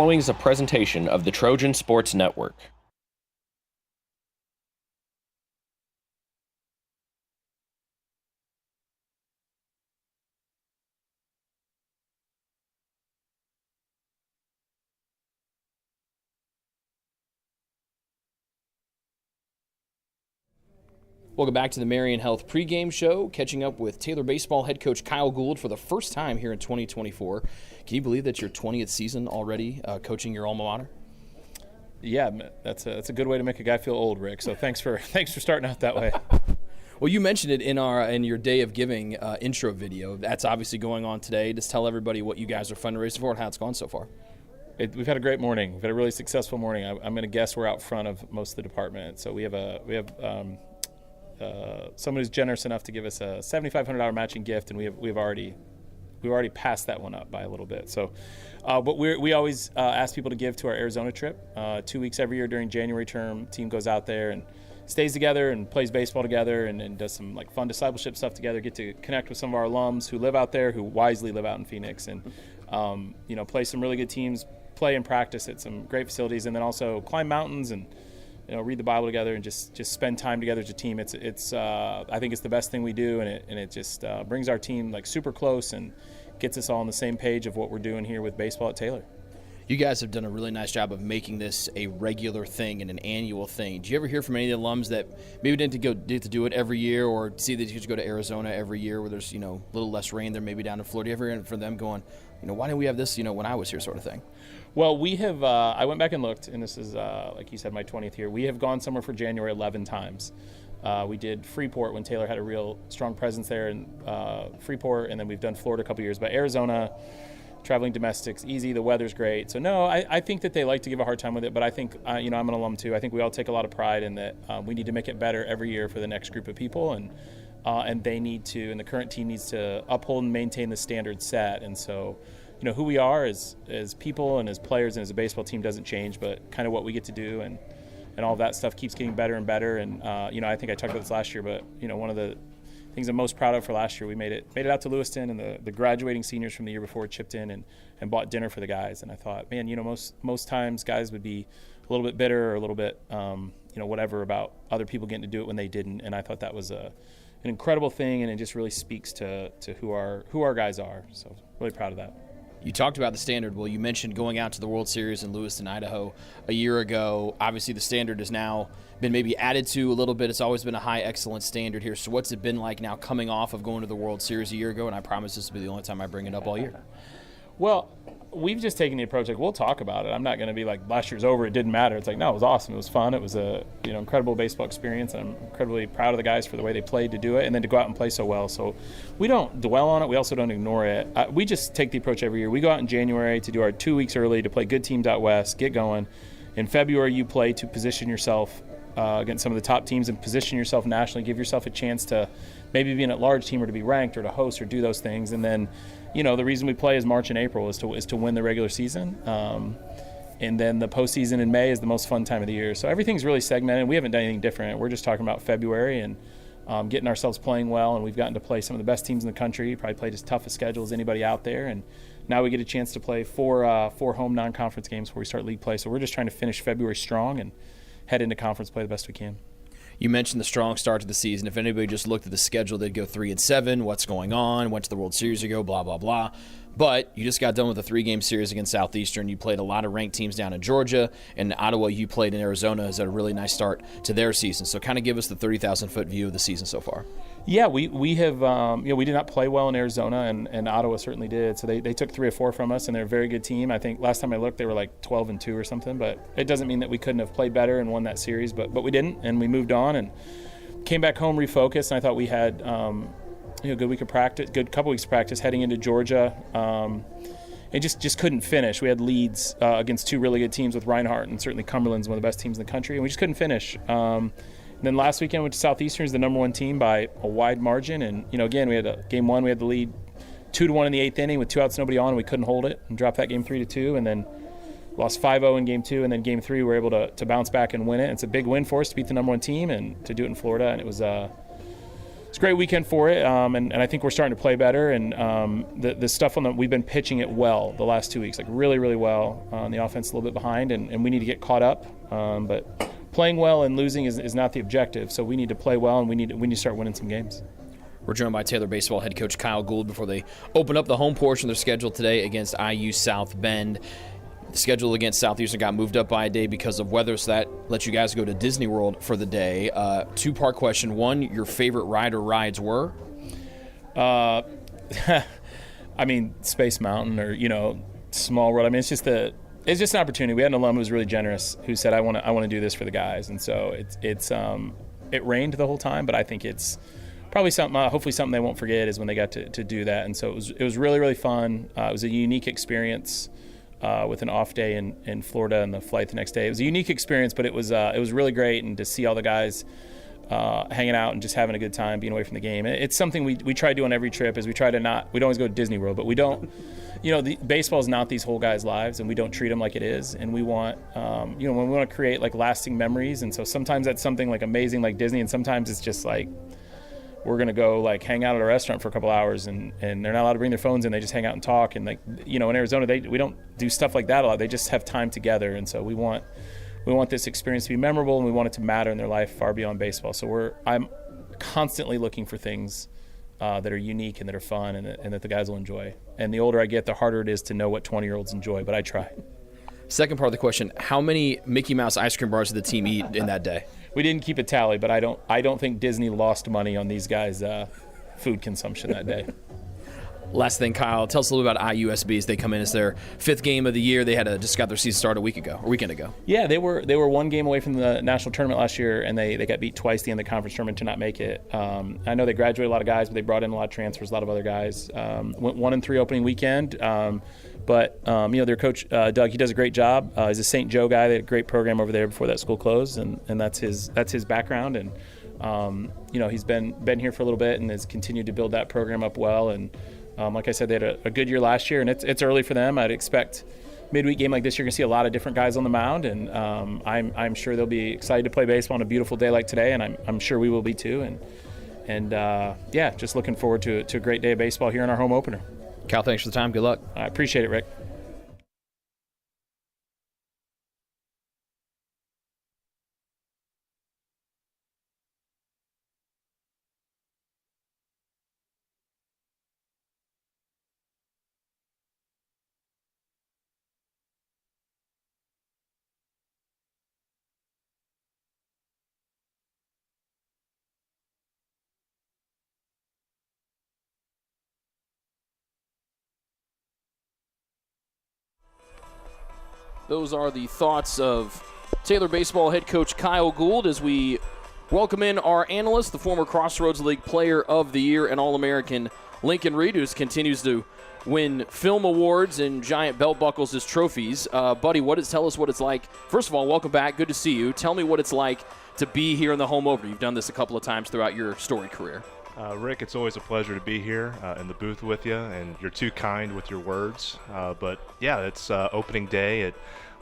following is a presentation of the Trojan Sports Network. Welcome back to the Marion Health pregame show, catching up with Taylor Baseball head coach Kyle Gould for the first time here in 2024. Can you believe that's your 20th season already coaching your alma mater? Yeah, that's a good way to make a guy feel old, Rick. So thanks for starting out that way. Well, you mentioned it in your Day of Giving intro video. That's obviously going on today. Just tell everybody what you guys are fundraising for and how it's gone so far. We've had a great morning. We've had a really successful morning. I'm going to guess we're out front of most of the department. So we have someone who's generous enough to give us a $7,500 matching gift, and we've already passed that one up by a little bit. So, but we always ask people to give to our Arizona trip. 2 weeks every year during January term, team goes out there and stays together and plays baseball together and does some like fun discipleship stuff together. Get to connect with some of our alums who live out there, who wisely live out in Phoenix, and play some really good teams, play and practice at some great facilities, and then also climb mountains and read the Bible together and just spend time together as a team. It's I think it's the best thing we do, and it just brings our team like super close and gets us all on the same page of what we're doing here with baseball at Taylor. You guys have done a really nice job of making this a regular thing and an annual thing. Do you ever hear from any of the alums that maybe didn't get to do it every year, or see that you should go to Arizona every year where there's a little less rain there, maybe down in Florida? Do you ever hear from them going, why didn't we have this when I was here, sort of thing? Well, we have. I went back and looked, and this is like you said, my 20th year. We have gone somewhere for January 11 times. We did Freeport when Taylor had a real strong presence there in Freeport, and then we've done Florida a couple years. But Arizona, traveling domestics, easy. The weather's great. So no, I think that they like to give a hard time with it, but I think I'm an alum too. I think we all take a lot of pride in that. We need to make it better every year for the next group of people, and they need to, and the current team needs to uphold and maintain the standard set. And so, who we are as people and as players and as a baseball team doesn't change, but kind of what we get to do and all of that stuff keeps getting better and better. And I think I talked about this last year, but one of the things I'm most proud of for last year, we made it out to Lewiston, and the graduating seniors from the year before chipped in and bought dinner for the guys. And I thought, man, most times guys would be a little bit bitter or a little bit whatever about other people getting to do it when they didn't. And I thought that was an incredible thing, and it just really speaks to who our guys are. So really proud of that. You talked about the standard. Well, you mentioned going out to the World Series in Lewiston, Idaho a year ago. Obviously, the standard has now been maybe added to a little bit. It's always been a high excellence standard here. So what's it been like now coming off of going to the World Series a year ago? And I promise this will be the only time I bring it up all year. Well, we've just taken the approach, like, we'll talk about it. I'm not going to be like, last year's over, it didn't matter. It's like, no, it was awesome. It was fun. It was a incredible baseball experience, and I'm incredibly proud of the guys for the way they played to do it and then to go out and play so well. So we don't dwell on it. We also don't ignore it. We just take the approach every year. We go out in January to do our 2 weeks early to play good teams out west, get going. In February, you play to position yourself against some of the top teams and position yourself nationally, give yourself a chance to maybe be an at-large team or to be ranked or to host or do those things. And then the reason we play is March and April is to win the regular season. And then the postseason in May is the most fun time of the year. So everything's really segmented. We haven't done anything different. We're just talking about February and getting ourselves playing well. And we've gotten to play some of the best teams in the country, probably played as tough a schedule as anybody out there. And now we get a chance to play four home non-conference games before we start league play. So we're just trying to finish February strong and head into conference play the best we can. You mentioned the strong start to the season. If anybody just looked at the schedule, they'd go 3-7. What's going on? Went to the World Series ago, blah, blah, blah. But you just got done with a 3-game series against Southeastern. You played a lot of ranked teams down in Georgia. And Ottawa, you played in Arizona, has had a really nice start to their season. So kind of give us the 30,000-foot view of the season so far. Yeah, we have, we did not play well in Arizona, and Ottawa certainly did. So they took 3 or 4 from us, and they're a very good team. I think last time I looked, they were like 12-2 or something. But it doesn't mean that we couldn't have played better and won that series. But we didn't, and we moved on and came back home, refocused. And I thought we had good week of practice, good couple weeks of practice heading into Georgia. And just couldn't finish. We had leads against 2 really good teams with Reinhardt, and certainly Cumberland's one of the best teams in the country, and we just couldn't finish. And then last weekend, went to Southeastern as the number 1 team by a wide margin. And, again, we had game 1, we had the lead 2-1 in the 8th inning with 2 outs, nobody on, and we couldn't hold it and dropped that game 3-2. And then lost 5-0 in game 2. And then game 3, we were able to bounce back and win it. It's a big win for us to beat the number 1 team and to do it in Florida. And it was it's a great weekend for it, and I think we're starting to play better. And the stuff we've been pitching it well the last 2 weeks, like really, really well. The offense a little bit behind, and we need to get caught up. But playing well and losing is not the objective. So we need to play well, and we need to start winning some games. We're joined by Taylor baseball head coach Kyle Gould before they open up the home portion of their schedule today against IU South Bend. The schedule against Southeastern got moved up by a day because of weather, so that lets you guys go to Disney World for the day. Two-part question. One, your favorite ride or rides were? I mean, Space Mountain or, Small World. I mean, it's just an opportunity. We had an alum who was really generous who said, I want to do this for the guys. And so it rained the whole time, but I think it's probably hopefully something they won't forget is when they got to do that. And so it was really, really fun. It was a unique experience. With an off day in Florida and the flight the next day. It was a unique experience, but it was really great, and to see all the guys hanging out and just having a good time, being away from the game. It's something we try to do on every trip. Is we don't always go to Disney World, but we don't. Baseball is not these whole guys' lives, and we don't treat them like it is. And we want, when we want to create like lasting memories. And so sometimes that's something like amazing like Disney, and sometimes it's just like, we're going to go like hang out at a restaurant for a couple hours and they're not allowed to bring their phones in. They just hang out and talk. And in Arizona, we don't do stuff like that a lot. They just have time together. And so we want this experience to be memorable, and we want it to matter in their life far beyond baseball. So I'm constantly looking for things that are unique and that are fun and that the guys will enjoy. And the older I get, the harder it is to know what 20-year-olds enjoy, but I try. Second part of the question, how many Mickey Mouse ice cream bars did the team eat in that day? We didn't keep a tally, but I don't think Disney lost money on these guys' food consumption that day. Last thing, Kyle, tell us a little about IUSB as they come in as their fifth game of the year. They had just got their season started a weekend ago. Yeah, they were one game away from the national tournament last year, and they got beat twice the end of the conference tournament to not make it. I know they graduated a lot of guys, but they brought in a lot of transfers, a lot of other guys. Went 1-3 opening weekend. But their coach, Doug, he does a great job. He's a St. Joe guy. They had a great program over there before that school closed, and that's his background. And he's been here for a little bit and has continued to build that program up well. And like I said, they had a good year last year, and it's early for them. I'd expect midweek game like this, you're going to see a lot of different guys on the mound, and I'm sure they'll be excited to play baseball on a beautiful day like today, and I'm sure we will be too. And just looking forward to a great day of baseball here in our home opener. Cal, thanks for the time. Good luck. I appreciate it, Rick. Those are the thoughts of Taylor baseball head coach Kyle Gould as we welcome in our analyst, the former Crossroads League Player of the Year and All-American Lincoln Reed, who continues to win film awards and giant belt buckles as trophies. Buddy, tell us what it's like. First of all, welcome back. Good to see you. Tell me what it's like to be here in the home opener. You've done this a couple of times throughout your storied career. Rick, it's always a pleasure to be here in the booth with you, and you're too kind with your words. But yeah, it's opening day at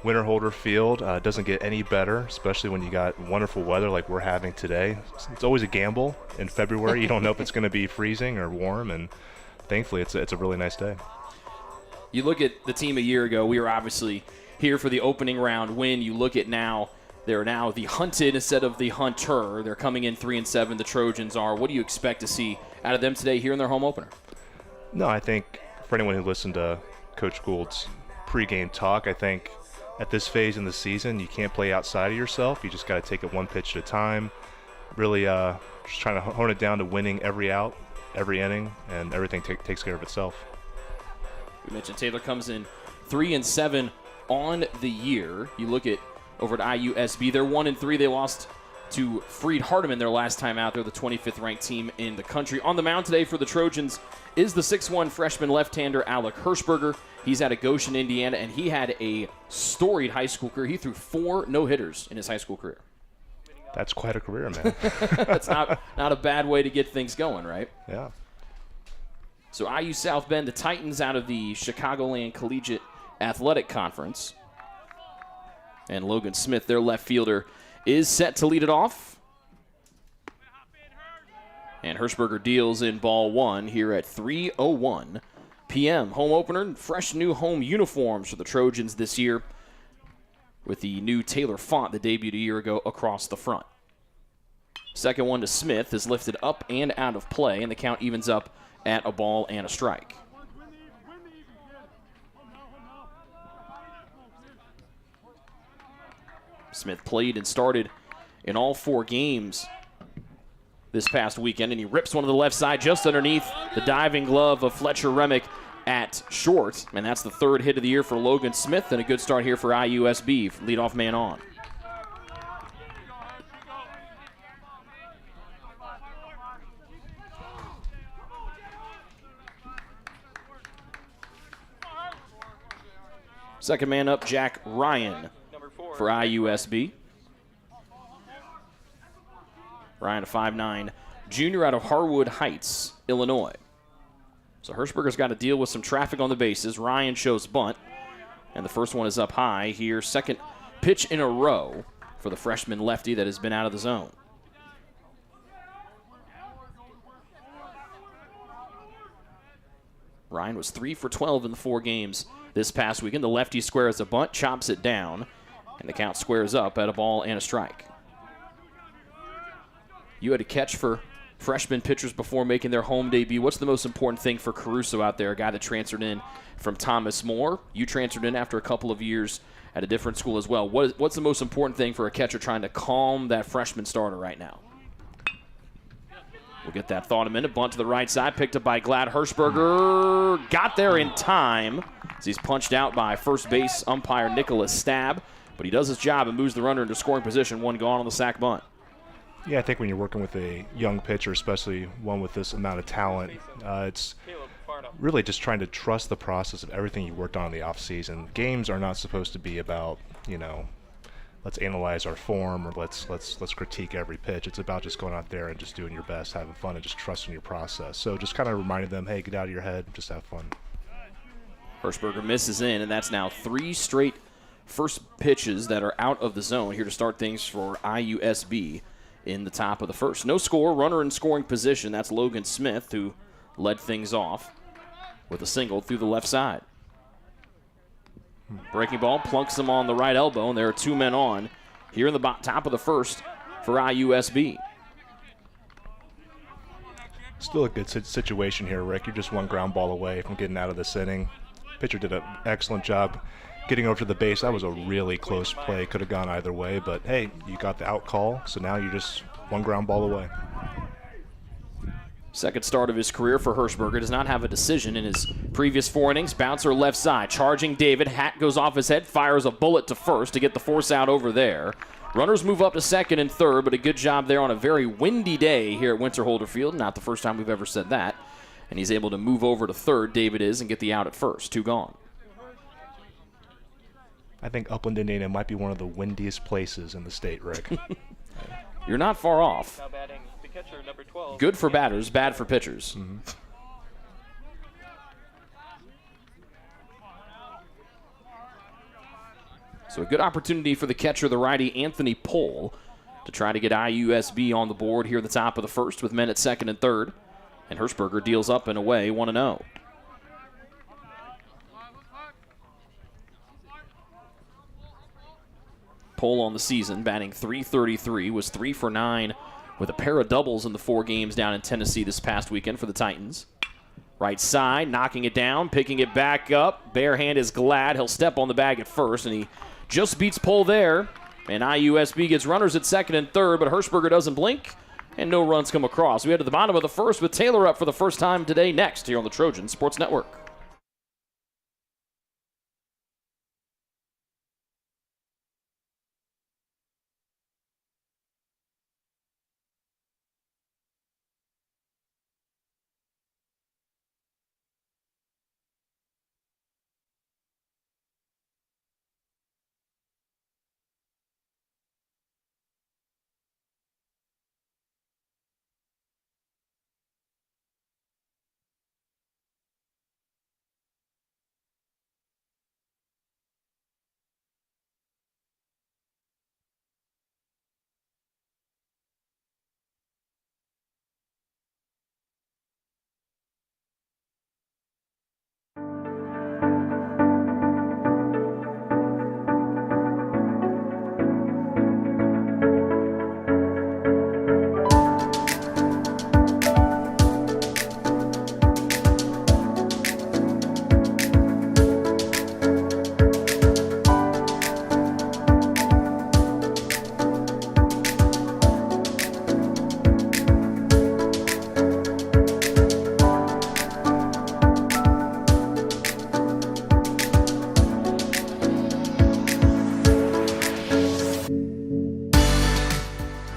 Winterholder Field. Doesn't get any better, especially when you got wonderful weather like we're having today. It's always a gamble in February. You don't know if it's going to be freezing or warm, and thankfully it's a really nice day. You look at the team a year ago, we were obviously here for the opening round win. You look at now, they're now the hunted instead of the hunter. They're coming in 3-7, the Trojans are. What do you expect to see out of them today here in their home opener? No, I think for anyone who listened to Coach Gould's pregame talk, I think at this phase in the season, you can't play outside of yourself. You just got to take it one pitch at a time. Really just trying to hone it down to winning every out, every inning, and everything takes care of itself. We mentioned Taylor comes in 3-7 on the year. You look at over at IUSB, they're 1-3. They lost to Freed Hardeman their last time out. They're the 25th ranked team in the country. On the mound today for the Trojans is the 6'1 freshman left-hander Alec Hirschberger. He's out of Goshen, Indiana, and he had a storied high school career. He threw 4 no-hitters in his high school career. That's quite a career, man. That's not a bad way to get things going, right? Yeah. So IU South Bend, the Titans out of the Chicagoland Collegiate Athletic Conference. And Logan Smith, their left fielder, is set to lead it off. And Hirschberger deals in ball one here at 3:01 p.m. Home opener, fresh new home uniforms for the Trojans this year with the new Taylor font that debuted a year ago across the front. Second one to Smith is lifted up and out of play, and the count evens up at a ball and a strike. Smith played and started in all 4 games this past weekend, and he rips one to the left side just underneath the diving glove of Fletcher Remick at short. And that's the 3rd hit of the year for Logan Smith, and a good start here for IUSB, leadoff man on. Second man up, Jack Ryan for IUSB. Ryan, a 5'9" junior out of Harwood Heights, Illinois. So Hirschberger's got to deal with some traffic on the bases. Ryan shows bunt, and the first one is up high here. Second pitch in a row for the freshman lefty that has been out of the zone. Ryan was 3 for 12 in the 4 games this past weekend. The lefty squares a bunt, chops it down, and the count squares up at a ball and a strike. You had a catch for freshman pitchers before making their home debut. What's the most important thing for Caruso out there, a guy that transferred in from Thomas More? You transferred in after a couple of years at a different school as well. What's the most important thing for a catcher trying to calm that freshman starter right now? We'll get that thought in a minute. Bunt to the right side, picked up by Glad. Hirschberger got there in time as he's punched out by first base umpire Nicholas Stab. But he does his job and moves the runner into scoring position. One gone on the sac bunt. Yeah, I think when you're working with a young pitcher, especially one with this amount of talent, it's really just trying to trust the process of everything you worked on in the offseason. Games are not supposed to be about, let's analyze our form or let's critique every pitch. It's about just going out there and just doing your best, having fun, and just trusting your process. So just kind of reminding them, hey, get out of your head, just have fun. Hirschberger misses in, and that's now 3 straight first pitches that are out of the zone here to start things for IUSB in the top of the first. No score, runner in scoring position. That's Logan Smith, who led things off with a single through the left side. Breaking ball plunks him on the right elbow, and there are 2 men on here in the top of the first for IUSB. Still a good situation here, Rick. You're just 1 ground ball away from getting out of this inning. Pitcher did an excellent job getting over to the base. That was a really close play. Could have gone either way, but hey, you got the out call, so now you're just 1 ground ball away. Second start of his career for Hirschberger. Does not have a decision in his previous 4 innings. Bouncer left side, charging David. Hat goes off his head, fires a bullet to first to get the force out over there. Runners move up to second and third, but a good job there on a very windy day here at Winterholder Field. Not the first time we've ever said that. And he's able to move over to third, David is, and get the out at first. 2 gone. I think Upland, Indiana might be one of the windiest places in the state, Rick. You're not far off. Now batting the catcher, number 12. Good for batters, bad for pitchers. Mm-hmm. So a good opportunity for the catcher, the righty Anthony Pohl, to try to get IUSB on the board here at the top of the first with men at second and third. And Hirschberger deals up and away, 1-0. Pohl on the season, batting .333, was 3 for 9 with a pair of doubles in the 4 games down in Tennessee this past weekend for the Titans. Right side, knocking it down, picking it back up. Bare hand is Glad. He'll step on the bag at first, and he just beats Pohl there. And IUSB gets runners at second and third, but Hirschberger doesn't blink, and no runs come across. We head to the bottom of the first with Taylor up for the first time today next here on the Trojan Sports Network.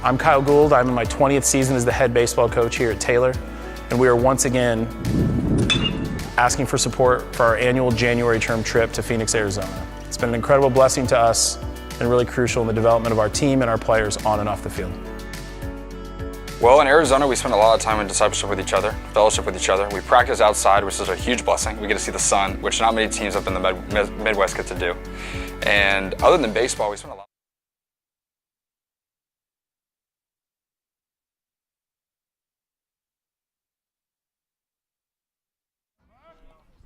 I'm Kyle Gould. I'm in my 20th season as the head baseball coach here at Taylor, and we are once again asking for support for our annual January term trip to Phoenix, Arizona. It's been an incredible blessing to us and really crucial in the development of our team and our players on and off the field. Well, in Arizona, we spend a lot of time in discipleship with each other, fellowship with each other. We practice outside, which is a huge blessing. We get to see the sun, which not many teams up in the Midwest get to do. And other than baseball, we spend a lot.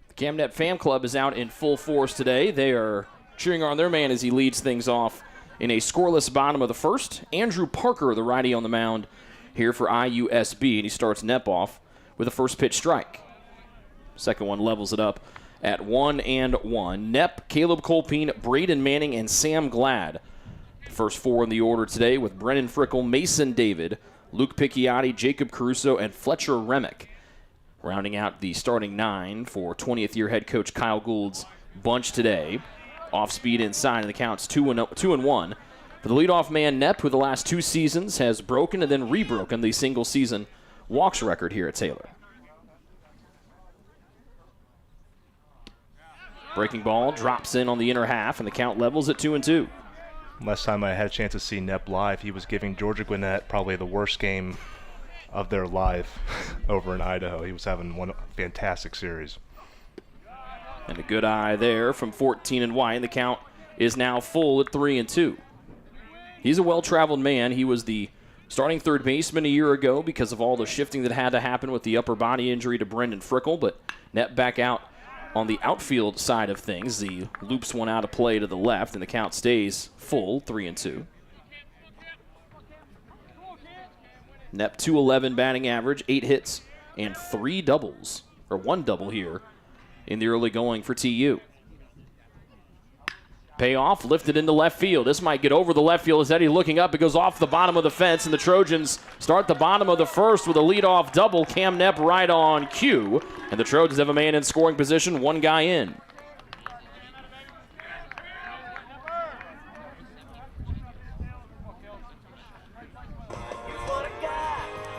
The CamNet Fan Club is out in full force today. They are cheering on their man as he leads things off in a scoreless bottom of the first. Andrew Parker, the righty on the mound here for IUSB, and he starts Knepp off with a first pitch strike. Second one levels it up at 1-1. Knepp, Caleb Colpine, Braden Manning, and Sam Glad. The first four in the order today with Brennan Frickle, Mason David, Luke Picchiotti, Jacob Caruso, and Fletcher Remick. Rounding out the starting 9 for 20th year head coach Kyle Gould's bunch today. Off speed inside, and the count's 2-1. For the leadoff man, Knepp, who the last 2 seasons has broken and then rebroken the single-season walks record here at Taylor. Breaking ball drops in on the inner half, and the count levels at 2-2. Last time I had a chance to see Knepp live, he was giving Georgia Gwinnett probably the worst game of their life over in Idaho. He was having one fantastic series. And a good eye there from 14 and White, and the count is now full at 3-2. He's a well-traveled man. He was the starting third baseman a year ago because of all the shifting that had to happen with the upper body injury to Brendan Frickle, but Knepp back out on the outfield side of things. The loops one out of play to the left, and the count stays full, 3-2. Knepp, .211 batting average, 8 hits, and 3 doubles, or 1 double here in the early going for TU. Payoff, lifted into left field. This might get over the left field. As Eddie looking up, it goes off the bottom of the fence, and the Trojans start the bottom of the first with a leadoff double. Cam Knepp right on cue, and the Trojans have a man in scoring position, 1 guy in.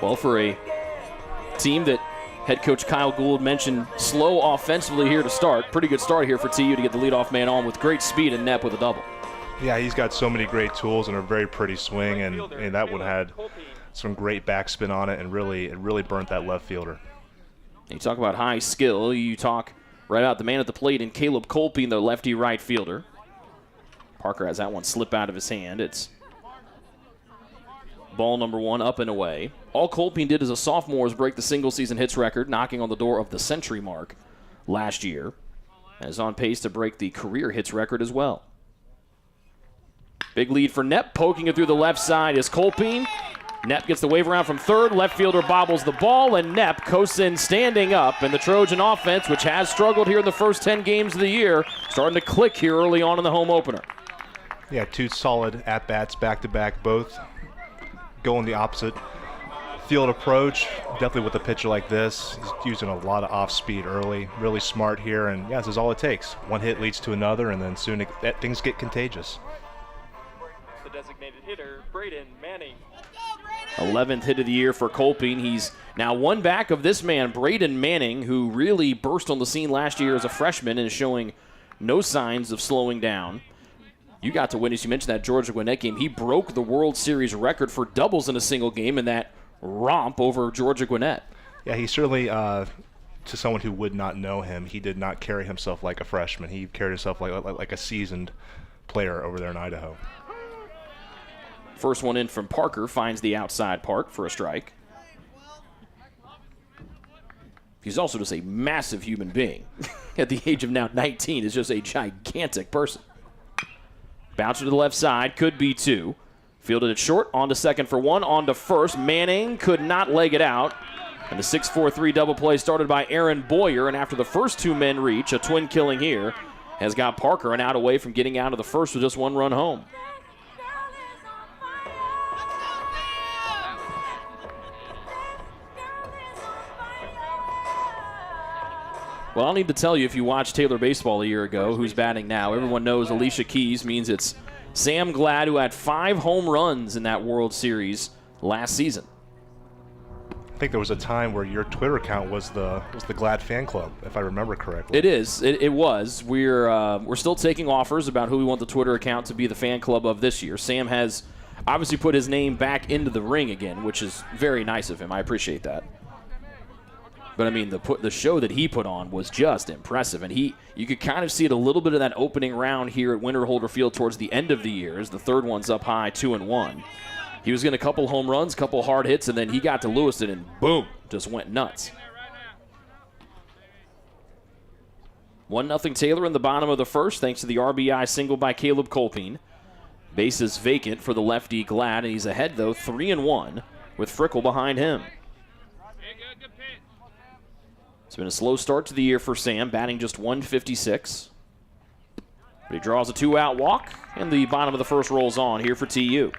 Well, for a team that head coach Kyle Gould mentioned slow offensively here to start, pretty good start here for TU to get the leadoff man on with great speed and Knepp with a double. Yeah, he's got so many great tools and a very pretty swing, and that one had some great backspin on it, and it really burnt that left fielder. You talk about high skill, you talk right out the man at the plate in Caleb Colpine, the lefty right fielder. Parker has that one slip out of his hand. It's ball number 1 up and away. All Colpine did as a sophomore is break the single-season hits record, knocking on the door of the century mark last year. And is on pace to break the career hits record as well. Big lead for Knepp. Poking it through the left side is Colpine. Knepp gets the wave around from third. Left fielder bobbles the ball, and Knepp coasts in standing up. And the Trojan offense, which has struggled here in the first 10 games of the year, starting to click here early on in the home opener. Yeah, 2 solid at-bats back-to-back, both going the opposite field approach. Definitely with a pitcher like this, he's using a lot of off-speed early. Really smart here, and yeah, this is all it takes. 1 hit leads to another, and then soon things get contagious. The designated hitter, Braden Manning. 11th hit of the year for Colpine. He's now 1 back of this man, Braden Manning, who really burst on the scene last year as a freshman and is showing no signs of slowing down. You got to witness, you mentioned that Georgia Gwinnett game. He broke the World Series record for doubles in a single game in that romp over Georgia Gwinnett. Yeah, he certainly, to someone who would not know him, he did not carry himself like a freshman. He carried himself like a seasoned player over there in Idaho. First one in from Parker finds the outside part for a strike. He's also just a massive human being. At the age of now 19, is just a gigantic person. Bouncer to the left side, could be 2. Fielded it short, on to second for 1, on to first. Manning could not leg it out. And the 6-4-3 double play started by Aaron Boyer, and after the first 2 men reach, a twin killing here, has got Parker an out away from getting out of the first with just 1 run home. Well, I'll need to tell you, if you watched Taylor baseball a year ago, who's batting now. Everyone knows Alicia Keys means it's Sam Glad, who had 5 home runs in that World Series last season. I think there was a time where your Twitter account was the Glad Fan Club, if I remember correctly. It is. It was. We're still taking offers about who we want the Twitter account to be the fan club of this year. Sam has obviously put his name back into the ring again, which is very nice of him. I appreciate that. But I mean, the show that he put on was just impressive, and you could kind of see it a little bit of that opening round here at Winter Field towards the end of the year, as the third one's up high, 2-1. He was getting a couple home runs, couple hard hits, and then he got to Lewiston and boom, just went nuts. 1-0 Taylor in the bottom of the first, thanks to the RBI single by Caleb Colpine. Bases vacant for the lefty Glad, and he's ahead though, 3-1, with Frickle behind him. It's been a slow start to the year for Sam, batting just .156. But he draws a 2-out walk, and the bottom of the first rolls on here for TU.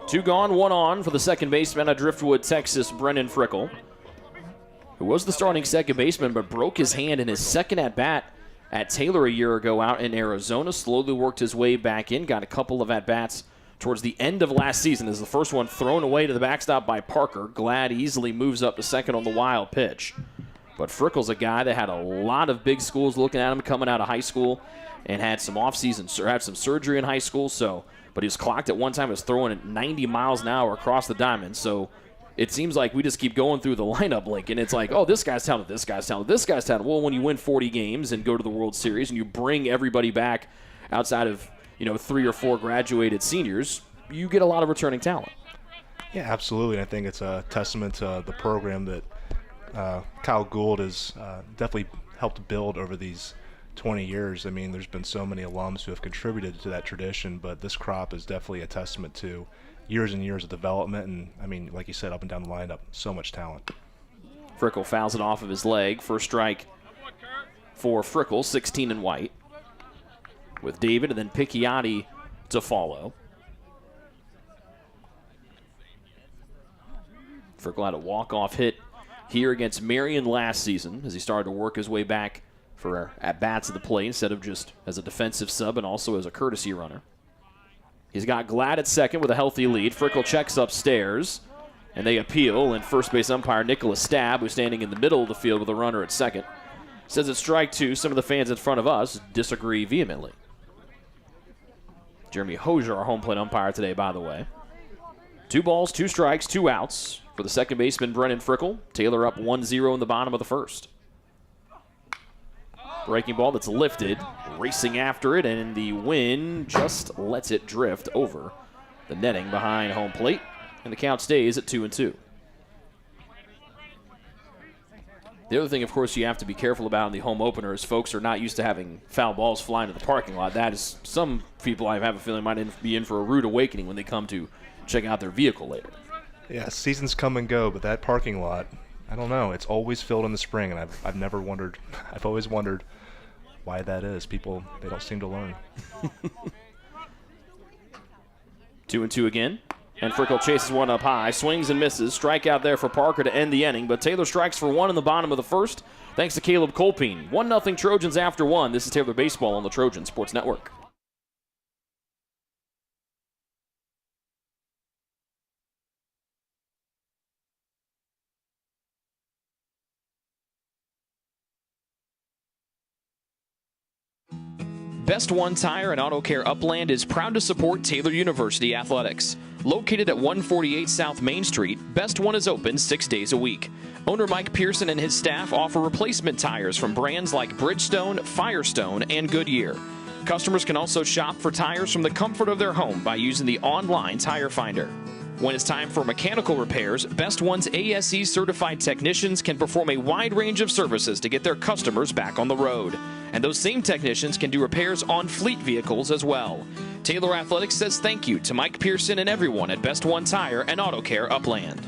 Two gone, one on for the second baseman at Driftwood, Texas, Brennan Frickle, who was the starting second baseman but broke his hand in his second at-bat at Taylor a year ago out in Arizona. Slowly worked his way back in, got a couple of at-bats towards the end of last season as the first one thrown away to the backstop by Parker. Glad easily moves up to second on the wild pitch. But Frickle's a guy that had a lot of big schools looking at him coming out of high school and had some had some surgery in high school, but he was clocked at one time as throwing at 90 miles an hour across the diamond. So it seems like we just keep going through the lineup, Lincoln. It's like, oh, this guy's talented, this guy's talented, this guy's talented. Well, when you win 40 games and go to the World Series and you bring everybody back outside of 3 or 4 graduated seniors, you get a lot of returning talent. Yeah, absolutely. And I think it's a testament to the program that Kyle Gould has definitely helped build over these 20 years. I mean, there's been so many alums who have contributed to that tradition, but this crop is definitely a testament to years and years of development. And, I mean, like you said, up and down the lineup, so much talent. Frickle fouls it off of his leg. First strike for Frickle, 16 and white, with David and then Picchiotti to follow. Frickle had a walk-off hit here against Marion last season as he started to work his way back for at-bats at the plate instead of just as a defensive sub and also as a courtesy runner. He's got Glad at second with a healthy lead. Frickle checks upstairs, and they appeal, and first base umpire Nicholas Stab, who's standing in the middle of the field with a runner at second, says it's strike 2. Some of the fans in front of us disagree vehemently. Jeremy Hosier, our home plate umpire today, by the way. 2 balls, 2 strikes, 2 outs for the second baseman Brennan Frickle. Taylor up 1-0 in the bottom of the first. Breaking ball that's lifted, racing after it, and the wind just lets it drift over the netting behind home plate, and the count stays at 2-2. The other thing, of course, you have to be careful about in the home opener is folks are not used to having foul balls flying to the parking lot. That is, some people I have a feeling might be in for a rude awakening when they come to check out their vehicle later. Yeah, seasons come and go, but that parking lot, I don't know. It's always filled in the spring, and I've never wondered. I've always wondered why that is. People, they don't seem to learn. 2-2 again. And Frickle chases one up high, swings and misses. Strikeout there for Parker to end the inning, but Taylor strikes for 1 in the bottom of the first, thanks to Caleb Colpine. 1-0 Trojans after 1. This is Taylor Baseball on the Trojan Sports Network. Best One Tire and Auto Care Upland is proud to support Taylor University Athletics. Located at 148 South Main Street, Best One is open 6 days a week. Owner Mike Pearson and his staff offer replacement tires from brands like Bridgestone, Firestone, and Goodyear. Customers can also shop for tires from the comfort of their home by using the online Tire Finder. When it's time for mechanical repairs, Best One's ASE certified technicians can perform a wide range of services to get their customers back on the road. And those same technicians can do repairs on fleet vehicles as well. Taylor Athletics says thank you to Mike Pearson and everyone at Best One Tire and Auto Care Upland.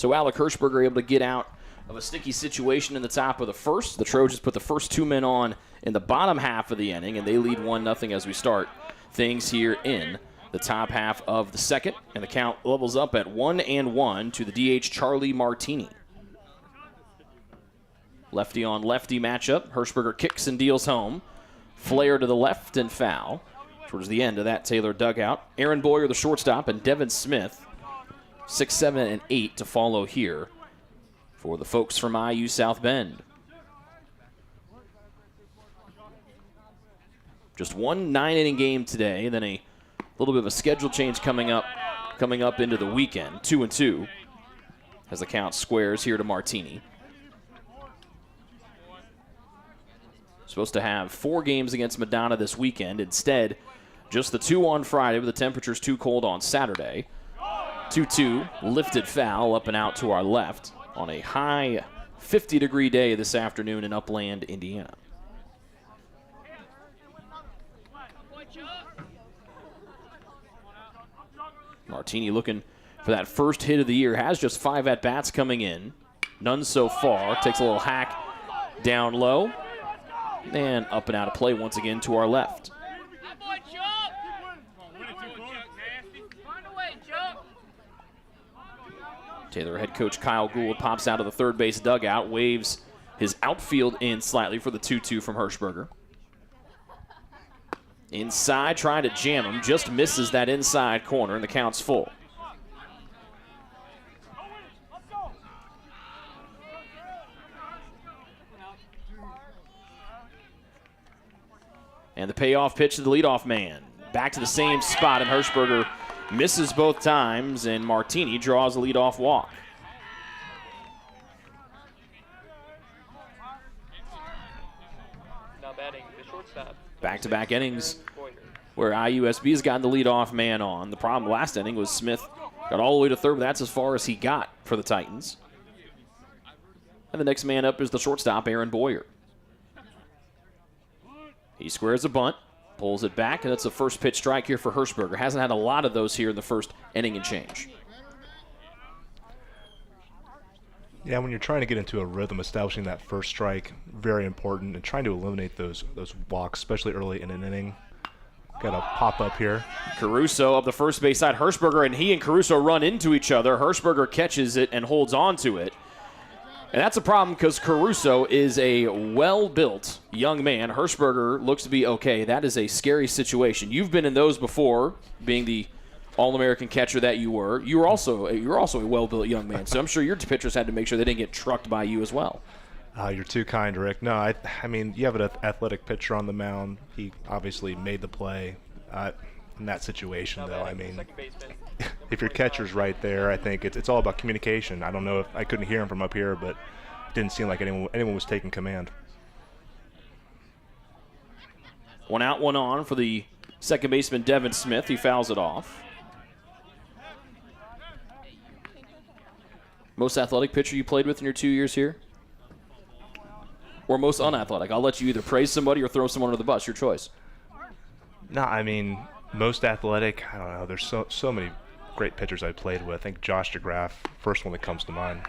So Alec Hirschberger able to get out of a sticky situation in the top of the first. The Trojans put the first 2 men on in the bottom half of the inning, and they lead 1-0 as we start things here in the top half of the second. And the count levels up at 1-1 to the DH Charlie Martini. Lefty on lefty matchup. Hirschberger kicks and deals home. Flare to the left and foul. Towards the end of that Taylor dugout. Aaron Boyer, the shortstop, and Devin Smith, 6, 7, and 8 to follow here for the folks from IU South Bend. Just one 9-inning game today, and then a little bit of a schedule change coming up into the weekend. 2-2 as the count squares here to Martini. Supposed to have 4 games against Madonna this weekend. Instead, just the 2 on Friday with the temperatures too cold on Saturday. 2-2, lifted foul up and out to our left on a high 50-degree day this afternoon in Upland, Indiana. Martini looking for that first hit of the year. Has just 5 at-bats coming in. None so far. Takes a little hack down low. And up and out of play once again to our left. Taylor head coach Kyle Gould pops out of the third base dugout, waves his outfield in slightly for the 2-2 from Hirschberger. Inside, trying to jam him, just misses that inside corner, and the count's full. And the payoff pitch to the leadoff man. Back to the same spot, and Hirschberger misses both times, and Martini draws a leadoff walk. Now batting the shortstop. Back-to-back innings where IUSB has gotten the leadoff man on. The problem last inning was Smith got all the way to third, but that's as far as he got for the Titans. And the next man up is the shortstop, Aaron Boyer. He squares a bunt, pulls it back, and that's the first pitch strike here for Hirschberger. Hasn't had a lot of those here in the first inning and change. Yeah, when you're trying to get into a rhythm, establishing that first strike, very important, and trying to eliminate those walks, especially early in an inning. Got a pop up here. Caruso up the first base side. Hirschberger and he and Caruso run into each other. Hirschberger catches it and holds on to it. And that's a problem because Caruso is a well-built young man. Hirschberger looks to be okay. That is a scary situation. You've been in those before, being the All-American catcher that you were. You're also a well-built young man, so I'm sure your pitchers had to make sure they didn't get trucked by you as well. You're too kind, Rick. No, I mean, you have an athletic pitcher on the mound. He obviously made the play. In that situation, though, I mean, if your catcher's right there, I think it's all about communication. I don't know if I couldn't hear him from up here, but it didn't seem like anyone was taking command. 1 out, 1 on for the second baseman, Devin Smith. He fouls it off. Most athletic pitcher you played with in your 2 years here? Or most unathletic? I'll let you either praise somebody or throw someone under the bus. Your choice. No, I mean, most athletic, I don't know. There's so many great pitchers I played with. I think Josh DeGraff, first one that comes to mind.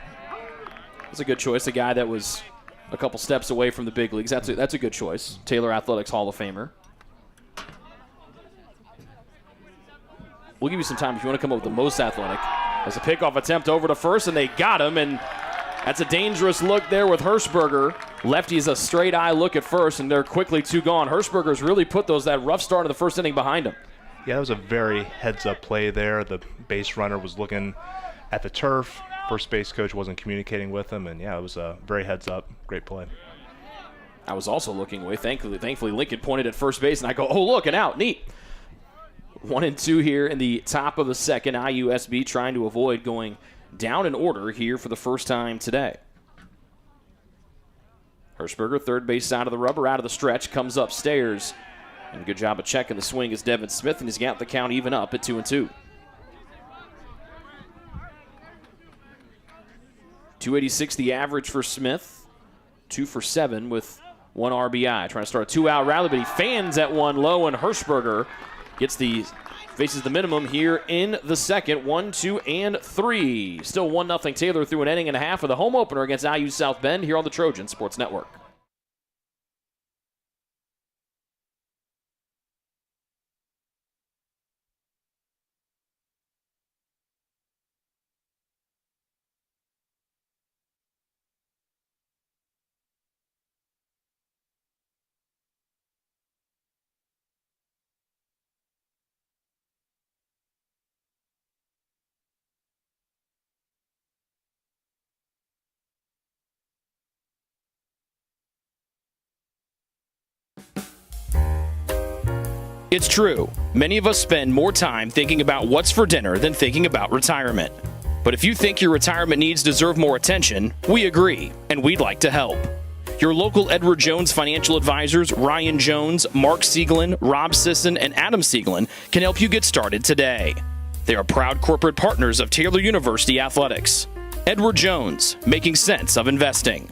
That's a good choice. A guy that was a couple steps away from the big leagues. That's a good choice. Taylor Athletics Hall of Famer. We'll give you some time if you want to come up with the most athletic. As a pickoff attempt over to first, and they got him, and that's a dangerous look there with Hirschberger. Lefty's a straight eye look at first, and they're quickly 2 gone. Hirschberger's really put that rough start of the first inning behind him. Yeah, that was a very heads-up play there. The base runner was looking at the turf. First base coach wasn't communicating with him, and yeah, it was a very heads-up, great play. I was also looking away. Thankfully, Lincoln pointed at first base, and I go, oh, look, and out. Neat. 1 and 2 here in the top of the second. IUSB trying to avoid going down in order here for the first time today. Hirschberger, third base side of the rubber, out of the stretch, comes upstairs. And good job of checking the swing is Devin Smith, and he's got the count even up at 2-2. 286 the average for Smith. 2 for 7 with 1 RBI. Trying to start a 2-out rally, but he fans at 1 low, and Hirschberger gets the faces the minimum here in the second. 1, 2, and 3. Still 1-0 Taylor through an inning and a half of the home opener against IU South Bend here on the Trojan Sports Network. It's true. Many of us spend more time thinking about what's for dinner than thinking about retirement. But if you think your retirement needs deserve more attention, we agree, and we'd like to help. Your local Edward Jones financial advisors, Ryan Jones, Mark Sieglin, Rob Sisson, and Adam Sieglin, can help you get started today. They are proud corporate partners of Taylor University Athletics. Edward Jones, making sense of investing.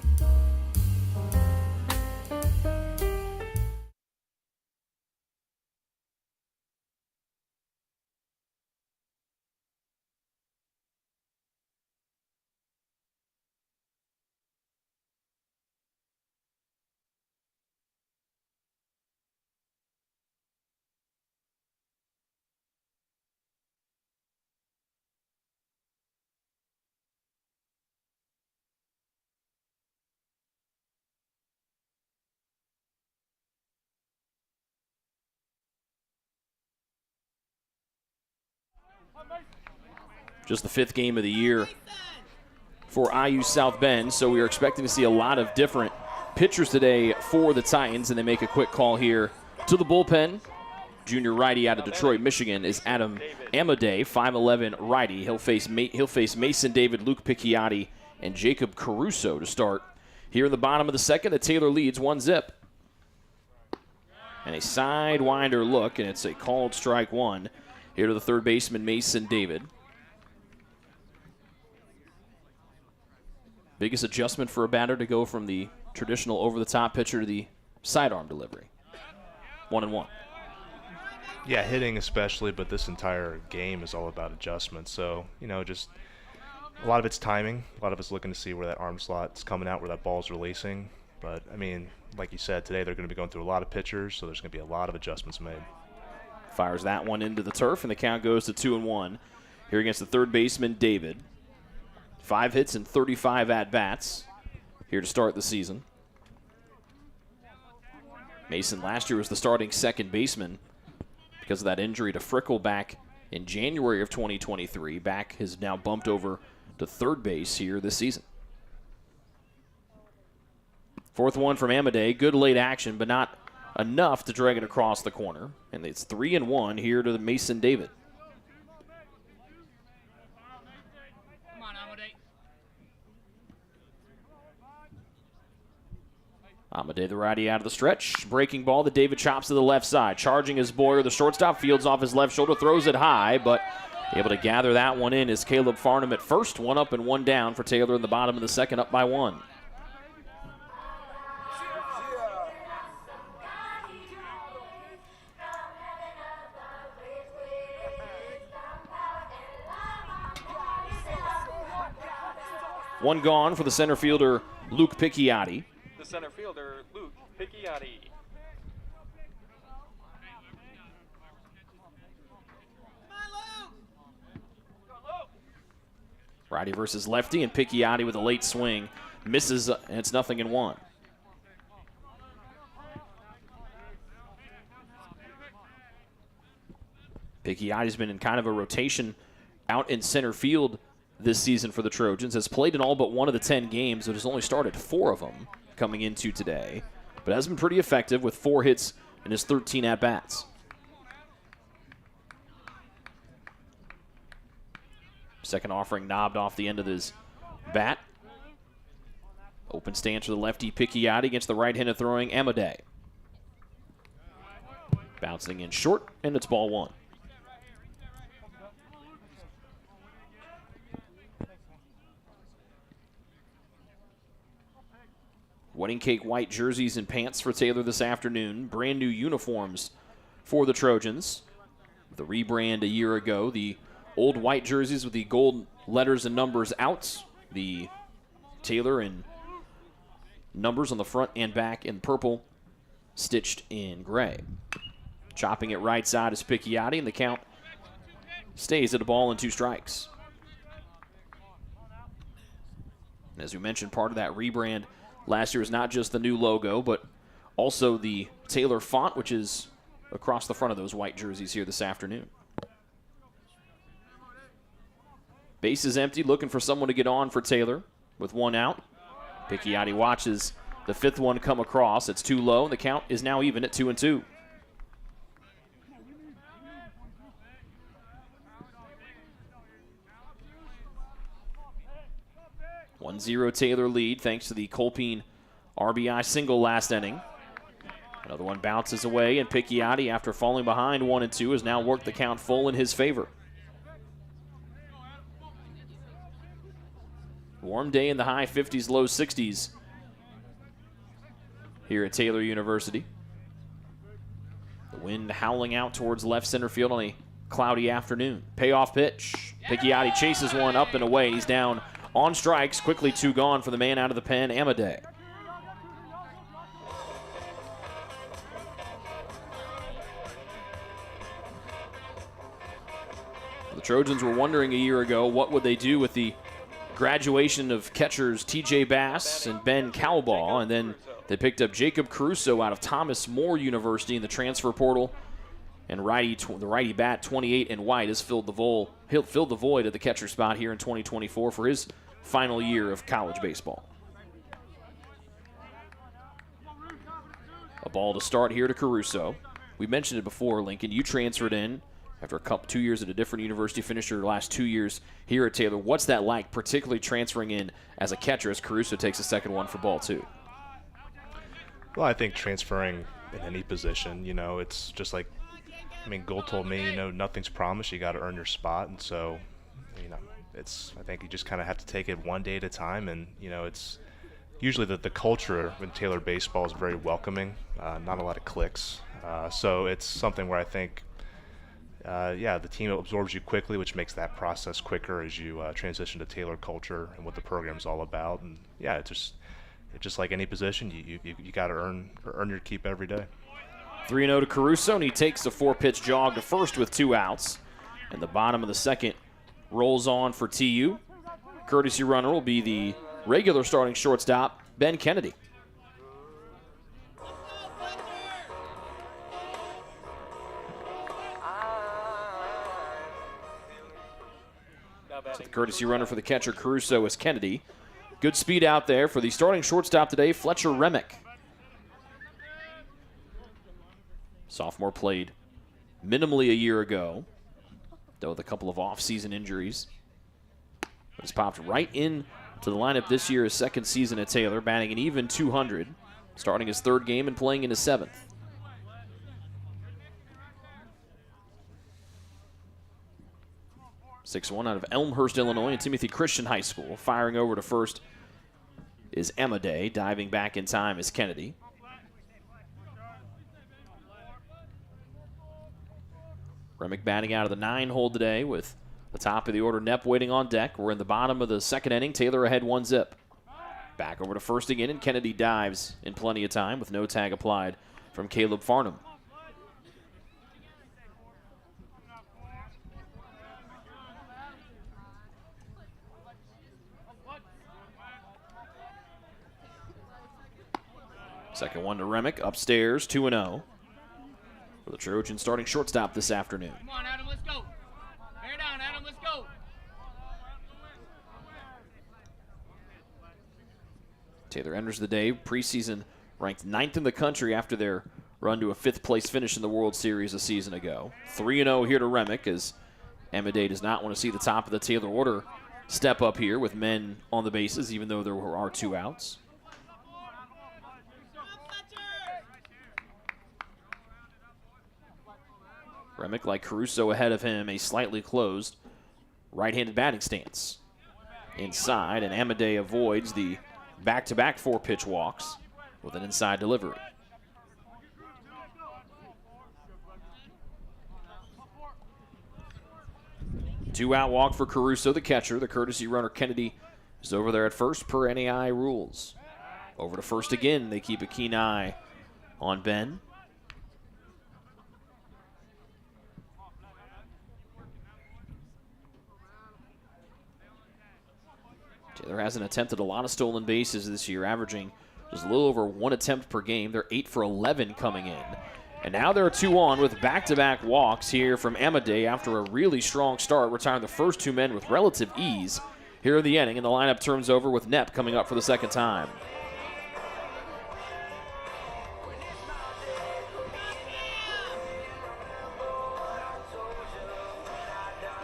Just the 5th game of the year for IU South Bend, so we are expecting to see a lot of different pitchers today for the Titans, and they make a quick call here to the bullpen. Junior righty out of Detroit, Michigan is Adam Amadei, 5'11" righty. He'll face Mason David, Luke Picchiotti, and Jacob Caruso to start. Here in the bottom of the second, the Taylor leads 1-0. And a sidewinder look, and it's a called strike one. Here to the third baseman, Mason David. Biggest adjustment for a batter to go from the traditional over-the-top pitcher to the sidearm delivery. 1-1. Yeah, hitting especially, but this entire game is all about adjustments. So, just a lot of it's timing. A lot of it's looking to see where that arm slot's coming out, where that ball's releasing. But, like you said, today they're going to be going through a lot of pitchers, so there's going to be a lot of adjustments made. Fires that one into the turf, and the count goes to 2-1. Here against the third baseman, David. 5 hits and 35 at-bats here to start the season. Mason last year was the starting second baseman because of that injury to Frickle back in January of 2023. Back has now bumped over to third base here this season. 4th one from Amadei. Good late action, but not enough to drag it across the corner. And it's 3-1 here to the Mason David. Amadei, the righty, out of the stretch. Breaking ball that David chops to the left side. Charging his Boyer. The shortstop fields off his left shoulder, throws it high, but able to gather that one in is Caleb Farnham at first. 1 up and 1 down for Taylor in the bottom of the second, up by 1. One gone for the center fielder, Luke Picchiotti. The center fielder, Luke Picchiotti. Righty versus lefty, and Picchiotti with a late swing. Misses, and it's 0-1. Picchiotti's been in kind of a rotation out in center field this season for the Trojans. Has played in all but one of the 10 games, but has only started 4 of them coming into today. But has been pretty effective with 4 hits in his 13 at-bats. Second offering knobbed off the end of his bat. Open stance for the lefty Picchiotti against the right-handed throwing Amadei. Bouncing in short, and it's ball 1. Wedding cake white jerseys and pants for Taylor this afternoon. Brand new uniforms for the Trojans. The rebrand a year ago, the old white jerseys with the gold letters and numbers out, the Taylor and numbers on the front and back in purple, stitched in gray. Chopping it right side is Picchiotti, and the count stays at a ball and 2 strikes. And as we mentioned, part of that rebrand last year is not just the new logo, but also the Taylor font, which is across the front of those white jerseys here this afternoon. Base is empty, looking for someone to get on for Taylor with 1 out. Picchiotti watches the 5th one come across. It's too low, and the count is now even at 2-2. 1-0 Taylor lead thanks to the Colpine RBI single last inning. Another one bounces away, and Picchiotti, after falling behind 1-2, has now worked the count full in his favor. Warm day in the high 50s, low 60s here at Taylor University. The wind howling out towards left center field on a cloudy afternoon. Payoff pitch. Picchiotti chases one up and away. He's down on strikes. Quickly 2 gone for the man out of the pen, Amadei. The Trojans were wondering a year ago what would they do with the graduation of catchers T.J. Bass and Ben Cowbaugh, and then they picked up Jacob Caruso out of Thomas More University in the transfer portal. And the righty bat, 28 and white, has filled the void at the catcher spot here in 2024 for his final year of college baseball. A ball to start here to Caruso. We mentioned it before, Lincoln. You transferred in after 2 years at a different university, finished your last 2 years here at Taylor. What's that like, particularly transferring in as a catcher as Caruso takes a second one for ball 2? Well, I think transferring in any position, it's just like, Gold told me, nothing's promised. You got to earn your spot. And so, I think you just kind of have to take it one day at a time. And, it's usually the culture in Taylor baseball is very welcoming, not a lot of cliques. So it's something where I think, the team absorbs you quickly, which makes that process quicker as you transition to Taylor culture and what the program's all about. And, it's just like any position, you got to earn your keep every day. 3-0 to Caruso, and he takes a 4-pitch jog to first with 2 outs. And the bottom of the second rolls on for TU. Courtesy runner will be the regular starting shortstop, Ben Kennedy. So the courtesy runner for the catcher, Caruso, is Kennedy. Good speed out there for the starting shortstop today, Fletcher Remick. Sophomore played minimally a year ago, though with a couple of off-season injuries. But has popped right into the lineup this year, his second season at Taylor, batting an even .200, starting his 3rd game and playing in his 7th. .61 out of Elmhurst, Illinois, and Timothy Christian High School. Firing over to first is Amadei. Diving back in time is Kennedy. Remick batting out of the 9-hole today with the top of the order, Knepp waiting on deck. We're in the bottom of the 2nd inning. Taylor ahead 1-0. Back over to first again, and Kennedy dives in plenty of time with no tag applied from Caleb Farnham. Second one to Remick, upstairs, 2-0. For the Trojans starting shortstop this afternoon. Come on, Adam, let's go. Bear down, Adam, let's go. Taylor enters the day preseason ranked 9th in the country after their run to a 5th place finish in the World Series a season ago. 3-0 here to Remick as Amadei does not want to see the top of the Taylor order step up here with men on the bases, even though there are 2 outs. Remick, like Caruso ahead of him, a slightly closed right-handed batting stance. Inside, and Amadei avoids the back-to-back 4-pitch walks with an inside delivery. 2-out walk for Caruso, the catcher. The courtesy runner Kennedy is over there at first per NAI rules. Over to first again. They keep a keen eye on Ben. Taylor hasn't attempted a lot of stolen bases this year, averaging just a little over 1 attempt per game. They're 8 for 11 coming in. And now they're 2 on with back-to-back walks here from Amadei after a really strong start, retiring the first 2 men with relative ease here in the inning. And the lineup turns over with Knepp coming up for the second time.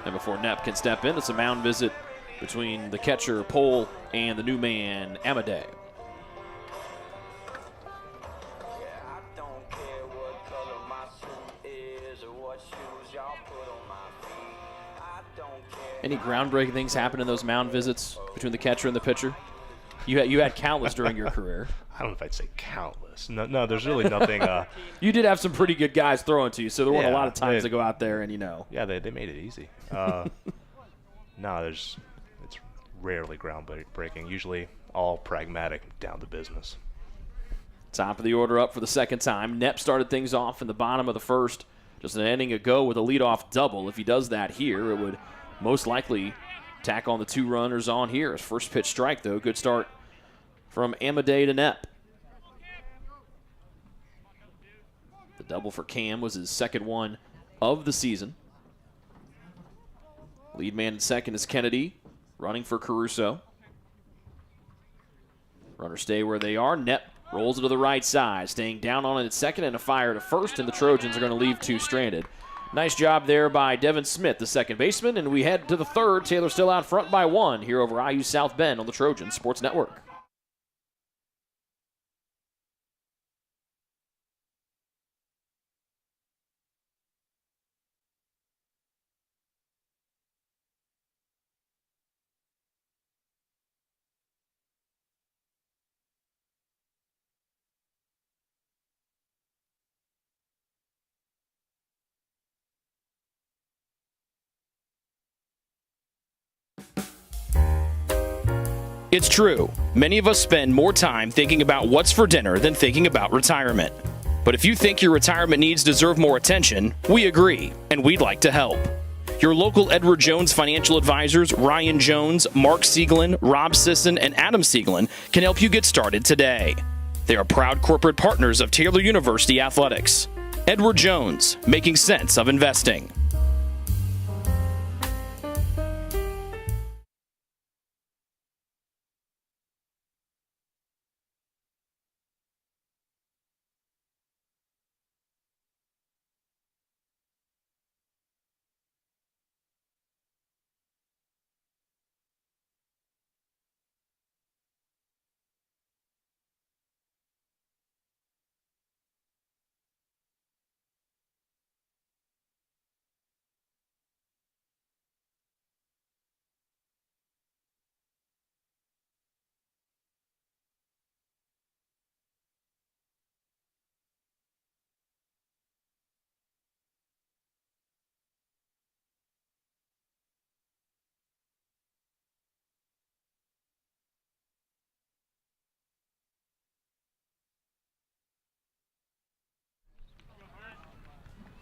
And before Knepp can step in, it's a mound visit between the catcher, Pohl, and the new man, Amadei. Any groundbreaking things happen in those mound visits between the catcher and the pitcher? You had countless during your career. I don't know if I'd say countless. No, there's really nothing. You did have some pretty good guys throwing to you, so there weren't a lot of times they to go out there and, Yeah, they made it easy. It's rarely groundbreaking. Usually all pragmatic, down to business. Top of the order up for the second time. Knepp started things off in the bottom of the first, just an inning ago with a leadoff double. If he does that here, it would most likely tack on the 2 runners on here. His first pitch strike, though. Good start from Amadei to Knepp. The double for Cam was his second one of the season. Lead man in second is Kennedy, running for Caruso. Runners stay where they are. Knepp rolls it to the right side, staying down on it at second and a fire to first, and the Trojans are going to leave 2 stranded. Nice job there by Devin Smith, the second baseman, and we head to the third. Taylor still out front by 1 here over IU South Bend on the Trojan Sports Network. It's true. Many of us spend more time thinking about what's for dinner than thinking about retirement. But if you think your retirement needs deserve more attention, we agree, and we'd like to help. Your local Edward Jones financial advisors, Ryan Jones, Mark Sieglin, Rob Sisson, and Adam Sieglin, can help you get started today. They are proud corporate partners of Taylor University Athletics. Edward Jones, making sense of investing.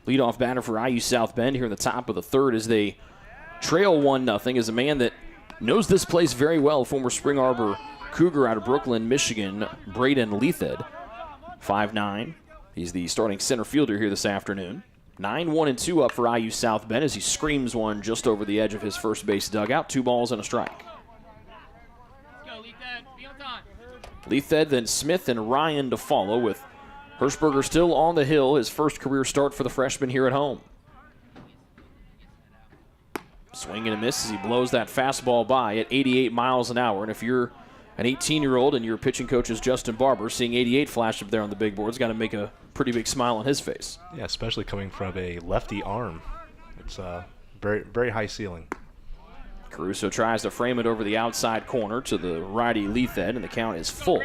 Leadoff batter for IU South Bend here in the top of the third as they trail 1-0 is a man that knows this place very well, former Spring Arbor Cougar out of Brooklyn, Michigan, Braden Leathed. 5'9". He's the starting center fielder here this afternoon. 9-1-2 up for IU South Bend as he screams one just over the edge of his first base dugout. 2 balls and a strike. Let's go, Leathed. Be on time. Leathed, then Smith and Ryan to follow, with Hirschberger still on the hill, his first career start for the freshman here at home. Swing and a miss as he blows that fastball by at 88 miles an hour. And if you're an 18-year-old and your pitching coach is Justin Barber, seeing 88 flash up there on the big board's got to make a pretty big smile on his face. Yeah, especially coming from a lefty arm. It's a very, very high ceiling. Caruso tries to frame it over the outside corner to the righty Leathed, and the count is full.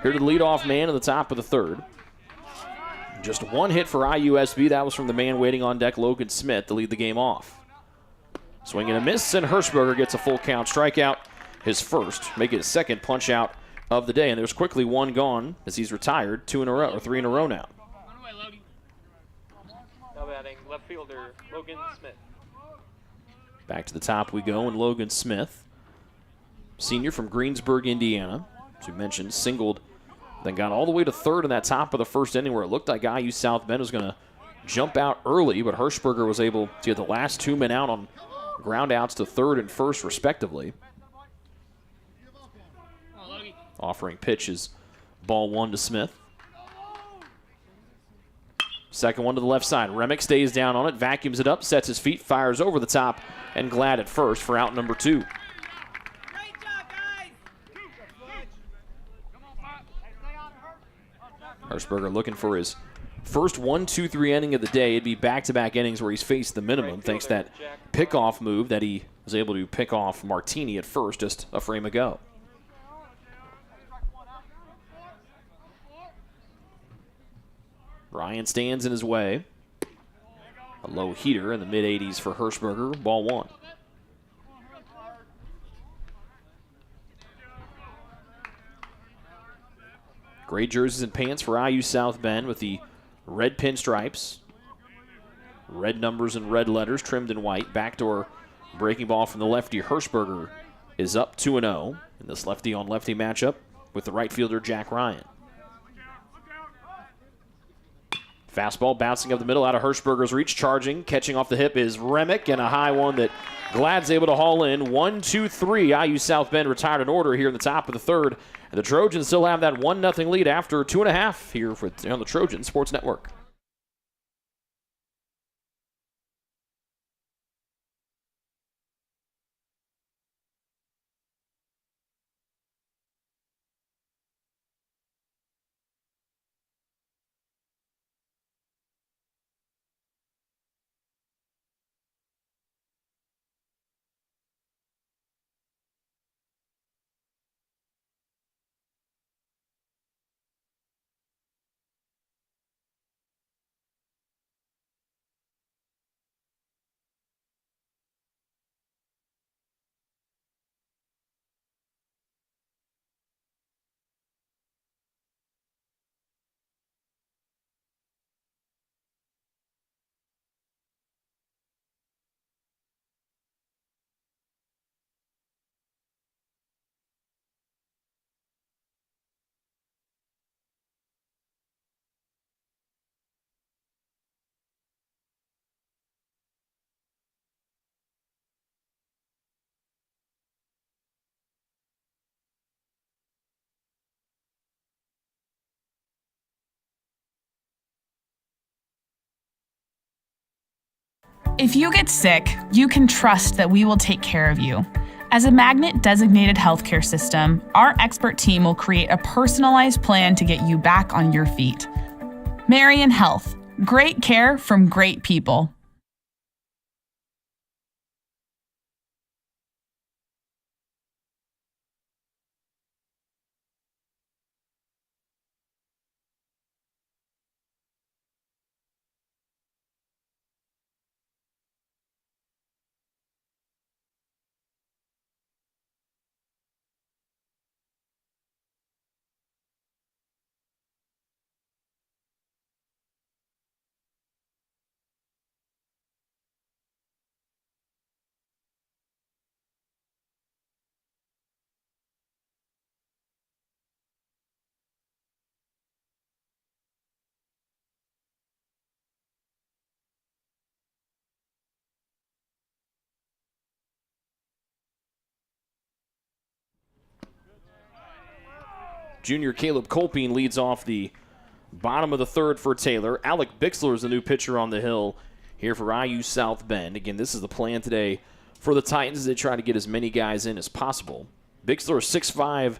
Here to the leadoff man in the top of the third. Just 1 hit for IUSB. That was from the man waiting on deck, Logan Smith, to lead the game off. Swing and a miss, and Hirschberger gets a full count strikeout, his first, make it his second punch out of the day. And there's quickly one gone as he's retired, 2 in a row, or 3 in a row now. Now batting left fielder Logan Smith. Back to the top we go, and Logan Smith, senior from Greensburg, Indiana, as we mentioned, singled, then got all the way to third in that top of the first inning where it looked like IU South Bend was going to jump out early, but Hirschberger was able to get the last 2 men out on ground outs to third and first, respectively. Offering pitch is ball 1 to Smith. Second one to the left side. Remick stays down on it, vacuums it up, sets his feet, fires over the top, and Glad at first for out number 2. Hirschberger looking for his first 1-2-3 inning of the day. It'd be back-to-back innings where he's faced the minimum thanks to that pickoff move that he was able to pick off Martini at first just a frame ago. Ryan stands in his way. A low heater in the mid-80s for Hirschberger, ball 1. Gray jerseys and pants for IU South Bend with the red pinstripes. Red numbers and red letters trimmed in white. Backdoor breaking ball from the lefty. Hirschberger is up 2-0 in this lefty-on-lefty matchup with the right fielder Jack Ryan. Fastball bouncing up the middle out of Hirschberger's reach. Charging, catching off the hip is Remick, and a high one that Glad's able to haul in. 1-2-3. IU South Bend retired in order here in the top of the third. And the Trojans still have that 1-0 lead after 2.5 here on the Trojan Sports Network. If you get sick, you can trust that we will take care of you. As a Magnet-designated healthcare system, our expert team will create a personalized plan to get you back on your feet. Marion Health. Great care from great people. Junior Caleb Colpine leads off the bottom of the third for Taylor. Alec Bixler is the new pitcher on the hill here for IU South Bend. Again, this is the plan today for the Titans as they try to get as many guys in as possible. Bixler, 6'5",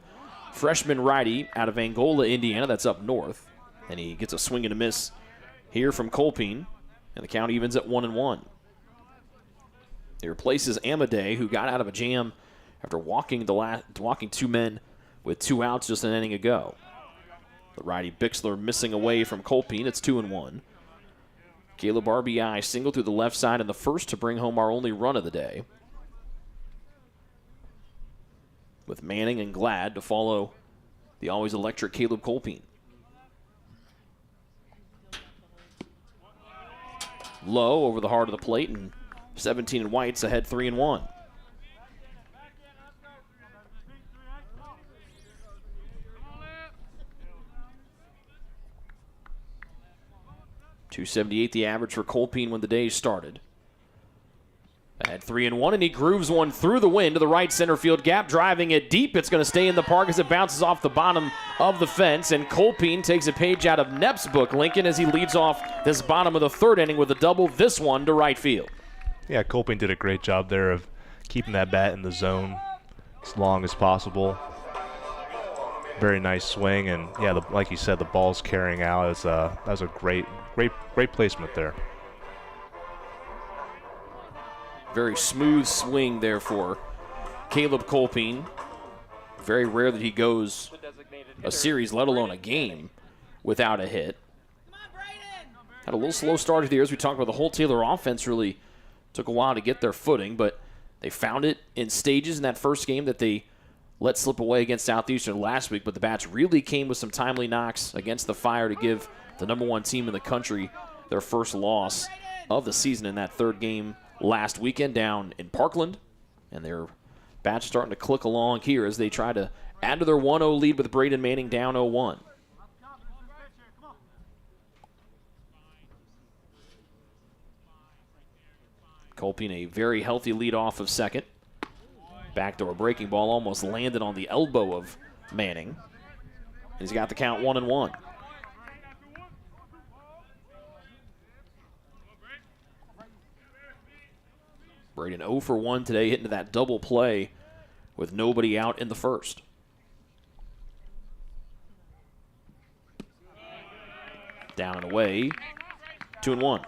freshman righty out of Angola, Indiana. That's up north. And he gets a swing and a miss here from Colpine. And the count evens at 1-1. He replaces Amadei, who got out of a jam after walking 2 men with 2 outs just an inning ago. The righty Bixler missing away from Colpine. It's 2-1. Caleb RBI singled through the left side in the first to bring home our only run of the day. With Manning and Glad to follow the always electric Caleb Colpine. Low over the heart of the plate, and 17 and White's ahead 3-1. .278 the average for Colpine when the day started. Ahead 3-1, and he grooves one through the wind to the right center field gap, driving it deep. It's going to stay in the park as it bounces off the bottom of the fence, and Colpine takes a page out of Knepp's book, Lincoln, as he leads off this bottom of the third inning with a double, this one to right field. Yeah, Colpine did a great job there of keeping that bat in the zone as long as possible. Very nice swing, and yeah, like you said, the ball's carrying out. That was a great placement there. Very smooth swing there for Caleb Colpine. Very rare that he goes a series, let alone a game, without a hit. Had a little slow start here, as we talked about. The whole Taylor offense really took a while to get their footing, but they found it in stages in that first game that they let slip away against Southeastern last week, but the bats really came with some timely knocks against the Fire to give the #1 team in the country their first loss of the season in that third game last weekend down in Parkland. And their bats starting to click along here as they try to add to their 1-0 lead with Braden Manning down 0-1. Colpine a very healthy lead off of second. Backdoor breaking ball almost landed on the elbow of Manning. He's got the count 1-1. Braden 0 for 1 today, hitting to that double play with nobody out in the first. Down and away, 2-1.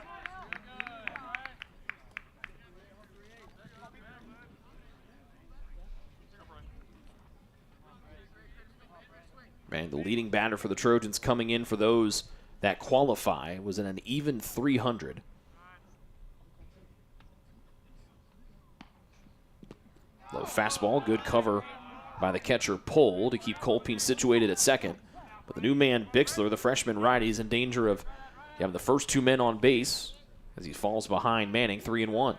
And the leading batter for the Trojans coming in for those that qualify was in an even 300. Low fastball, good cover by the catcher Pohl to keep Colpine situated at second. But the new man Bixler, the freshman righty, is in danger of having the first two men on base as he falls behind Manning 3-1.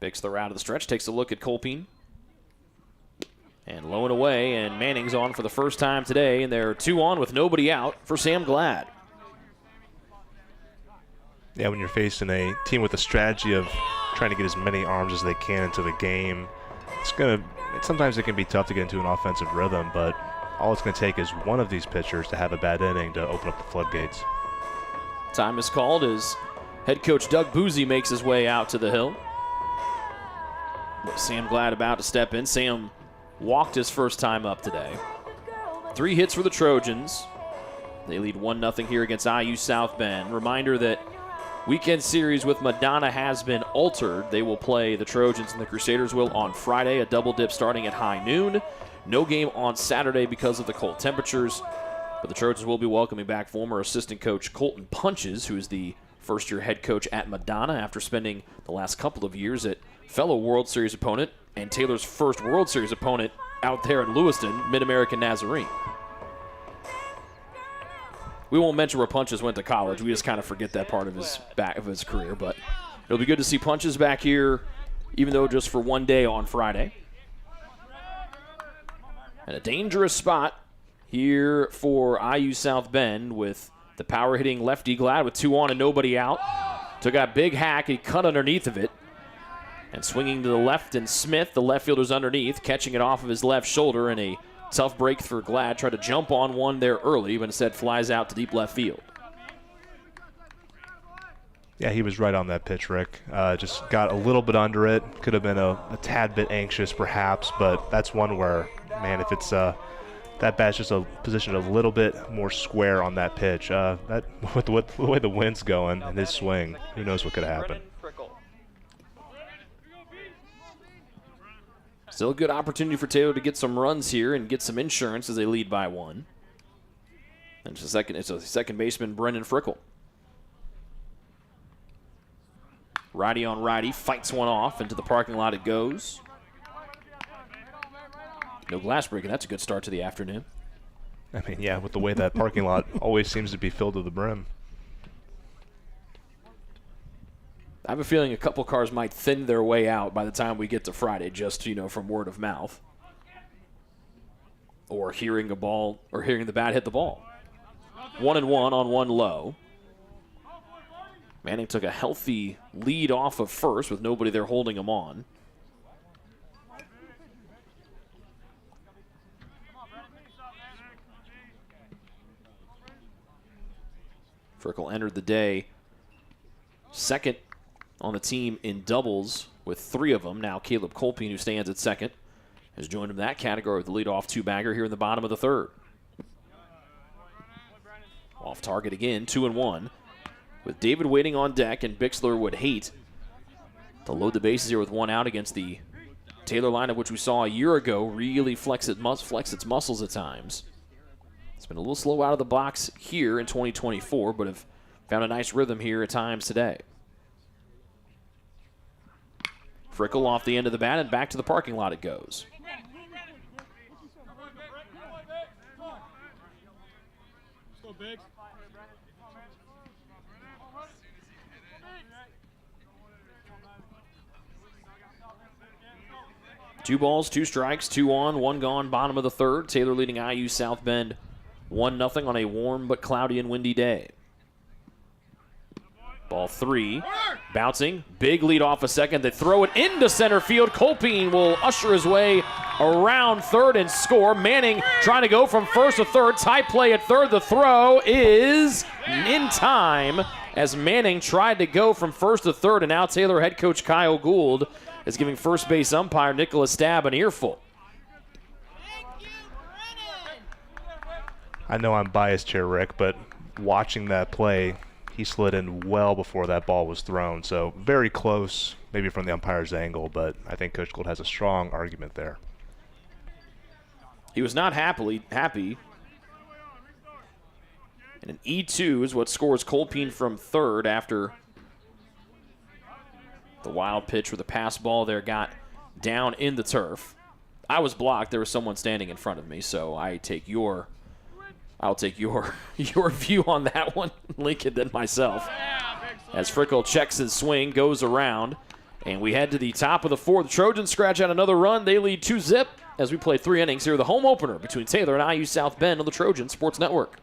Bixler out of the stretch, takes a look at Colpine. And low and away, and Manning's on for the first time today, and they're 2 on with nobody out for Sam Glad. Yeah, when you're facing a team with a strategy of trying to get as many arms as they can into the game, sometimes it can be tough to get into an offensive rhythm, but all it's going to take is one of these pitchers to have a bad inning to open up the floodgates. Time is called as head coach Doug Boozy makes his way out to the hill. Sam Glad about to step in. Sam walked his first time up today. 3 hits for the Trojans. They lead 1-0 here against IU South Bend. Reminder that weekend series with Madonna has been altered. They will play the Trojans and the Crusaders will on Friday, a double dip starting at high noon. No game on Saturday because of the cold temperatures. But the Trojans will be welcoming back former assistant coach Colton Punches, who is the first-year head coach at Madonna after spending the last couple of years at fellow World Series opponent and Taylor's first World Series opponent out there in Lewiston, Mid-American Nazarene. We won't mention where Punches went to college. We just kind of forget that part of his career. But it'll be good to see Punches back here, even though just for one day on Friday. And a dangerous spot here for IU South Bend with the power-hitting lefty Glad with 2 on and nobody out. Took a big hack. He cut underneath of it. And swinging to the left, and Smith, the left fielder's underneath, catching it off of his left shoulder, and a tough break for Glad. Tried to jump on one there early, but instead flies out to deep left field. Yeah, he was right on that pitch, Rick. Just got a little bit under it. Could have been a tad bit anxious, perhaps, but that's one where, man, if it's that bat's just positioned a little bit more square on that pitch. With the way the wind's going and his swing, who knows what could happen. Still a good opportunity for Taylor to get some runs here and get some insurance as they lead by 1. And it's a second baseman, Brendan Frickel. Righty on righty, fights one off. Into the parking lot it goes. No glass breaking. That's a good start to the afternoon. I mean, yeah, with the way that parking lot always seems to be filled to the brim. I have a feeling a couple cars might thin their way out by the time we get to Friday, just, from word of mouth. Or hearing the bat hit the ball. 1-1 on 1 low. Manning took a healthy lead off of first with nobody there holding him on. Frickel entered the day second on the team in doubles with 3 of them. Now Caleb Colpine, who stands at second, has joined him in that category with the leadoff 2-bagger here in the bottom of the 3rd. Off target again, 2-1. With David waiting on deck, and Bixler would hate to load the bases here with 1 out against the Taylor lineup, which we saw a year ago really flex its muscles at times. It's been a little slow out of the box here in 2024, but have found a nice rhythm here at times today. Frickel off the end of the bat, and back to the parking lot it goes. Two balls, 2 strikes, 2 on, 1 gone, bottom of the 3rd. Taylor leading IU South Bend 1-0 on a warm but cloudy and windy day. Ball 3, bouncing, big lead off a second. They throw it into center field. Colpine will usher his way around 3rd and score. Manning trying to go from 1st to 3rd. Tie play at 3rd. The throw is in time as Manning tried to go from 1st to 3rd, and now Taylor head coach Kyle Gould is giving first base umpire Nicholas Stabb an earful. I know I'm biased here, Rick, but watching that play, he slid in well before that ball was thrown. So very close, maybe from the umpire's angle, but I think Coach Gould has a strong argument there. He was not happy. And an E2 is what scores Colpine from 3rd after the wild pitch where the pass ball there got down in the turf. I was blocked. There was someone standing in front of me, so I'll take your view on that one, Lincoln, than myself. As Frickel checks his swing, goes around, and we head to the top of the 4th. The Trojans scratch out another run. They lead 2-0 as we play 3 innings here. The home opener between Taylor and IU South Bend on the Trojan Sports Network.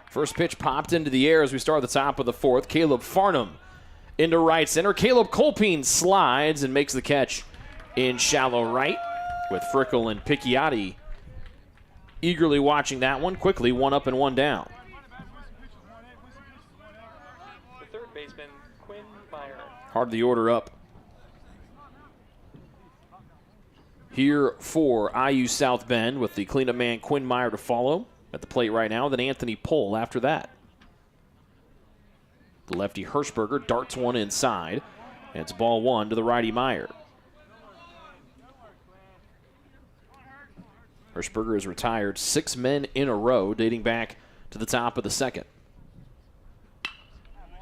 First pitch popped into the air as we start at the top of the 4th. Caleb Farnham into right center. Caleb Colpine slides and makes the catch in shallow right, with Frickel and Picchiotti eagerly watching that one. Quickly, 1 up and 1 down. The 3rd baseman, Quinn Meyer. Part of the order up here for IU South Bend with the cleanup man Quinn Meyer to follow at the plate right now, then Anthony Pohl after that. The lefty Hirschberger darts one inside, and it's ball one to the righty Meyer. Hirschberger has retired 6 men in a row dating back to the top of the second.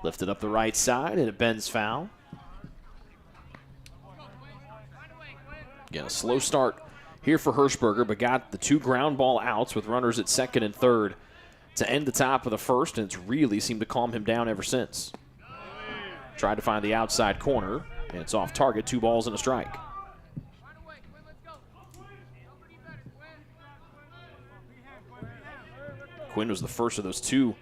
Lifted up the right side, and it bends foul. Again, a slow start here for Hirschberger, but got the 2 ground ball outs with runners at second and third to end the top of the first, and it's really seemed to calm him down ever since. Tried to find the outside corner, and it's off target, 2 balls and a strike. Quinn was the first of those 2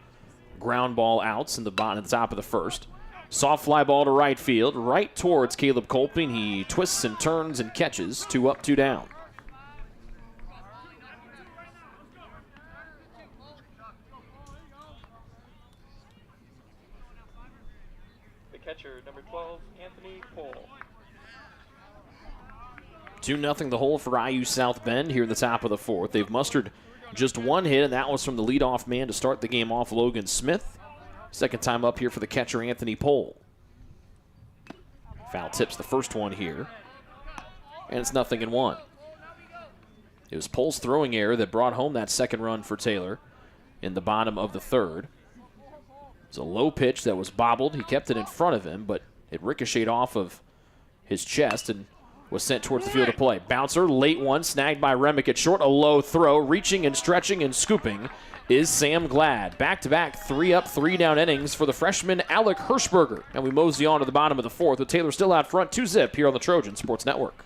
ground ball outs in the bottom, at the top of the first. Soft fly ball to right field, right towards Caleb Kolping. He twists and turns and catches. 2 up, 2 down. The catcher, number 12, Anthony Pohl. 2-0 the hole for IU South Bend here in the top of the fourth. They've mustered just 1 hit, and that was from the leadoff man to start the game off, Logan Smith. Second time up here for the catcher, Anthony Pohl. Foul tips the first one here, and it's 0-1. It was Pohl's throwing error that brought home that second run for Taylor in the bottom of the third. It's a low pitch that was bobbled. He kept it in front of him, but it ricocheted off of his chest and was sent towards the field of play. Bouncer, late one, snagged by Remick at short. A low throw, reaching and stretching and scooping is Sam Glad. Back-to-back 3 up, 3 down innings for the freshman Alec Hirschberger. And we mosey on to the bottom of the fourth with Taylor still out front, 2-0 here on the Trojan Sports Network.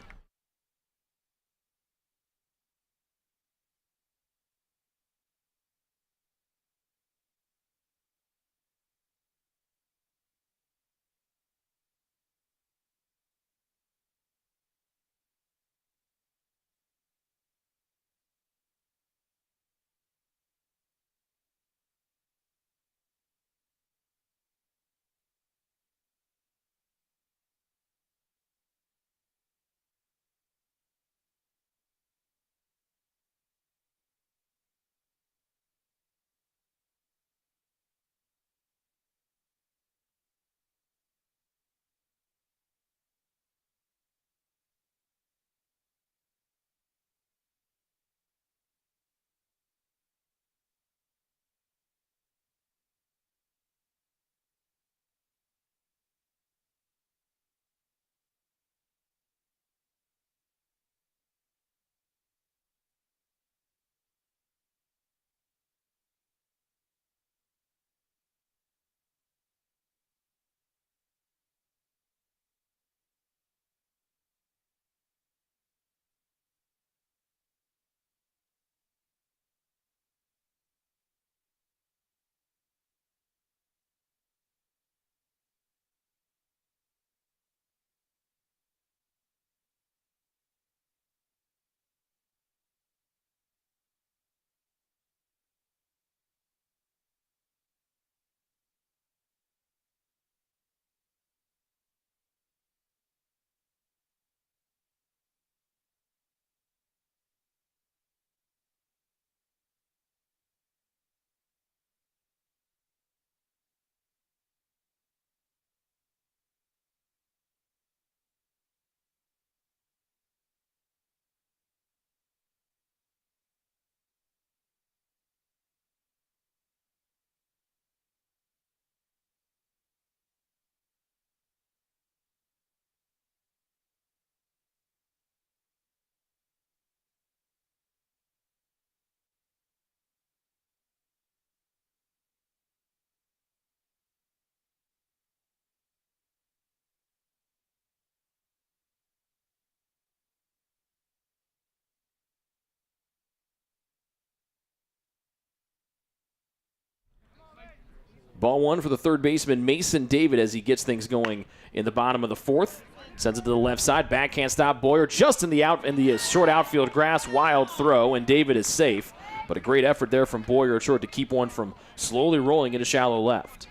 Ball one for the third baseman, Mason David, as he gets things going in the bottom of the fourth. Sends it to the left side. Backhand stop. Boyer just in the short outfield grass. Wild throw, and David is safe. But a great effort there from Boyer at short to keep one from slowly rolling into shallow left.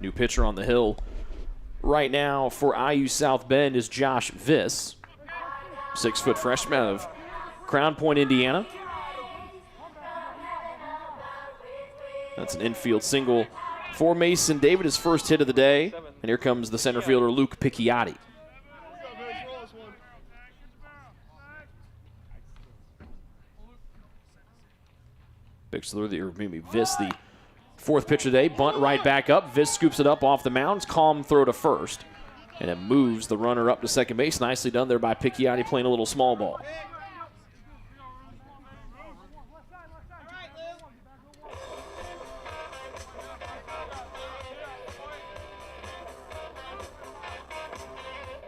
New pitcher on the hill right now for IU South Bend is Josh Viss, 6-foot freshman out of Crown Point, Indiana. That's an infield single for Mason David, his first hit of the day. And here comes the center fielder, Luke Picchiotti. Viss, the fourth pitch of the day. Bunt right back up. Viss scoops it up off the mound. Calm throw to first. And it moves the runner up to second base. Nicely done there by Picchiotti, playing a little small ball.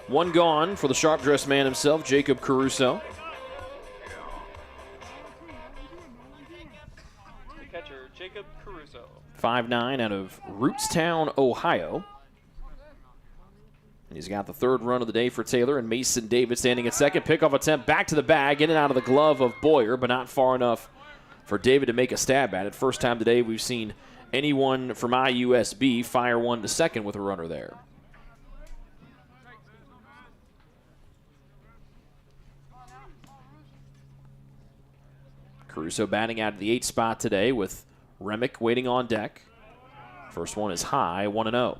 One gone for the sharp-dressed man himself, Jacob Caruso. The catcher, Jacob Caruso. 5'9" out of Rootstown, Ohio. And he's got the third run of the day for Taylor, and Mason David standing at second. Pickoff attempt back to the bag, in and out of the glove of Boyer, but not far enough for David to make a stab at it. First time today we've seen anyone from IUSB fire one to second with a runner there. Caruso batting out of the 8th spot today with Remick waiting on deck. First one is high, 1-0.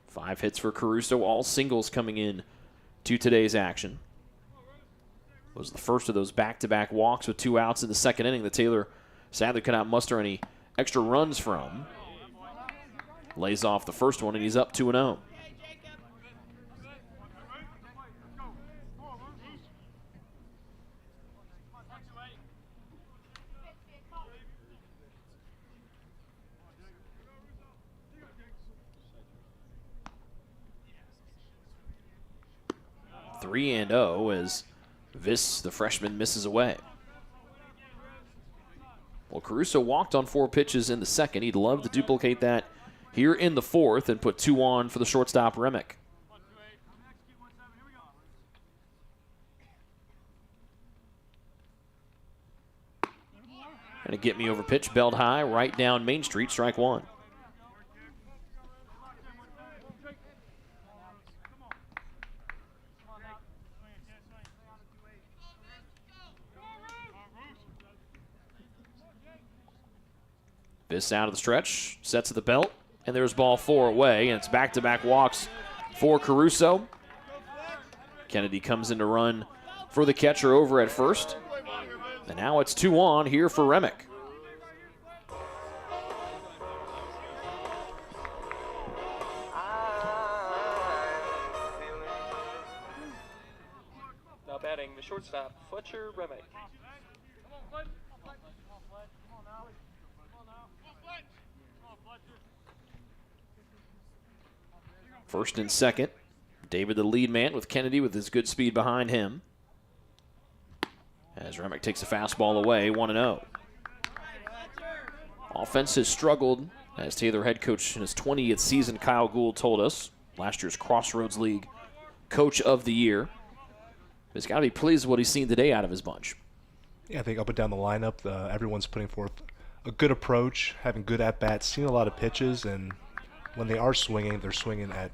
Five hits for Caruso, all singles coming in to today's action. Was the first of those back-to-back walks with 2 outs in the second inning that Taylor sadly could not muster any extra runs from. Lays off the first one, and he's up 2-0. Three and 0 as Viss, the freshman, misses away. Well, Caruso walked on 4 pitches in the second. He'd love to duplicate that here in the fourth and put 2 on for the shortstop, Remick. And a get-me-over pitch, belled high, right down Main Street, strike one. Viss out of the stretch, sets at the belt, and there's ball 4 away, and it's back-to-back walks for Caruso. Kennedy comes in to run for the catcher over at first. And now it's 2 on here for Remick. Now batting the shortstop, Fletcher Remick. First and second. David the lead man with Kennedy with his good speed behind him. As Remick takes a fastball away, 1-0. Offense has struggled, as Taylor head coach in his 20th season, Kyle Gould, told us. Last year's Crossroads League Coach of the Year. He's got to be pleased with what he's seen today out of his bunch. Yeah, I think up and down the lineup, everyone's putting forth a good approach, having good at-bats, seeing a lot of pitches, and when they are swinging, they're swinging at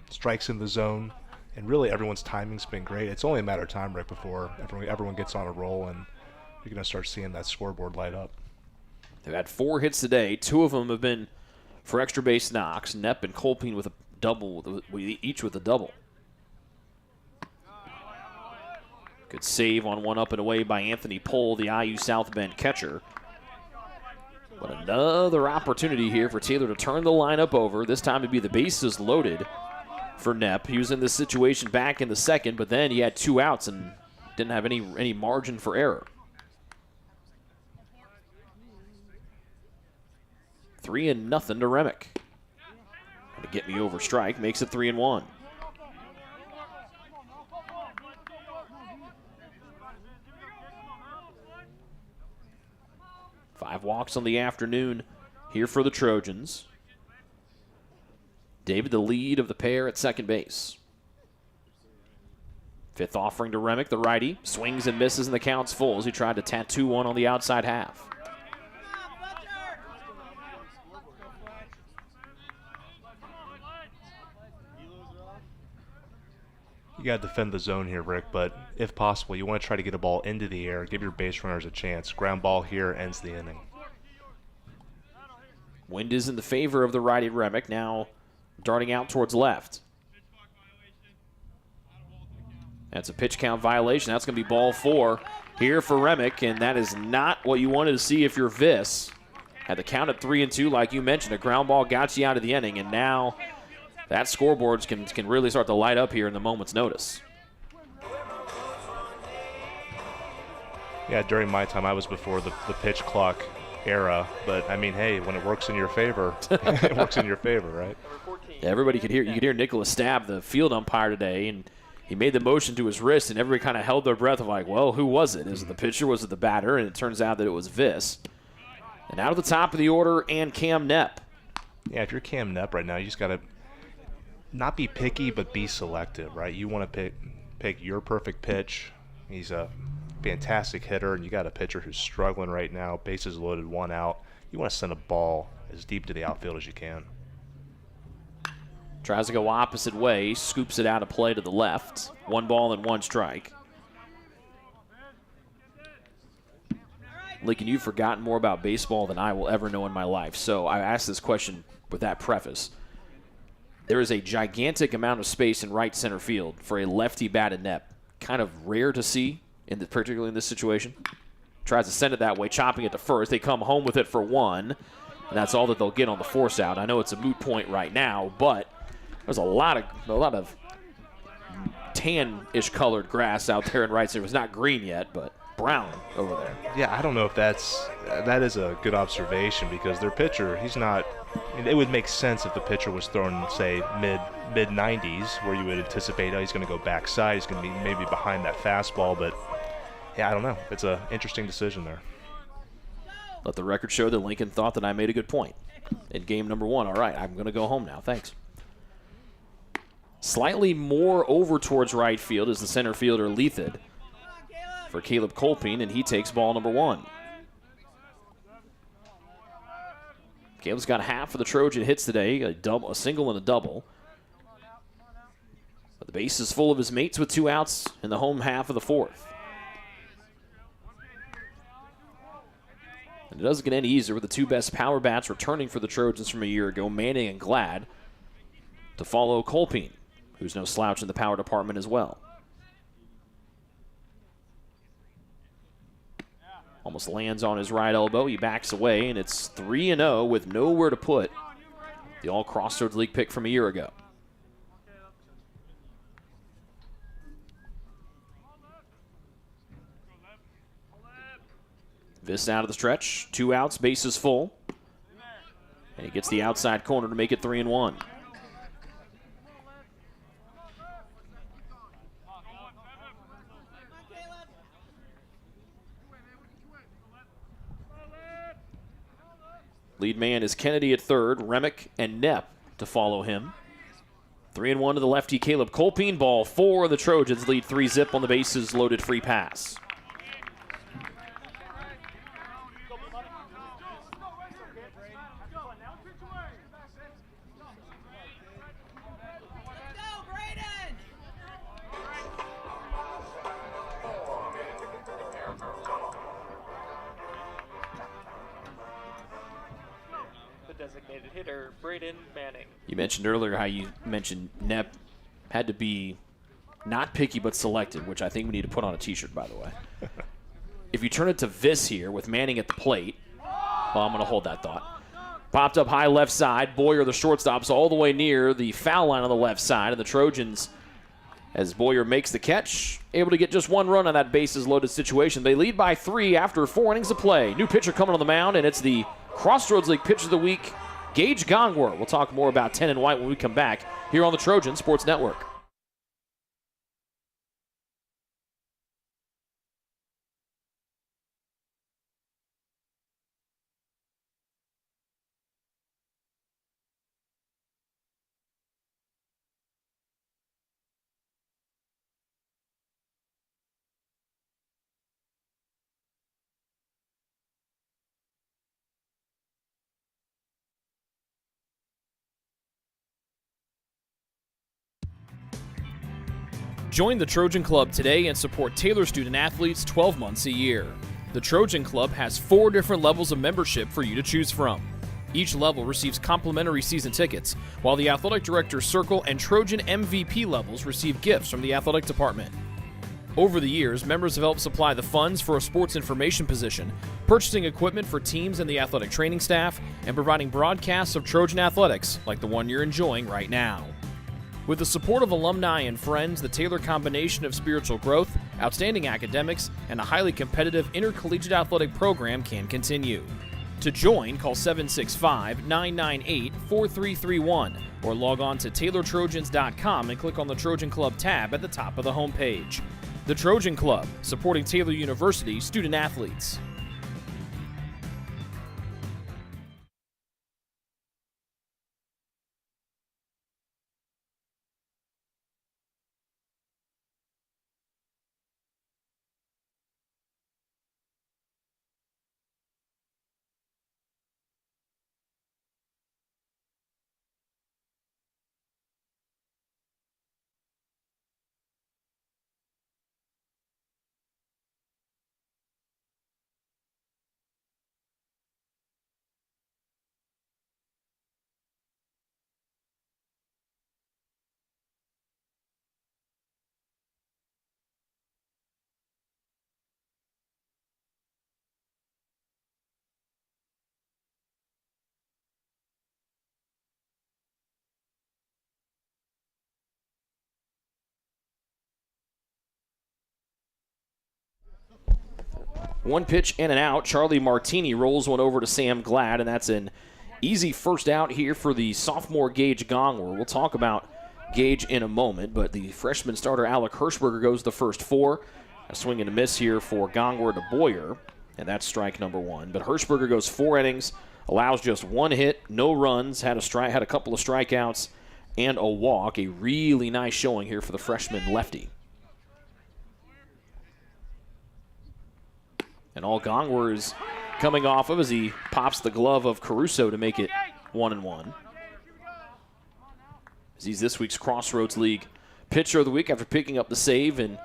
strikes in the zone. And really, everyone's timing's been great. It's only a matter of time right before everyone gets on a roll, and you're going to start seeing that scoreboard light up. They've had 4 hits today. 2 of them have been for extra base knocks. Knepp and Colpin with a double, each with a double. Good save on one up and away by Anthony Pohl, the IU South Bend catcher. But another opportunity here for Taylor to turn the lineup over, this time to be the bases loaded for Knepp. He was in this situation back in the second, but then he had 2 outs and didn't have any margin for error. 3-0 to Remick. To get me over strike makes it 3-1. Five walks on the afternoon here for the Trojans. David, the lead of the pair at second base. Fifth offering to Remick, the righty. Swings and misses, and the count's full as he tried to tattoo one on the outside half. You got to defend the zone here, Rick, but if possible, you want to try to get a ball into the air, give your base runners a chance. Ground ball here ends the inning. Wind is in the favor of the righty Remick, now darting out towards left. That's a pitch count violation. That's going to be ball 4 here for Remick, and that is not what you wanted to see if you're Viss. Had the count at 3-2, like you mentioned. A ground ball got you out of the inning, and now that scoreboard can really start to light up here in the moment's notice. Yeah, during my time, I was before the pitch clock era, but I mean, hey, when it works in your favor, it works in your favor, right? Yeah, everybody could hear. You could hear Nicholas Stab, the field umpire today, and he made the motion to his wrist, and everybody kind of held their breath of like, well, who was it? Was it the pitcher? Was it the batter? And it turns out that it was Viss. And out of the top of the order, and Cam Nepp. Yeah, if you're Cam Nepp right now, you just got to not be picky, but be selective, right? You want to pick your perfect pitch. He's a fantastic hitter, and you got a pitcher who's struggling right now. Bases loaded, 1 out. You want to send a ball as deep to the outfield as you can. Tries to go opposite way, scoops it out of play to the left. 1 ball and 1 strike. Lincoln, you've forgotten more about baseball than I will ever know in my life. So I asked this question with that preface. There is a gigantic amount of space in right center field for a lefty batted Nepp. Kind of rare to see, particularly in this situation. Tries to send it that way, chopping it to first. They come home with it for 1, and that's all that they'll get on the force out. I know it's a moot point right now, but there's a lot of tan-ish colored grass out there in right center. It was not green yet, but brown over there. Yeah, I don't know if that is a good observation because their pitcher, he's not. I mean, it would make sense if the pitcher was thrown, say, mid 90s, where you would anticipate, oh, he's going to go backside, he's going to be maybe behind that fastball, but yeah, I don't know. It's an interesting decision there. Let the record show that Lincoln thought that I made a good point in game number 1. All right, I'm going to go home now. Thanks. Slightly more over towards right field is the center fielder Leathid for Caleb Colpine, and he takes ball number 1. Caleb's got half of the Trojan hits today, a single and a double. But the base is full of his mates with 2 outs in the home half of the 4th. And it doesn't get any easier with the 2 best power bats returning for the Trojans from a year ago, Manning and Glad, to follow Colpine, who's no slouch in the power department as well. Almost lands on his right elbow. He backs away, and it's 3-0 with nowhere to put the All-Crossroads League pick from a year ago. This out of the stretch. 2 outs, bases full. And he gets the outside corner to make it 3-1. Lead man is Kennedy at third, Remick and Nepp to follow him. 3-1 to the lefty Caleb Colpine. Ball 4. The Trojans lead 3-zip on the bases loaded free pass. Designated hitter Braden Manning. You mentioned earlier how you mentioned Nepp had to be not picky but selected, which I think we need to put on a t-shirt, by the way. If you turn it to Viss here with Manning at the plate, well, I'm going to hold that thought. Popped up high left side. Boyer, the shortstop's all the way near the foul line on the left side, and the Trojans, as Boyer makes the catch, able to get just 1 run on that bases loaded situation. They lead by 3 after 4 innings of play. New pitcher coming on the mound, and it's the Crossroads League Pitcher of the Week, Gage Gongwer. We'll talk more about 10 and White when we come back here on the Trojan Sports Network. Join the Trojan Club today and support Taylor student athletes 12 months a year. The Trojan Club has 4 different levels of membership for you to choose from. Each level receives complimentary season tickets, while the Athletic Director's Circle and Trojan MVP levels receive gifts from the athletic department. Over the years, members have helped supply the funds for a sports information position, purchasing equipment for teams and the athletic training staff, and providing broadcasts of Trojan athletics like the one you're enjoying right now. With the support of alumni and friends, the Taylor combination of spiritual growth, outstanding academics, and a highly competitive intercollegiate athletic program can continue. To join, call 765-998-4331 or log on to TaylorTrojans.com and click on the Trojan Club tab at the top of the homepage. The Trojan Club, supporting Taylor University student athletes. One pitch in and out. Charlie Martini rolls one over to Sam Glad, and that's an easy first out here for the sophomore Gage Gongwer. We'll talk about Gage in a moment, but the freshman starter Alec Hirschberger goes the first 4. A swing and a miss here for Gongwer to Boyer, and that's strike number 1. But Hirschberger goes 4 innings, allows just 1 hit, no runs, had a couple of strikeouts, and a walk. A really nice showing here for the freshman lefty. And all Gongwer is coming off of as he pops the glove of Caruso to make it 1-1. As he's this week's Crossroads League Pitcher of the Week after picking up the save in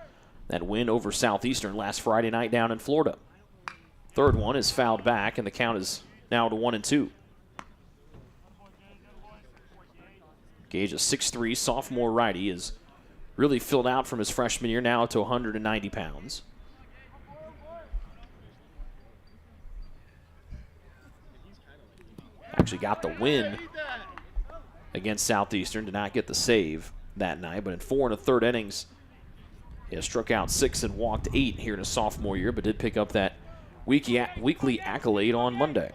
that win over Southeastern last Friday night down in Florida. Third one is fouled back, and the count is now to 1-2. Gage, a 6'3" sophomore righty, is really filled out from his freshman year, now to 190 pounds. Actually got the win against Southeastern, did not get the save that night, but in 4 1/3 innings, he has struck out 6 and walked 8 here in his sophomore year, but did pick up that weekly accolade on Monday.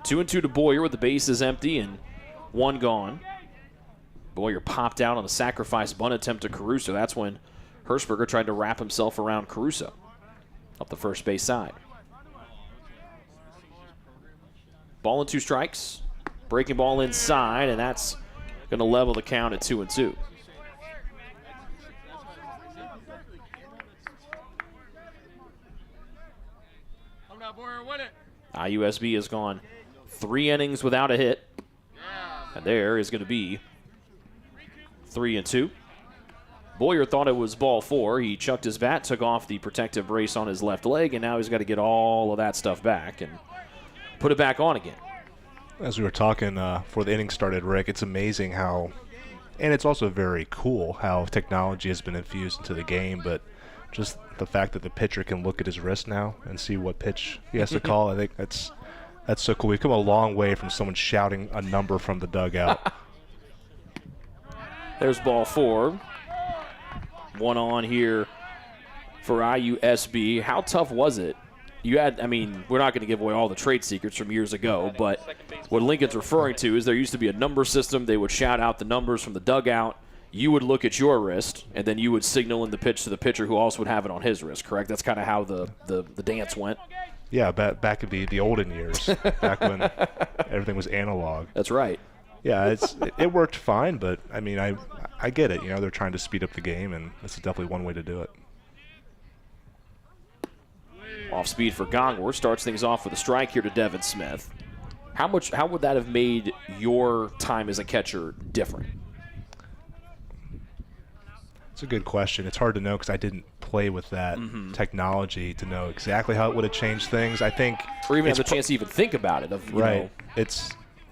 2-2 to Boyer with the bases empty and 1 gone. Boyer popped out on the sacrifice bunt attempt to Caruso. That's when Hirschberger tried to wrap himself around Caruso up the first base side. Ball and 2 strikes. Breaking ball inside, and that's going to level the count at 2-2. IUSB has gone 3 innings without a hit. And there is going to be 3-2. Boyer thought it was ball 4. He chucked his bat, took off the protective brace on his left leg, and now he's got to get all of that stuff back and put it back on again. As we were talking before the inning started, Rick, it's amazing how, and it's also very cool how technology has been infused into the game, but just the fact that the pitcher can look at his wrist now and see what pitch he has to call, I think that's so cool. We've come a long way from someone shouting a number from the dugout. There's ball 4. 1 on here for IUSB. How tough was it? You had, I mean, we're not going to give away all the trade secrets from years ago, but what Lincoln's referring to is there used to be a number system. They would shout out the numbers from the dugout. You would look at your wrist, and then you would signal in the pitch to the pitcher who also would have it on his wrist, correct? That's kind of how the dance went. Yeah, back in the olden years, back when everything was analog. That's right. Yeah, it worked fine, but, I mean, I get it. You know, they're trying to speed up the game, and this is definitely one way to do it. Off speed for Gongwer, starts things off with a strike here to Devin Smith. How would that have made your time as a catcher different? It's a good question. It's hard to know because I didn't play with that technology to know exactly how it would have changed things. I think, or even have the chance to even think about it. Of, you know.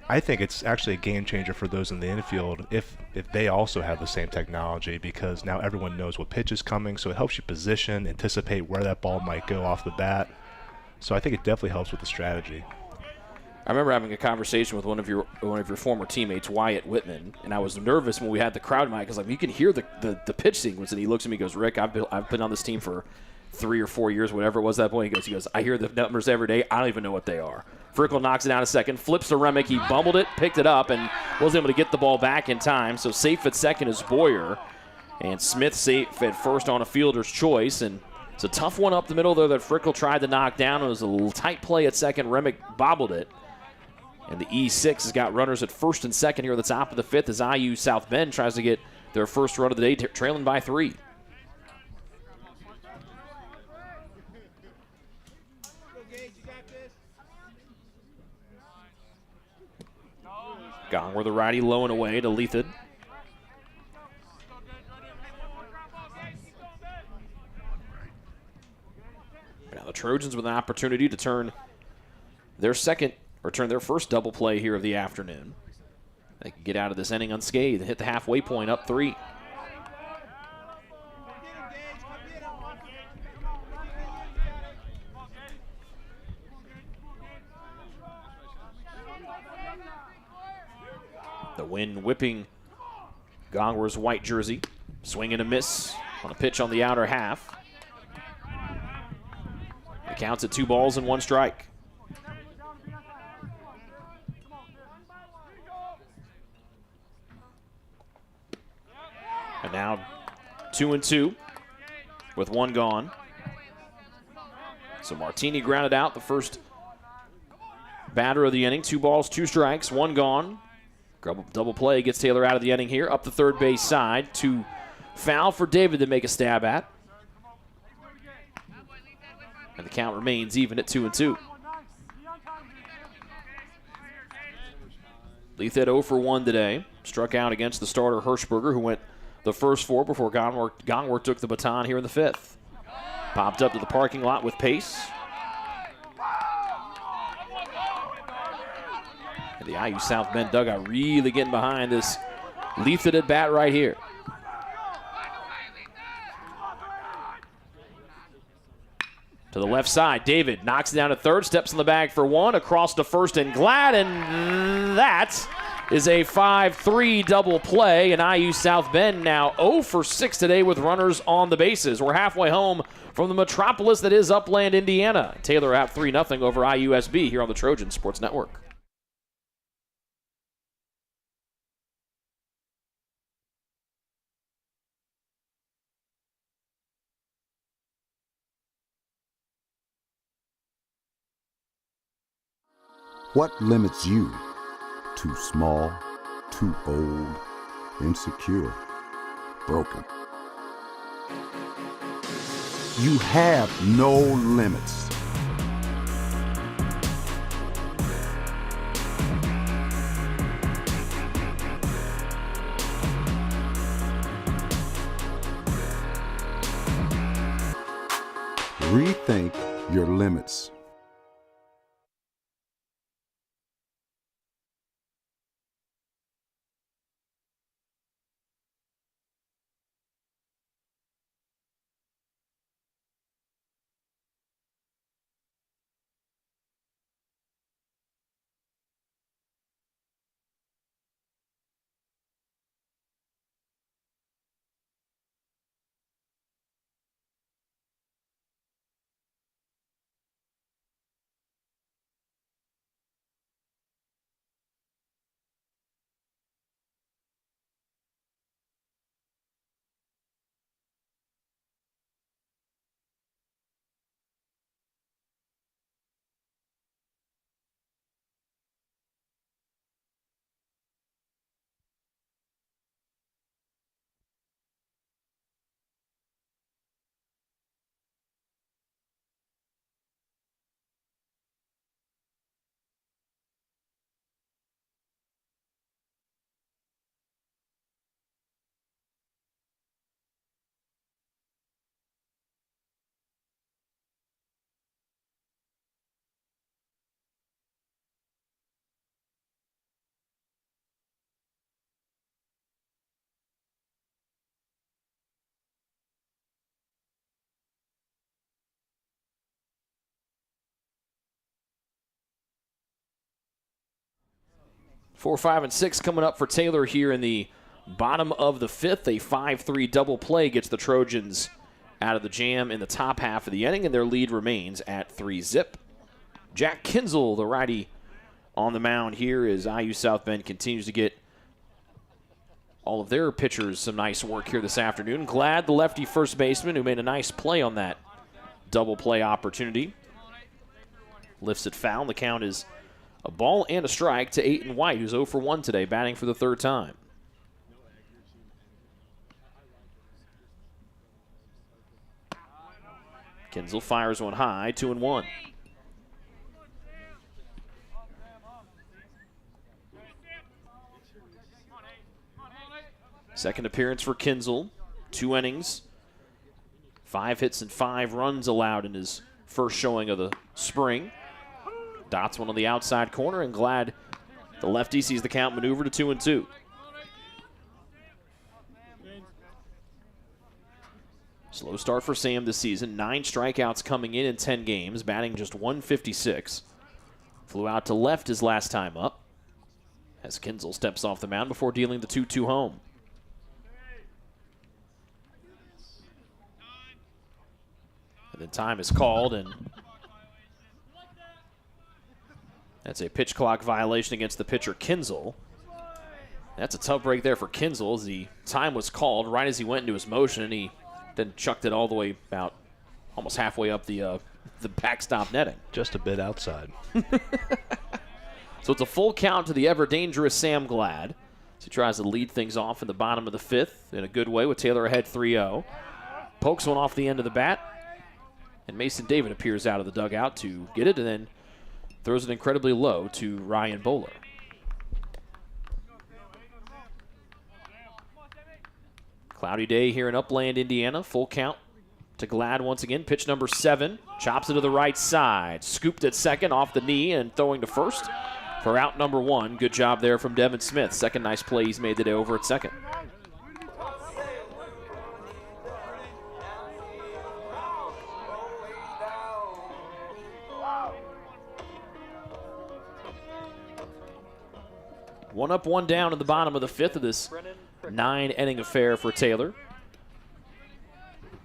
I think it's actually a game changer for those in the infield if they also have the same technology, because now everyone knows what pitch is coming, so it helps you position, anticipate where that ball might go off the bat. So I think it definitely helps with the strategy. I remember having a conversation with one of your former teammates, Wyatt Whitman, and I was nervous when we had the crowd mic because like you can hear the pitch sequence, and he looks at me and goes, "Rick, I've been on this team for 3 or 4 years, whatever it was at that point." He goes, "I hear the numbers every day. I don't even know what they are." Frickle knocks it down a second, flips to Remick. He bumbled it, picked it up, and wasn't able to get the ball back in time. So safe at second is Boyer, and Smith safe at first on a fielder's choice. And it's a tough one up the middle there that Frickle tried to knock down. It was a little tight play at second. Remick bobbled it. And the E6 has got runners at first and second here at the top of the fifth as IU South Bend tries to get their first run of the day, trailing by 3. Gongwer the righty low and away to Leathid. Now the Trojans with an opportunity to turn their first double play here of the afternoon. They can get out of this inning unscathed and hit the halfway point up 3. The wind whipping Gongwer's white jersey. Swing and a miss on a pitch on the outer half. It counts at 2 balls and 1 strike. And now 2-2 with 1 gone. So Martini grounded out the first batter of the inning. 2 balls, 2 strikes, 1 gone. Double play gets Taylor out of the inning here. Up the third base side. 2 foul for David to make a stab at. And the count remains even at 2-2. Leathhead 0 for 1 today. Struck out against the starter Hirschberger, who went the first 4 before Gongwer took the baton here in the 5th. Popped up to the parking lot with pace. And the IU South Bend dugout really getting behind this Leathhead at bat right here. To the left side, David knocks it down to third, steps in the bag for 1, across to first and glad, and that is a 5-3 double play, and IU South Bend now 0 for 6 today with runners on the bases. We're halfway home from the metropolis that is Upland, Indiana. Taylor out 3-0 over IUSB here on the Trojan Sports Network. What limits you? Too small, too old, insecure, broken. You have no limits. Rethink your limits. 4, 5, and 6 coming up for Taylor here in the bottom of the 5th. A 5-3 double play gets the Trojans out of the jam in the top half of the inning, and their lead remains at 3-zip. Jack Kinzel, the righty, on the mound here as IU South Bend continues to get all of their pitchers some nice work here this afternoon. Glad, the lefty first baseman, who made a nice play on that double play opportunity, lifts it foul. The count is a ball and a strike to Aiton White, who's 0 for 1 today, batting for the 3rd time. Kinzel fires one high, 2-1. Second appearance for Kinzel, 2 innings, 5 hits and 5 runs allowed in his first showing of the spring. Dots one on the outside corner, and Glad, the lefty, sees the count maneuver to 2-2. Slow start for Sam this season. 9 strikeouts coming in 10 games, batting just .156. Flew out to left his last time up as Kinzel steps off the mound before dealing the 2-2 home. And then time is called, and that's a pitch clock violation against the pitcher Kinzel. That's a tough break there for Kinzel as the time was called right as he went into his motion, and he then chucked it all the way about almost halfway up the backstop netting. Just a bit outside. So it's a full count to the ever-dangerous Sam Glad. So he tries to lead things off in the bottom of the 5th in a good way with Taylor ahead 3-0. Pokes one off the end of the bat, and Mason David appears out of the dugout to get it and then throws it incredibly low to Ryan Bowler. Cloudy day here in Upland, Indiana. Full count to Glad once again. Pitch number 7. Chops it to the right side. Scooped at second off the knee and throwing to first for out number 1. Good job there from Devin Smith. Second nice play he's made today over at second. One up, one down in the bottom of the 5th of this 9-inning affair for Taylor.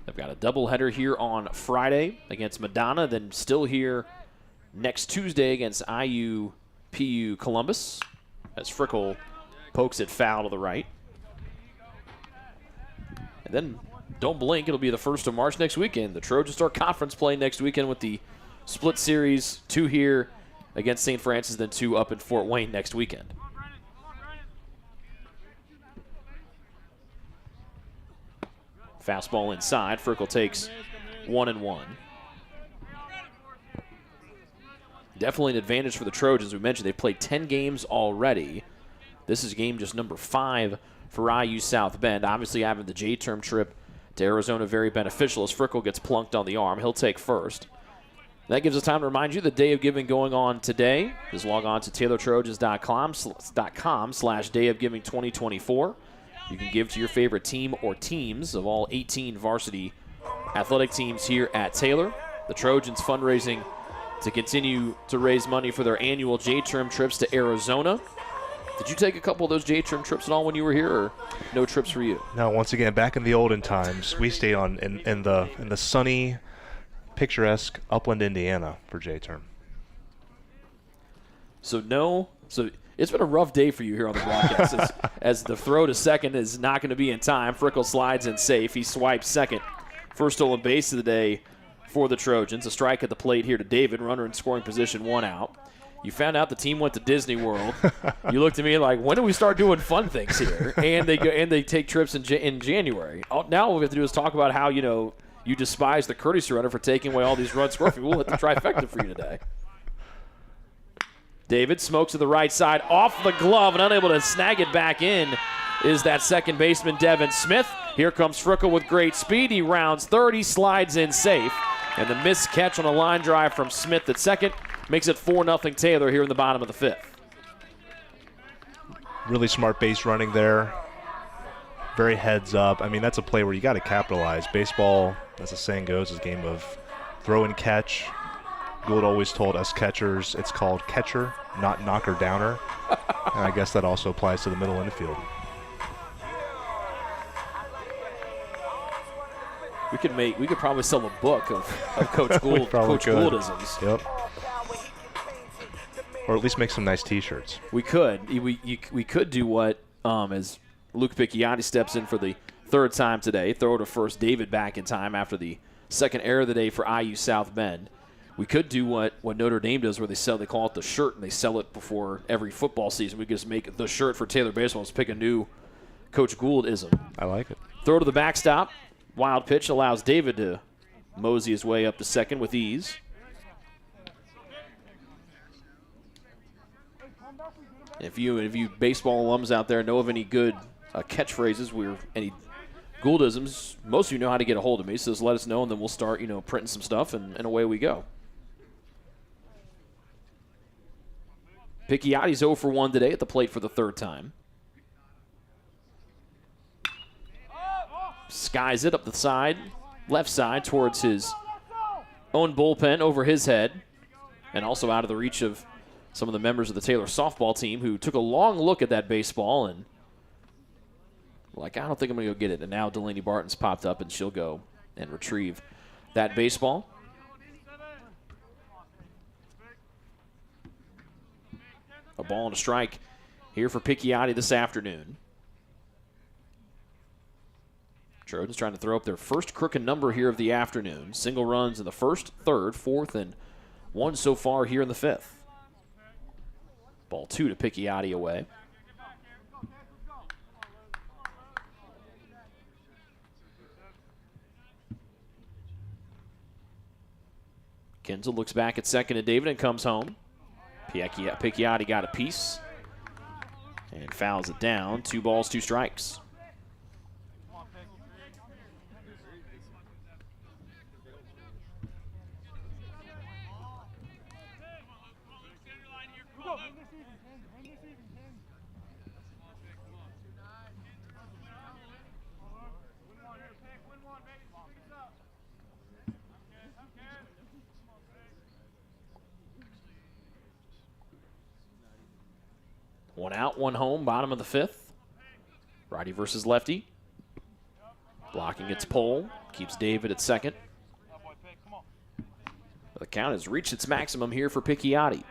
They've got a doubleheader here on Friday against Madonna, then still here next Tuesday against IU-PU Columbus as Frickle pokes it foul to the right. And then don't blink, it'll be the 1st of March next weekend. The Trojans start conference play next weekend with the split series, 2 here against St. Francis, then 2 up in Fort Wayne next weekend. Fastball inside. Frickle takes 1-1. Definitely an advantage for the Trojans. We mentioned they've played 10 games already. This is game just number 5 for IU South Bend. Obviously having the J-term trip to Arizona very beneficial as Frickle gets plunked on the arm. He'll take first. That gives us time to remind you the Day of Giving going on today. Just log on to TaylorTrojans.com/Day of Giving 2024. You can give to your favorite team or teams of all 18 varsity athletic teams here at Taylor. The Trojans fundraising to continue to raise money for their annual J-term trips to Arizona. Did you take a couple of those J-term trips at all when you were here, or no trips for you? No, once again, back in the olden times, we stayed in the sunny, picturesque Upland, Indiana for J-term. So it's been a rough day for you here on the broadcast as the throw to second is not going to be in time. Frickle slides in safe. He swipes second. First stolen base of the day for the Trojans. A strike at the plate here to David. Runner in scoring position, 1 out. You found out the team went to Disney World. You looked at me like, when do we start doing fun things here? And they take trips in January. Now what we have to do is talk about how, you despise the courtesy runner for taking away all these runs scored. We'll hit the trifecta for you today. David smokes to the right side, off the glove, and unable to snag it back in is that second baseman, Devin Smith. Here comes Frickle with great speed. He rounds third. He slides in safe. And the missed catch on a line drive from Smith at second makes it 4-0 Taylor here in the bottom of the 5th. Really smart base running there. Very heads up. I mean, that's a play where you got to capitalize. Baseball, as the saying goes, is a game of throw and catch. Gould always told us catchers it's called catcher, not knocker downer. And I guess that also applies to the middle infield. We could probably sell a book of Coach Gould, Coach Gouldisms. Yep. Or at least make some nice T-shirts. We could. We could do what as Luke Picchiotti steps in for the third time today, throw to first, David back in time after the second error of the day for IU South Bend. We could do what Notre Dame does, where they call it the shirt, and they sell it before every football season. We could just make the shirt for Taylor Baseball. Let's pick a new Coach Gould-ism. I like it. Throw to the backstop. Wild pitch allows David to mosey his way up to second with ease. If you baseball alums out there know of any good catchphrases, any Gouldisms, most of you know how to get a hold of me, so just let us know, and then we'll start, printing some stuff, and away we go. Picchiotti's 0 for 1 today at the plate for the third time. Skies it up the side, left side towards his own bullpen over his head, and also out of the reach of some of the members of the Taylor softball team who took a long look at that baseball and I don't think I'm going to go get it. And now Delaney Barton's popped up, and she'll go and retrieve that baseball. A ball and a strike here for Picchiotti this afternoon. Trojans trying to throw up their first crooked number here of the afternoon. Single runs in the first, third, fourth, and one so far here in the fifth. Ball 2 to Picchiotti away. Kinzel looks back at second and David and comes home. Picchiotti got a piece and fouls it down. 2 balls, 2 strikes. One out, one home, bottom of the fifth. Righty versus lefty. Blocking its pole, keeps David at second. The count has reached its maximum here for Picchiotti.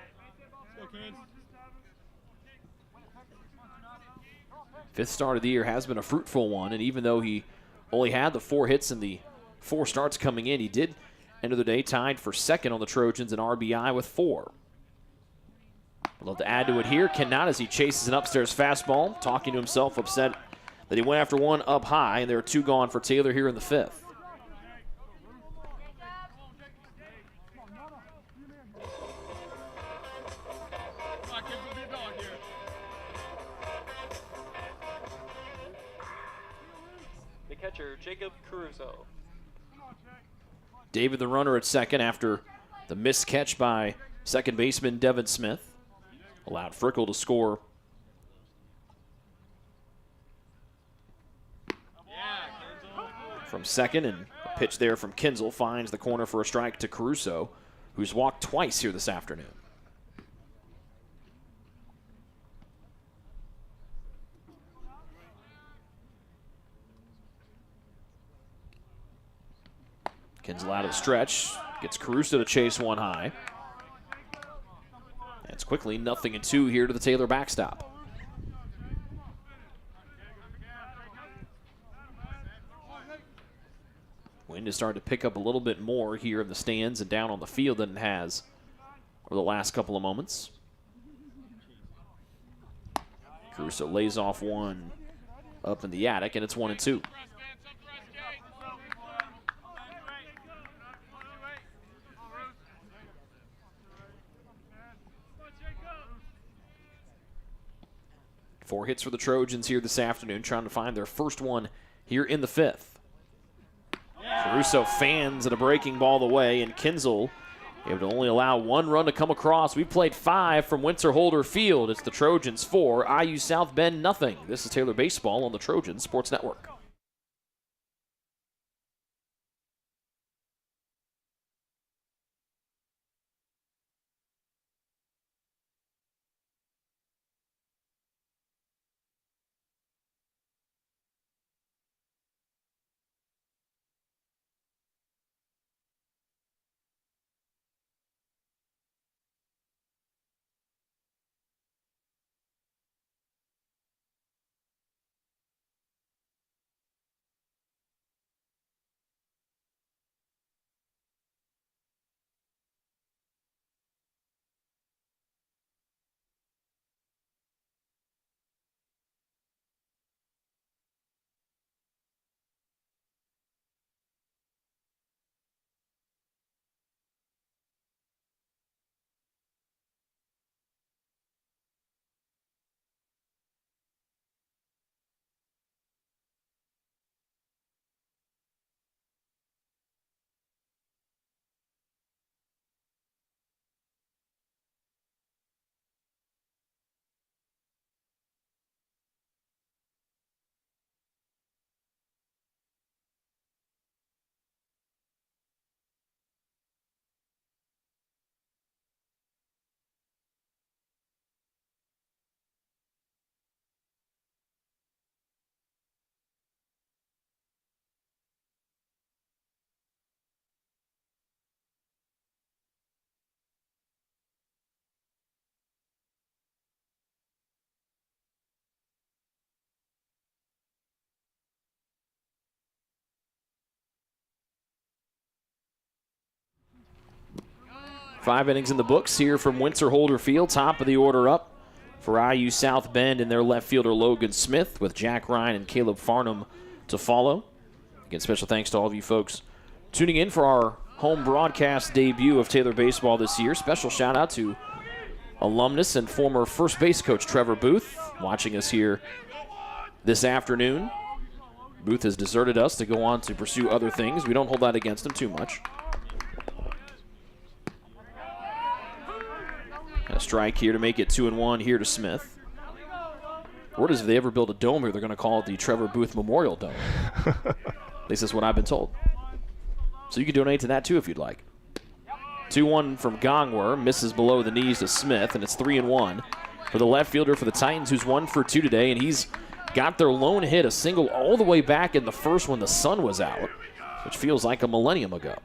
Fifth start of the year has been a fruitful one, and even though he only had the 4 hits in the 4 starts coming in, he did enter the day tied for second on the Trojans in RBI with 4. I'd love to add to it here. Cannot as he chases an upstairs fastball, talking to himself, upset that he went after one up high, and there are 2 gone for Taylor here in the fifth. The catcher, Jacob Caruso. David the runner at second after the missed catch by second baseman Devin Smith. Allowed Frickle to score. From second, and a pitch there from Kinzel finds the corner for a strike to Caruso, who's walked twice here this afternoon. Kinzel out of the stretch, gets Caruso to chase one high. It's quickly 0-2 here to the Taylor backstop. Wind is starting to pick up a little bit more here in the stands and down on the field than it has over the last couple of moments. Caruso lays off one up in the attic, and it's 1-2. Four hits for the Trojans here this afternoon, trying to find their first one here in the fifth. Caruso fans at a breaking ball the way, and Kinzel able to only allow 1 run to come across. We played 5 from Winter-Holder Field. It's the Trojans 4, IU South Bend 0. This is Taylor Baseball on the Trojans Sports Network. 5 innings in the books here from Winter-Holder Field. Top of the order up for IU South Bend and their left fielder Logan Smith, with Jack Ryan and Caleb Farnham to follow. Again, special thanks to all of you folks tuning in for our home broadcast debut of Taylor Baseball this year. Special shout out to alumnus and former first base coach Trevor Booth, watching us here this afternoon. Booth has deserted us to go on to pursue other things. We don't hold that against him too much. A strike here to make it 2-1 here to Smith. Word is if they ever build a dome here, they're going to call it the Trevor Booth Memorial Dome. At least that's what I've been told. So you can donate to that too if you'd like. 2-1 from Gongwer, misses below the knees to Smith, and it's 3-1 for the left fielder for the Titans, who's 1 for 2 today, and he's got their lone hit, a single all the way back in the first when the sun was out, which feels like a millennium ago.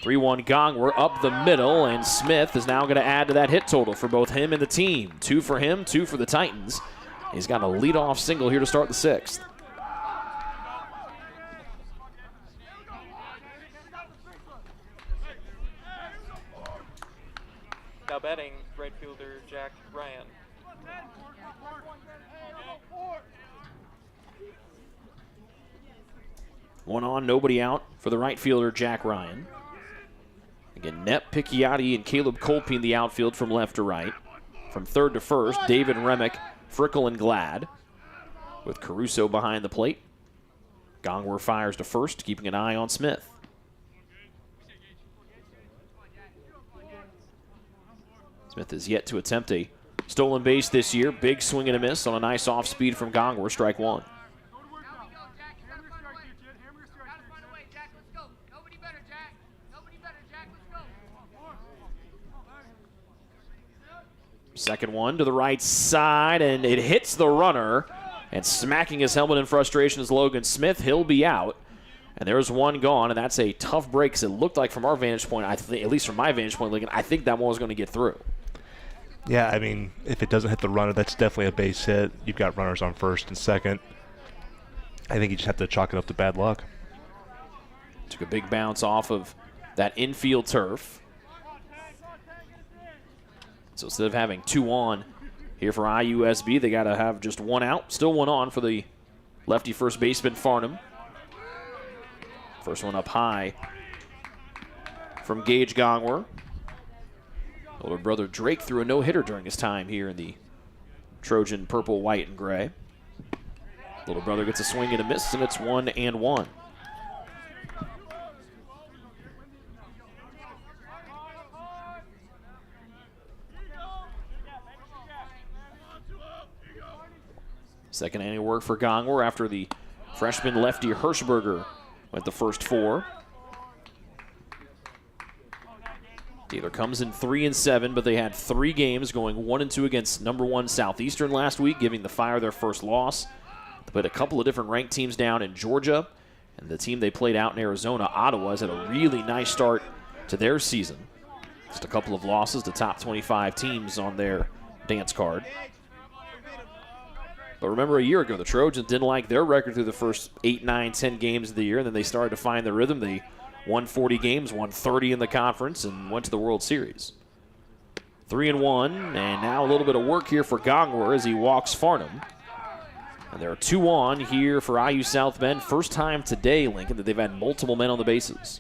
3-1 Gongwer up the middle, and Smith is now going to add to that hit total for both him and the team. 2 for him, 2 for the Titans. He's got a leadoff single here to start the 6th. Now batting, right fielder Jack Ryan. One on, nobody out for the right fielder, Jack Ryan. Again, Nep, Picchiotti, and Caleb Colpine the outfield from left to right. From third to first, David Remick, Frickle, and Glad, with Caruso behind the plate. Gongwer fires to first, keeping an eye on Smith. Smith is yet to attempt a stolen base this year. Big swing and a miss on a nice off speed from Gongwer, strike 1. Second one to the right side, and it hits the runner, and smacking his helmet in frustration is Logan Smith. He'll be out, and there's one gone, and that's a tough break, because it looked like from our vantage point, at least from my vantage point, I think that one was going to get through. Yeah, I mean, if it doesn't hit the runner, that's definitely a base hit. You've got runners on first and second. I think you just have to chalk it up to bad luck. Took a big bounce off of that infield turf. So instead of having 2 on here for IUSB, they got to have just 1 out. Still 1 on for the lefty first baseman, Farnham. First one up high from Gage Gongwer. Older brother Drake threw a no-hitter during his time here in the Trojan purple, white, and gray. Little brother gets a swing and a miss, and it's 1-1. Second inning work for Gongwer after the freshman lefty Hirschberger went the first 4. Taylor comes in 3-7, but they had 3 games going 1-2 against number 1 Southeastern last week, giving the Fire their first loss. They played a couple of different ranked teams down in Georgia, and the team they played out in Arizona, Ottawa, has had a really nice start to their season. Just a couple of losses to top 25 teams on their dance card. But remember, a year ago, the Trojans didn't like their record through the first 8, 9, 10 games of the year, and then they started to find the rhythm. They won 40 games, won 30 in the conference, and went to the World Series. 3-1, and now a little bit of work here for Gongwer as he walks Farnham. And there are 2 on here for IU South Bend. First time today, Lincoln, that they've had multiple men on the bases.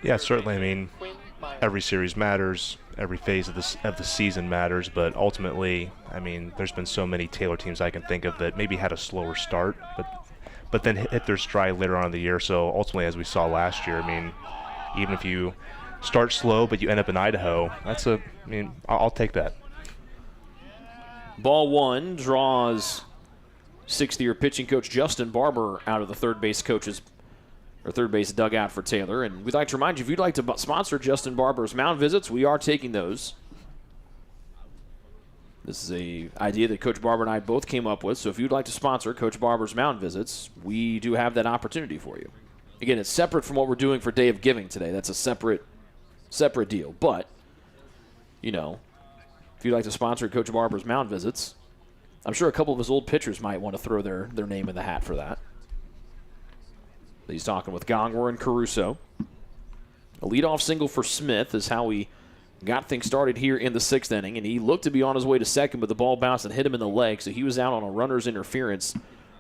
Yeah, certainly. I mean, every series matters. Every phase of the season matters, but ultimately, I mean, there's been so many Taylor teams I can think of that maybe had a slower start, but then hit their stride later on in the year. So ultimately, as we saw last year, I mean, even if you start slow but you end up in Idaho, I'll take that. Ball 1 draws 6th-year pitching coach Justin Barber out of the third base dugout for Taylor. And we'd like to remind you, if you'd like to sponsor Justin Barber's mound visits, we are taking those. This is an idea that Coach Barber and I both came up with, so if you'd like to sponsor Coach Barber's mound visits, we do have that opportunity for you. Again, it's separate from what we're doing for Day of Giving today. That's a separate deal. But, you know, if you'd like to sponsor Coach Barber's mound visits, I'm sure a couple of his old pitchers might want to throw their name in the hat for that. He's talking with Gongwer and Caruso. A leadoff single for Smith is how we got things started here in the 6th inning, and he looked to be on his way to second, but the ball bounced and hit him in the leg, so he was out on a runner's interference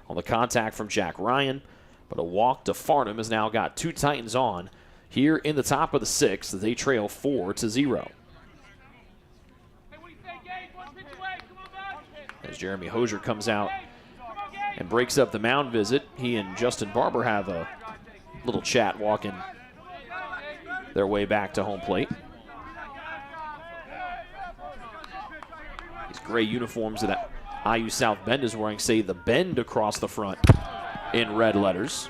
on the contact from Jack Ryan. But a walk to Farnham has now got 2 Titans on here in the top of the 6th as they trail 4-0. As Jeremy Hosier comes out and breaks up the mound visit, he and Justin Barber have a little chat walking their way back to home plate. These gray uniforms that IU South Bend is wearing say the Bend across the front in red letters.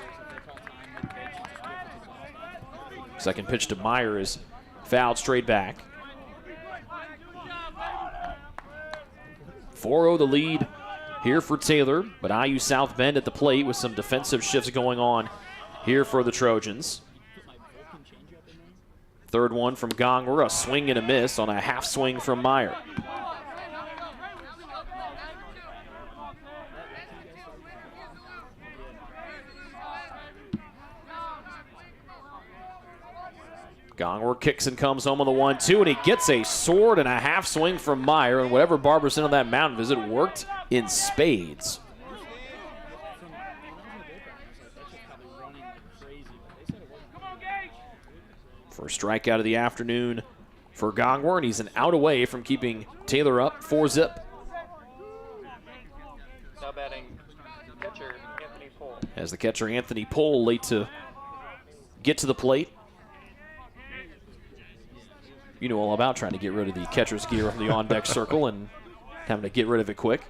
Second pitch to Meyer is fouled straight back. 4-0 the lead here for Taylor, but IU South Bend at the plate with some defensive shifts going on here for the Trojans. Third one from Gongwer, a swing and a miss on a half swing from Meyer. Gongwer kicks and comes home on the 1-2, and he gets a sword and a half swing from Meyer, and whatever Barber sent on that mound visit worked in spades. First strikeout of the afternoon for Gongwer, and he's an out away from keeping Taylor up 4-0. Now batting catcher Anthony Pohl. As the catcher Anthony Pohl late to get to the plate. You know all about trying to get rid of the catcher's gear from the on-deck circle and having to get rid of it quick.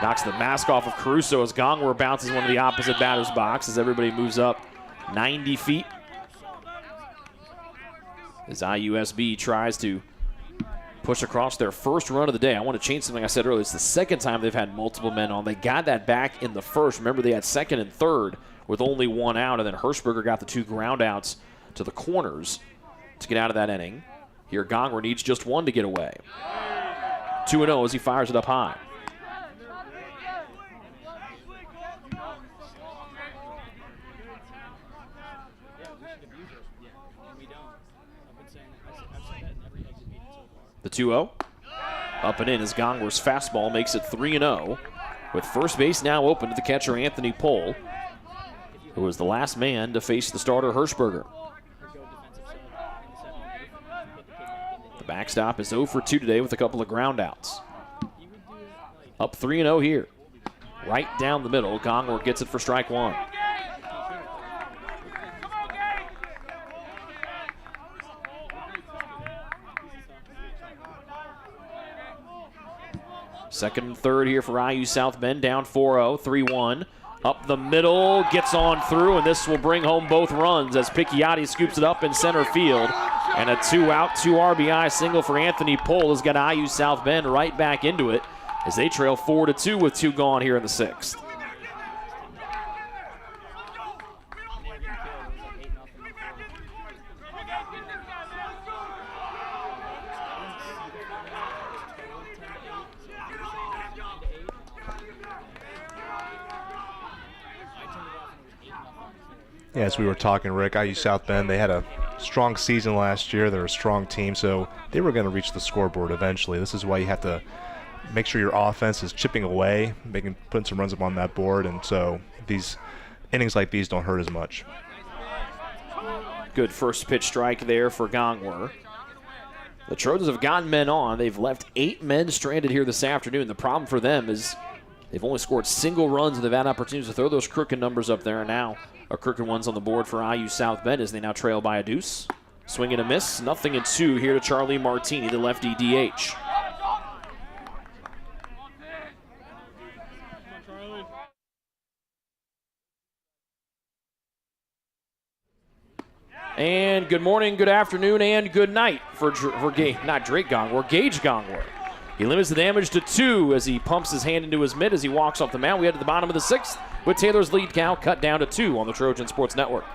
Knocks the mask off of Caruso as Gongwer bounces one of the opposite batter's box as everybody moves up 90 feet. As IUSB tries to push across their first run of the day. I want to change something I said earlier. It's the second time they've had multiple men on. They got that back in the first. Remember, they had second and third with only 1 out, and then Hirschberger got the 2 ground outs to the corners to get out of that inning. Here, Gongwer needs just 1 to get away. 2-0 as he fires it up high. The 2-0. Up and in as Gongwer's fastball makes it 3-0. With first base now open to the catcher Anthony Pohl, who was the last man to face the starter Hirschberger. The backstop is 0 for 2 today with a couple of ground outs. Up 3-0 here. Right down the middle, Gongwer gets it for strike 1. Second and third here for IU South Bend, down 4-0, 3-1. Up the middle, gets on through, and this will bring home both runs as Picchiotti scoops it up in center field. And a 2-out, 2 RBI single for Anthony Pohl has got IU South Bend right back into it as they trail 4-2 with 2 gone here in the 6th. Yeah, as we were talking, Rick, IU South Bend, they had a strong season last year. They're a strong team, so they were going to reach the scoreboard eventually. This is why you have to make sure your offense is chipping away, putting some runs up on that board, and so these innings like these don't hurt as much. Good first pitch strike there for Gongwer. The Trojans have gotten men on. They've left 8 men stranded here this afternoon. The problem for them is they've only scored single runs, and they've had opportunities to throw those crooked numbers up there, and now a crooked ones on the board for IU South Bend as they now trail by a deuce. Swing and a miss. 0-2 here to Charlie Martini, the lefty DH. And good morning, good afternoon, and good night for Gage Gongwer. He limits the damage to 2 as he pumps his hand into his mitt as he walks off the mound. We head to the bottom of the 6th with Taylor's lead count cut down to 2 on the Trojan Sports Network.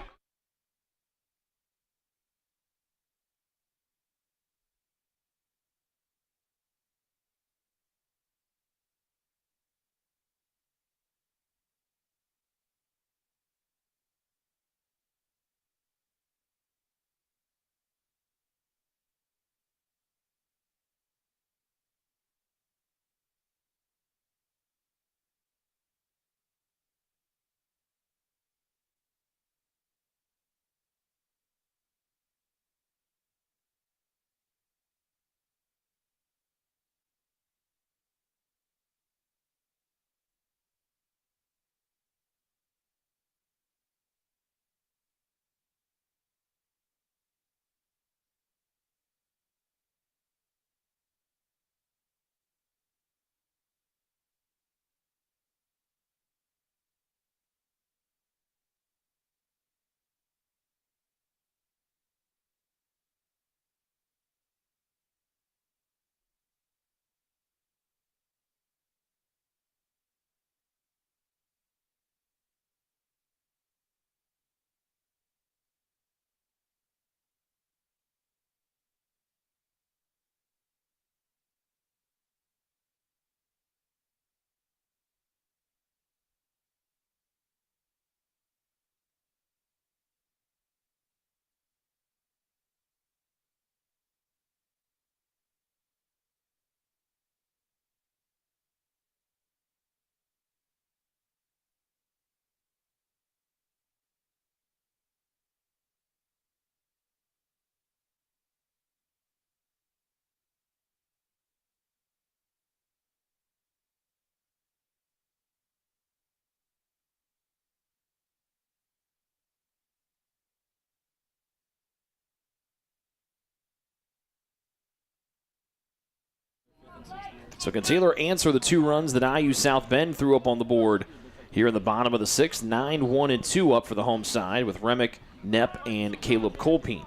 So can Taylor answer the 2 runs that IU South Bend threw up on the board here in the bottom of the 6th? 9-1-2 up for the home side with Remick, Knepp, and Caleb Colpine.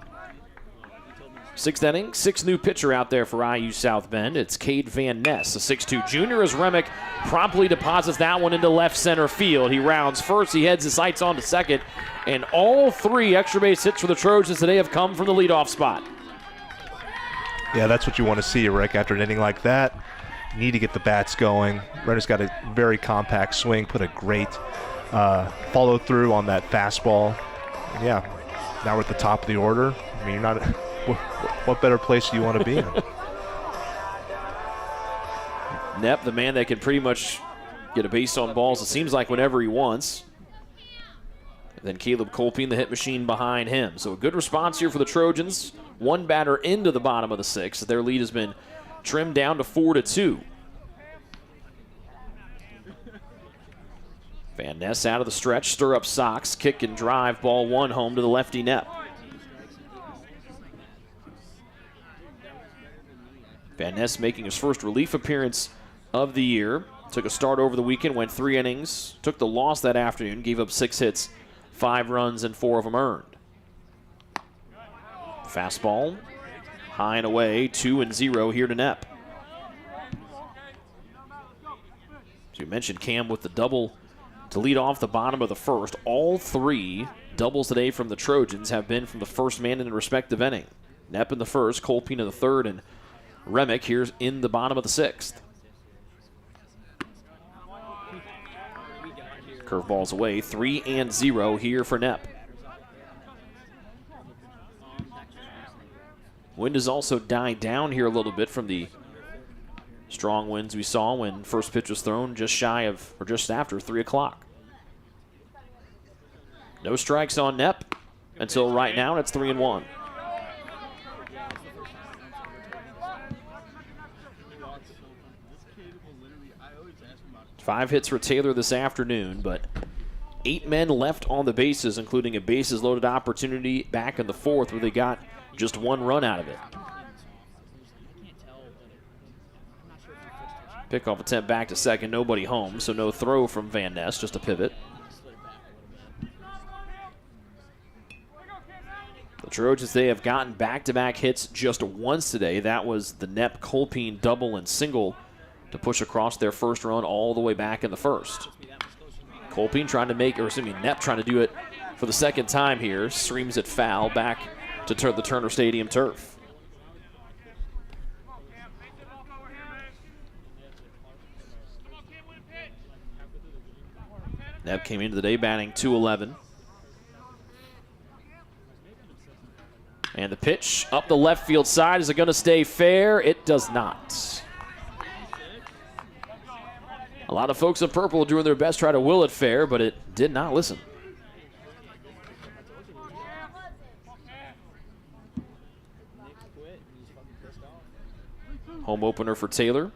6th inning, 6th new pitcher out there for IU South Bend. It's Cade Van Ness, a 6'2 junior, as Remick promptly deposits that one into left center field. He rounds first, he heads his sights on to second, and all 3 extra base hits for the Trojans today have come from the leadoff spot. Yeah, that's what you want to see, Rick, after an inning like that. You need to get the bats going. Renner's got a very compact swing, put a great follow through on that fastball. And yeah, now we're at the top of the order. I mean, you're not. What better place do you want to be in? Knepp, the man that can pretty much get a base on balls, it seems like, whenever he wants. And then Caleb Colpine, the hit machine behind him. So a good response here for the Trojans. 1 batter into the bottom of the 6th. Their lead has been trimmed down to 4-2. Van Ness out of the stretch, stir up Sox, kick and drive, ball 1 home to the lefty Knepp. Van Ness making his first relief appearance of the year. Took a start over the weekend, went 3 innings, took the loss that afternoon, gave up 6 hits, 5 runs, and 4 of them earned. Fastball, high and away, 2-0 here to Knepp. So you mentioned Cam with the double to lead off the bottom of the 1st. All 3 doubles today from the Trojans have been from the first man in the respective inning. Knepp in the 1st, Colpine in the 3rd, and Remick here in the bottom of the 6th. Curveballs away, 3-0 here for Knepp. Wind has also died down here a little bit from the strong winds we saw when first pitch was thrown just shy of, or just after 3 o'clock. No strikes on Knepp until right now, and it's 3-1. Five hits for Taylor this afternoon, but 8 men left on the bases, including a bases loaded opportunity back in the 4th where they got just 1 run out of it. Pickoff attempt back to second, nobody home, so no throw from Van Ness, just a pivot. The Trojans, they have gotten back-to-back hits just once today. That was the Knepp Colpine double and single to push across their first run all the way back in the 1st. Colpine trying to make, or excuse me, Knepp trying to do it for the 2nd time here. Streams it foul back to the Turner Stadium turf. Knepp came into the day batting .211. And the pitch up the left field side. Is it going to stay fair? It does not. A lot of folks in purple doing their best to try to will it fair, but it did not listen. Home opener for Taylor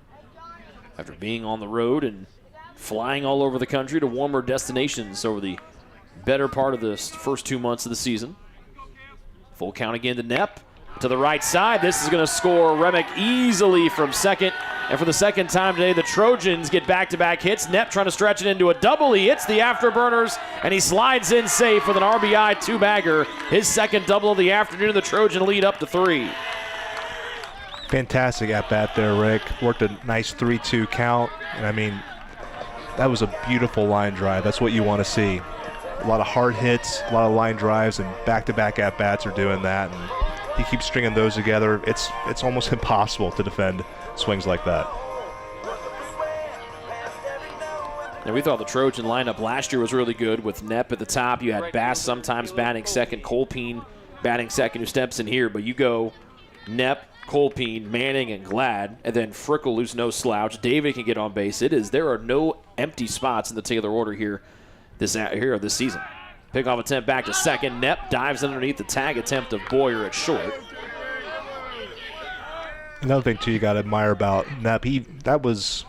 after being on the road and flying all over the country to warmer destinations over the better part of the first 2 months of the season. Full count again to Knepp. To the right side. This is going to score Remick easily from second. And for the 2nd time today, the Trojans get back-to-back hits. Knepp trying to stretch it into a double. He hits the afterburners, and he slides in safe with an RBI 2-bagger. His 2nd double of the afternoon. The Trojan lead up to 3. Fantastic at-bat there, Rick. Worked a nice 3-2 count. And, I mean, that was a beautiful line drive. That's what you want to see. A lot of hard hits, a lot of line drives, and back-to-back at-bats are doing that. And he keeps stringing those together. It's almost impossible to defend swings like that. And we thought the Trojan lineup last year was really good with Knepp at the top. You had Bass sometimes batting second, Colpine batting second, who steps in here. But you go Knepp, Colpine, Manning, and Glad, and then Frickle, who's no slouch. David can get on base. There are no empty spots in the Taylor order here this season. Pickoff attempt back to second. Knepp dives underneath the tag attempt of Boyer at short. Another thing, too, you got to admire about Knepp, that was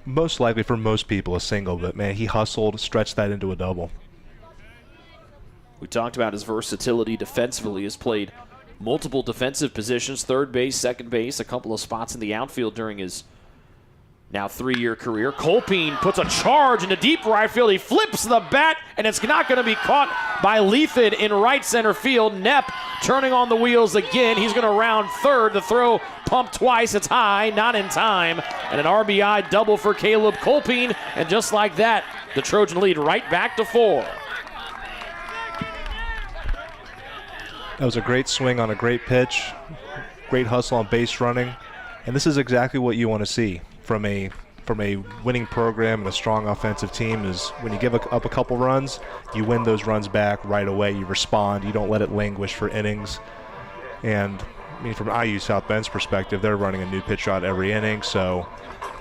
most likely for most people a single, but, man, he hustled, stretched that into a double. We talked about his versatility defensively. Has played multiple defensive positions, third base, second base, a couple of spots in the outfield during his now 3-year career. Colpine puts a charge into deep right field. He flips the bat, and it's not going to be caught by Lethan in right center field. Knepp turning on the wheels again. He's going to round third. The throw pumped twice. It's high, not in time. And an RBI double for Caleb Colpine. And just like that, the Trojan lead right back to 4. That was a great swing on a great pitch, great hustle on base running, and this is exactly what you want to see from a winning program and a strong offensive team. Is when you give up a couple runs, you win those runs back right away. You respond. You don't let it languish for innings. And I mean, from IU South Bend's perspective, they're running a new pitch shot every inning, so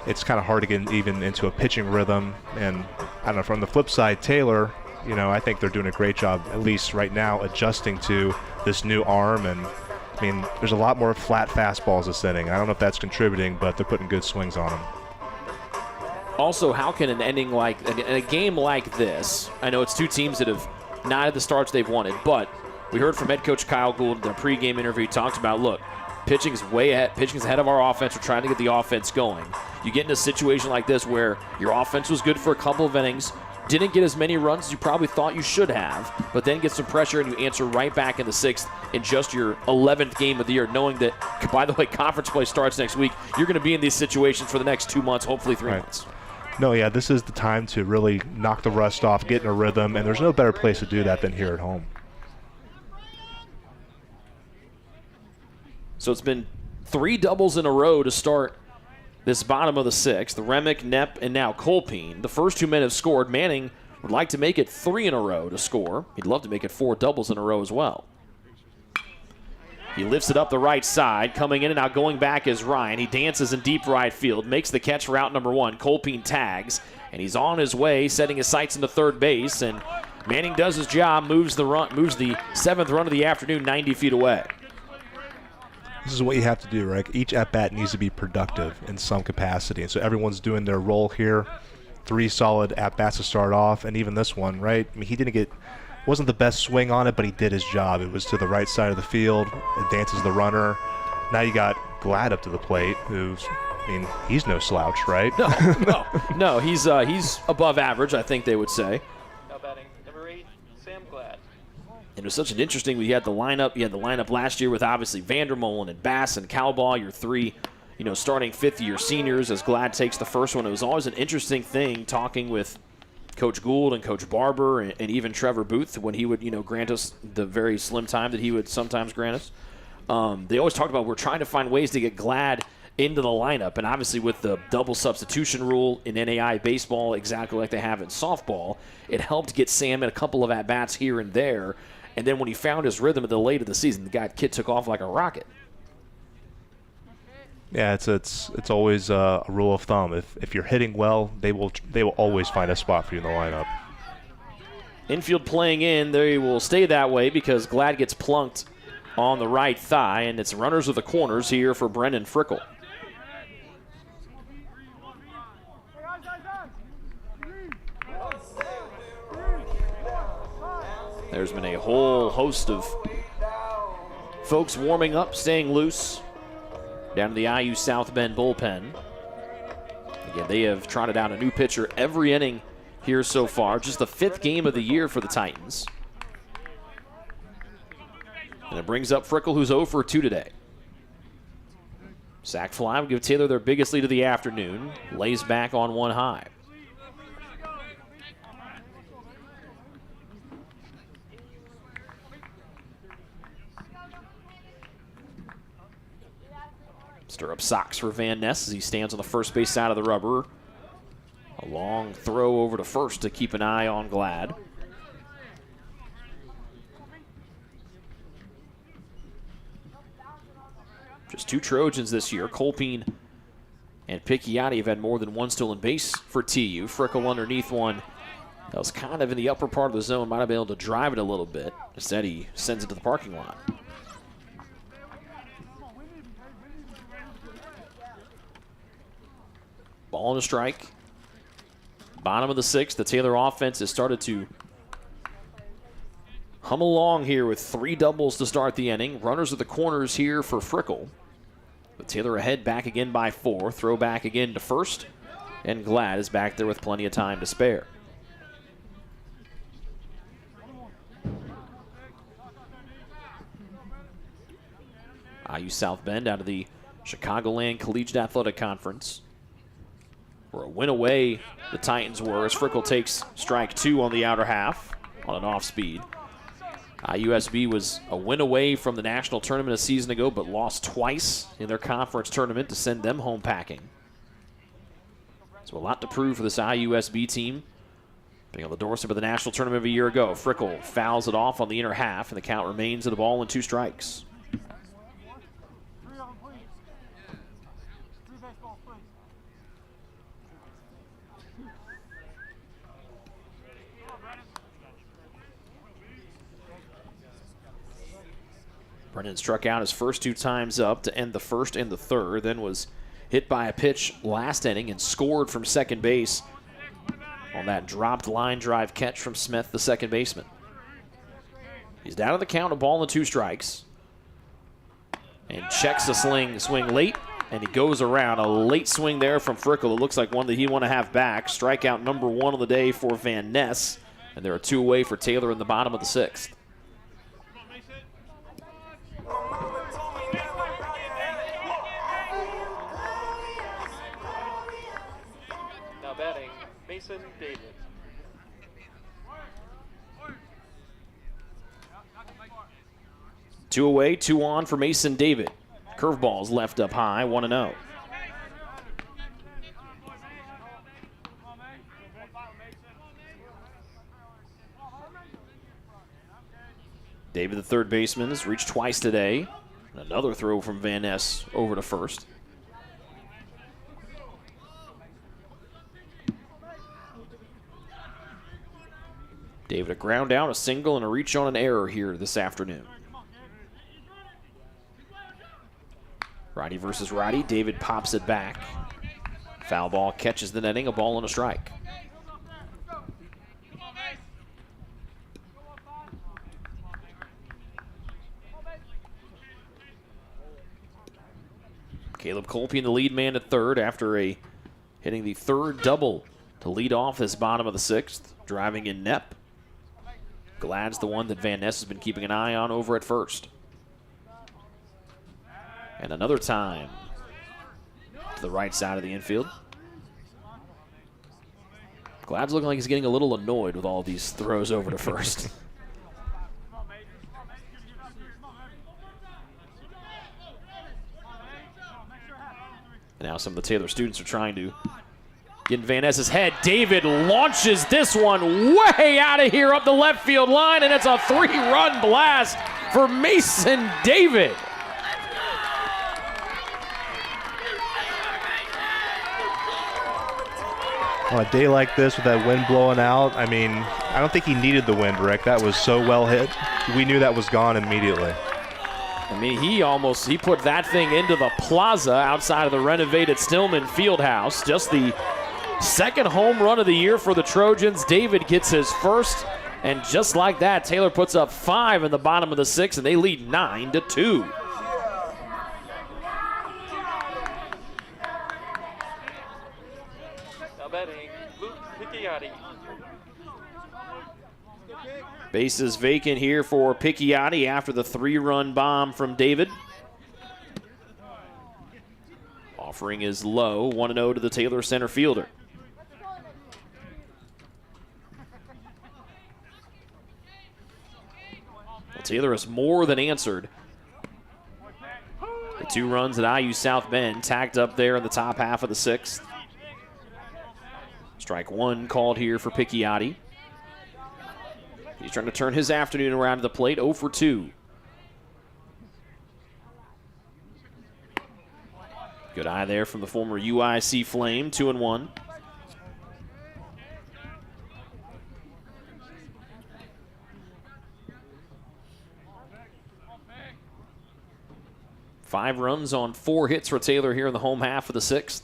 it's kind of hard to get even into a pitching rhythm. And I don't know, from the flip side, Taylor, you know, I think they're doing a great job, at least right now, adjusting to this new arm. And I mean, there's a lot more flat fastballs this inning. I don't know if that's contributing, but they're putting good swings on them. Also, how can an ending like in a game like this, I know it's two teams that have not had the starts they've wanted, but we heard from head coach Kyle Gould in the pregame interview. He talked about, look, pitching's way ahead. Pitching's ahead of our offense. We're trying to get the offense going. You get in a situation like this where your offense was good for a couple of innings, didn't get as many runs as you probably thought you should have, but then get some pressure and you answer right back in the 6th in just your 11th game of the year, knowing that, by the way, conference play starts next week. You're going to be in these situations for the next 2 months, hopefully 3 months. No, yeah, this is the time to really knock the rust off, get in a rhythm, and there's no better place to do that than here at home. So it's been 3 doubles in a row to start this bottom of the 6th. The Remick, Knepp, and now Colpine. The first 2 men have scored. Manning would like to make it 3 in a row to score. He'd love to make it 4 doubles in a row as well. He lifts it up the right side. Coming in and out, going back is Ryan. He dances in deep right field, makes the catch for out number 1. Colpine tags, and he's on his way, setting his sights into third base. And Manning does his job, moves the 7th run of the afternoon 90 feet away. This is what you have to do, right? Each at-bat needs to be productive in some capacity. And so everyone's doing their role here. 3 solid at-bats to start off, and even this one, right? I mean, he wasn't the best swing on it, but he did his job. It was to the right side of the field, advances the runner. Now you got Glad up to the plate, he's no slouch, right? No, he's above average, I think they would say. Now batting number 8, Sam Glad. And it was such an interesting, you had the lineup last year with obviously Vandermolen and Bass and Cowball, your 3, starting 5th-year seniors as Glad takes the first one. It was always an interesting thing talking with Coach Gould and Coach Barber and even Trevor Booth when he would, grant us the very slim time that he would sometimes grant us. They always talked about we're trying to find ways to get Glad into the lineup. And obviously with the double substitution rule in NAI baseball, exactly like they have in softball, it helped get Sam in a couple of at-bats here and there. And then when he found his rhythm at the late of the season, the kid took off like a rocket. Yeah, it's always a rule of thumb. If you're hitting well, they will always find a spot for you in the lineup. Infield playing in, they will stay that way because Glad gets plunked on the right thigh, and it's runners with the corners here for Brendan Frickle. There's been a whole host of folks warming up, staying loose down to the IU South Bend bullpen. Again, they have trotted out a new pitcher every inning here so far. Just the 5th game of the year for the Titans. And it brings up Frickle, who's 0 for 2 today. Sac fly will give Taylor their biggest lead of the afternoon. Lays back on 1 high. Stir up socks for Van Ness as he stands on the first base side of the rubber. A long throw over to first to keep an eye on Glad. Just 2 Trojans this year. Colpine and Picchiotti have had more than 1 stolen base for TU. Frickle underneath one that was kind of in the upper part of the zone. Might have been able to drive it a little bit. Instead, he sends it to the parking lot. Ball and a strike. Bottom of the 6th. The Taylor offense has started to hum along here with 3 doubles to start the inning. Runners at the corners here for Frickle. But Taylor ahead, back again by 4. Throw back again to first. And Glad is back there with plenty of time to spare. IU South Bend out of the Chicagoland Collegiate Athletic Conference. We're a win away, the Titans were, as Frickle takes strike 2 on the outer half on an off-speed. IUSB was a win away from the national tournament a season ago, but lost twice in their conference tournament to send them home packing. So a lot to prove for this IUSB team. Being on the doorstep of the national tournament of a year ago, Frickle fouls it off on the inner half, and the count remains at a ball and 2 strikes. Brennan struck out his first 2 times up to end the first and the third, then was hit by a pitch last inning and scored from second base on that dropped line drive catch from Smith, the second baseman. He's down on the count, a ball and 2 strikes. And checks the swing late, and he goes around. A late swing there from Frickle. It looks like one that he'd want to have back. Strikeout number 1 of the day for Van Ness, and there are 2 away for Taylor in the bottom of the 6th. Batting, Mason David. Two away, 2 on for Mason David. Curveball's left up high, 1-0. David, the third baseman, has reached twice today. Another throw from Van Ness over to first. David, a ground out, a single, and a reach on an error here this afternoon. Righty versus righty. David pops it back. Foul ball catches the netting, a ball and a strike. Caleb Colpy, the lead man at third after hitting the third double to lead off this bottom of the 6th. Driving in Knepp. Glad's the one that Van Ness has been keeping an eye on over at first. And another time to the right side of the infield. Glad's looking like he's getting a little annoyed with all these throws over to first. Now some of the Taylor students are trying to get in Van Ness's head. David launches this one way out of here up the left field line, and it's a 3-run blast for Mason David. On a day like this with that wind blowing out, I mean, I don't think he needed the wind, Rick. That was so well hit. We knew that was gone immediately. I mean, he put that thing into the plaza outside of the renovated Stillman Fieldhouse. Just the second home run of the year for the Trojans. David gets his first, and just like that, Taylor puts up 5 in the bottom of the 6th, and they lead 9-2. Now batting, Luke Picchiotti. Bases vacant here for Picchiotti after the 3-run bomb from David. Offering is low, 1-0 to the Taylor center fielder. Well, Taylor has more than answered. The 2 runs at IU South Bend tagged up there in the top half of the 6th. Strike 1 called here for Picchiotti. He's trying to turn his afternoon around to the plate, 0 for 2. Good eye there from the former UIC Flame, 2-1. Five runs on 4 hits for Taylor here in the home half of the 6th.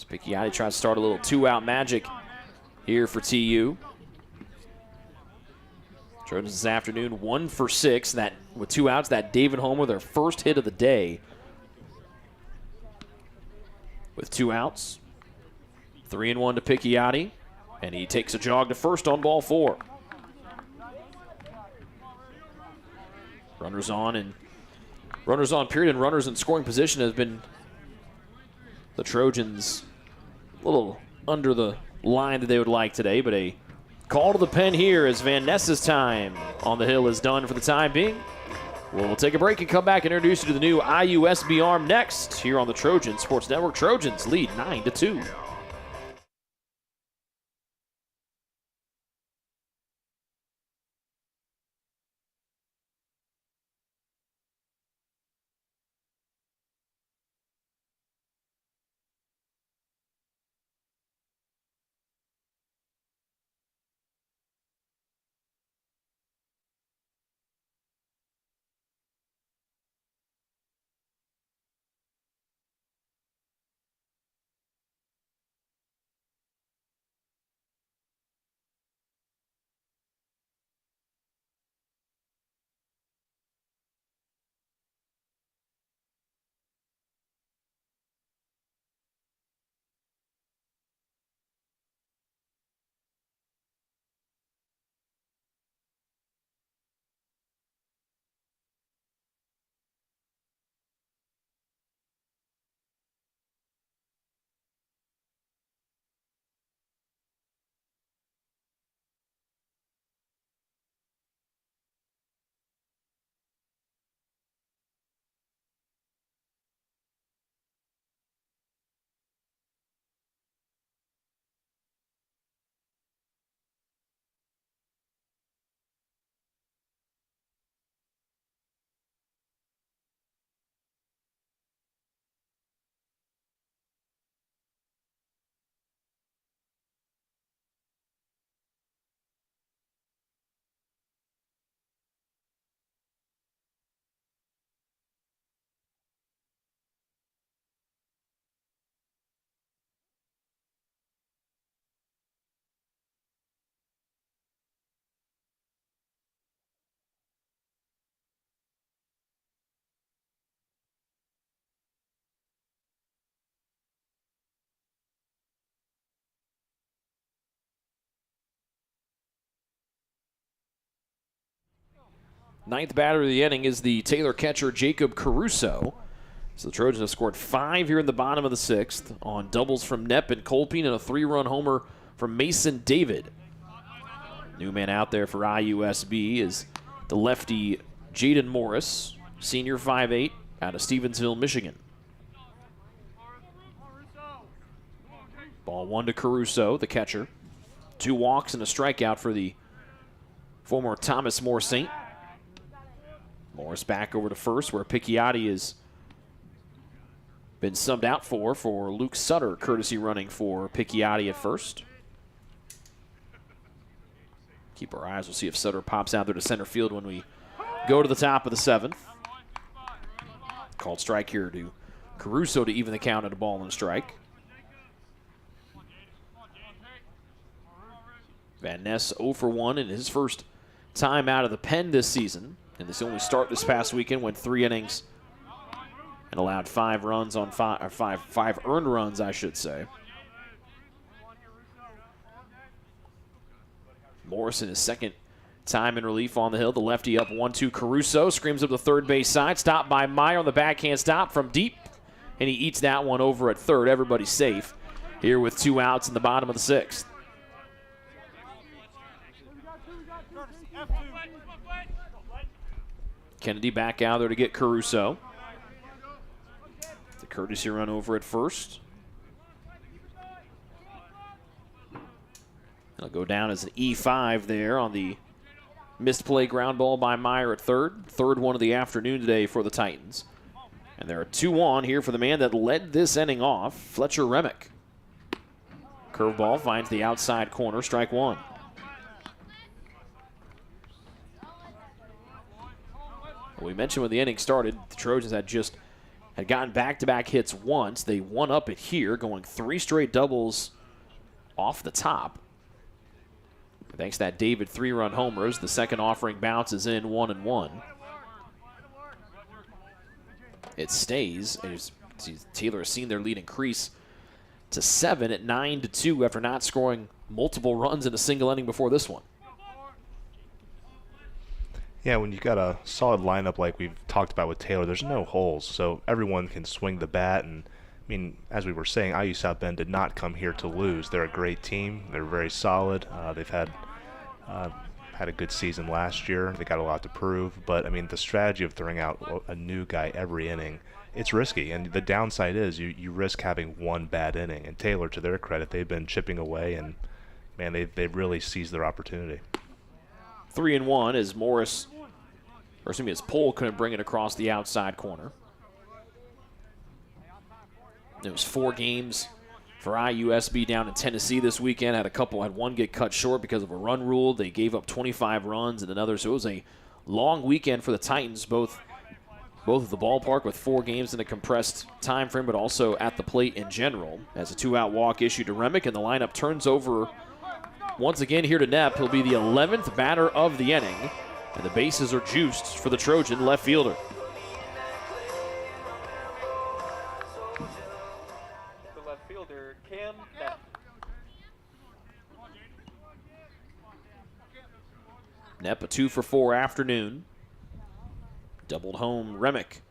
Picchiotti tries to start a little 2-out magic here for TU. Trojans this afternoon 1 for 6. That with 2 outs, that David homer, their first hit of the day. with 2 outs. 3-1 to Picchiotti, and he takes a jog to first on ball 4. Runners on period, and runners in scoring position has been the Trojans a little under the line that they would like today, but a call to the pen here as Van Ness's time on the hill is done for the time being. We'll take a break and come back and introduce you to the new IUSB arm next here on the Trojan Sports Network. Trojans lead 9-2. Ninth batter of the inning is the Taylor catcher, Jacob Caruso. So the Trojans have scored 5 here in the bottom of the 6th on doubles from Knepp and Colpine and a 3-run homer from Mason David. New man out there for IUSB is the lefty Jaden Morris, senior 5'8", out of Stevensville, Michigan. Ball 1 to Caruso, the catcher. 2 walks and a strikeout for the former Thomas More Saint. Morris back over to first, where Picchiotti has been subbed out for Luke Sutter, courtesy running for Picchiotti at first. Keep our eyes. We'll see if Sutter pops out there to center field when we go to the top of the 7th. Called strike here to Caruso to even the count at a ball and a strike. Van Ness 0 for 1 in his first time out of the pen this season. And this only start this past weekend, went 3 innings and allowed 5 runs on 5 earned runs, I should say. Morrison, his second time in relief on the hill. The lefty up 1-2. Caruso screams up the third base side. Stopped by Meyer on the backhand stop from deep. And he eats that one over at third. Everybody's safe here with 2 outs in the bottom of the 6th. Kennedy back out there to get Caruso. The courtesy run over at first. It'll go down as an E5 there on the missed play ground ball by Meyer at third. Third one of the afternoon today for the Titans. And there are 2 on here for the man that led this inning off, Fletcher Remick. Curveball finds the outside corner, strike 1. We mentioned when the inning started, the Trojans had gotten back-to-back hits once. They one up it here, going 3 straight doubles off the top. Thanks to that David 3-run homers, the second offering bounces in 1-1. It stays. As Taylor has seen their lead increase to 7 at 9-2 after not scoring multiple runs in a single inning before this one. Yeah, when you got a solid lineup like we've talked about with Taylor, there's no holes, so everyone can swing the bat. And I mean, as we were saying, IU South Bend did not come here to lose. They're a great team. They're very solid. They've had a good season last year. They got a lot to prove. But I mean, the strategy of throwing out a new guy every inning, it's risky. And the downside is you risk having one bad inning. And Taylor, to their credit, they've been chipping away, and man, they've really seized their opportunity. 3-1 as as Pohl couldn't bring it across the outside corner. It was 4 games for IUSB down in Tennessee this weekend. Had one get cut short because of a run rule. They gave up 25 runs and another. So it was a long weekend for the Titans, both at the ballpark with 4 games in a compressed time frame, but also at the plate in general. As a 2-out walk issued to Remick, and the lineup turns over once again here to Knepp. He'll be the 11th batter of the inning, and the bases are juiced for the Trojan left fielder. Cam Knepp. Knepp, a 2-for-4 afternoon. Doubled home Remick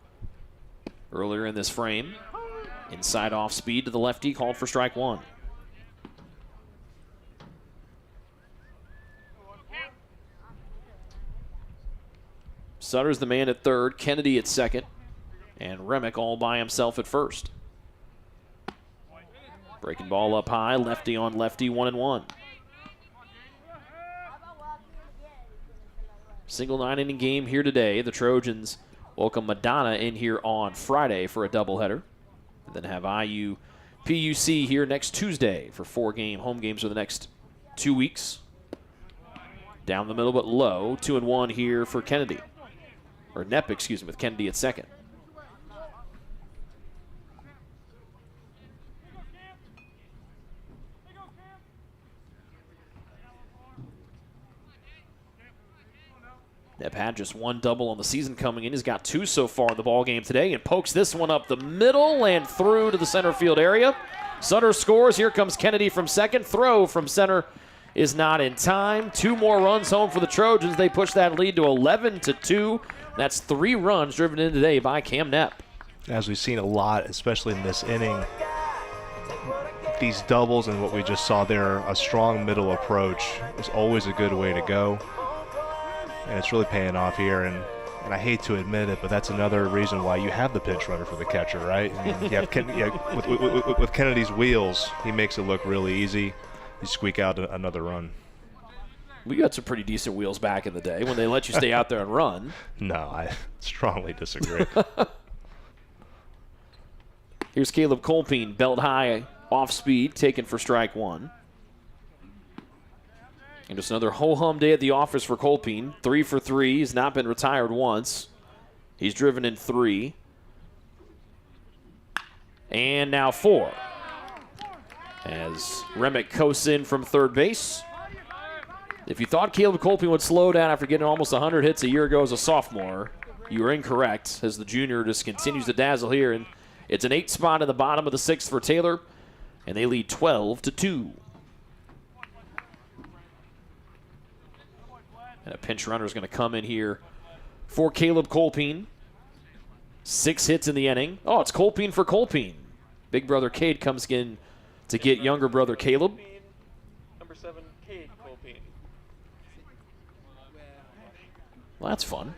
earlier in this frame. Inside off speed to the lefty, called for strike 1. Sutter's the man at third, Kennedy at second, and Remick all by himself at first. Breaking ball up high, lefty on lefty, 1-1. Single 9-inning game here today. The Trojans welcome Madonna in here on Friday for a doubleheader. And then have IU PUC here next Tuesday for 4 home games for the next 2 weeks. Down the middle but low, 2-1 here for Kennedy. Or Knepp, with Kennedy at second. Knepp had just 1 double on the season coming in. He's got 2 so far in the ballgame today and pokes this one up the middle and through to the center field area. Sutter scores. Here comes Kennedy from second. Throw from center is not in time. 2 more runs home for the Trojans. They push that lead to 11-2. That's 3 runs driven in today by Cam Knepp. As we've seen a lot, especially in this inning, these doubles and what we just saw there, a strong middle approach is always a good way to go. And it's really paying off here, and I hate to admit it, but that's another reason why you have the pinch runner for the catcher, right? I mean, with Kennedy's wheels, he makes it look really easy. You squeak out another run. We got some pretty decent wheels back in the day when they let you stay out there and run. No, I strongly disagree. Here's Caleb Colpine, belt high, off speed, taken for strike 1. And just another ho-hum day at the office for Colpine. 3 for 3. He's not been retired once. He's driven in 3. And now 4. As Remick coasts in from third base. If you thought Caleb Colpine would slow down after getting almost 100 hits a year ago as a sophomore, you were incorrect, as the junior just continues to dazzle here. And it's an 8 spot in the bottom of the 6th for Taylor, and they lead 12-2. And a pinch runner is going to come in here for Caleb Colpine. 6 hits in the inning. Oh, it's Colpine for Colpine. Big brother Cade comes in to get younger brother Caleb. Number 7, Cade Colpine. Well, that's fun.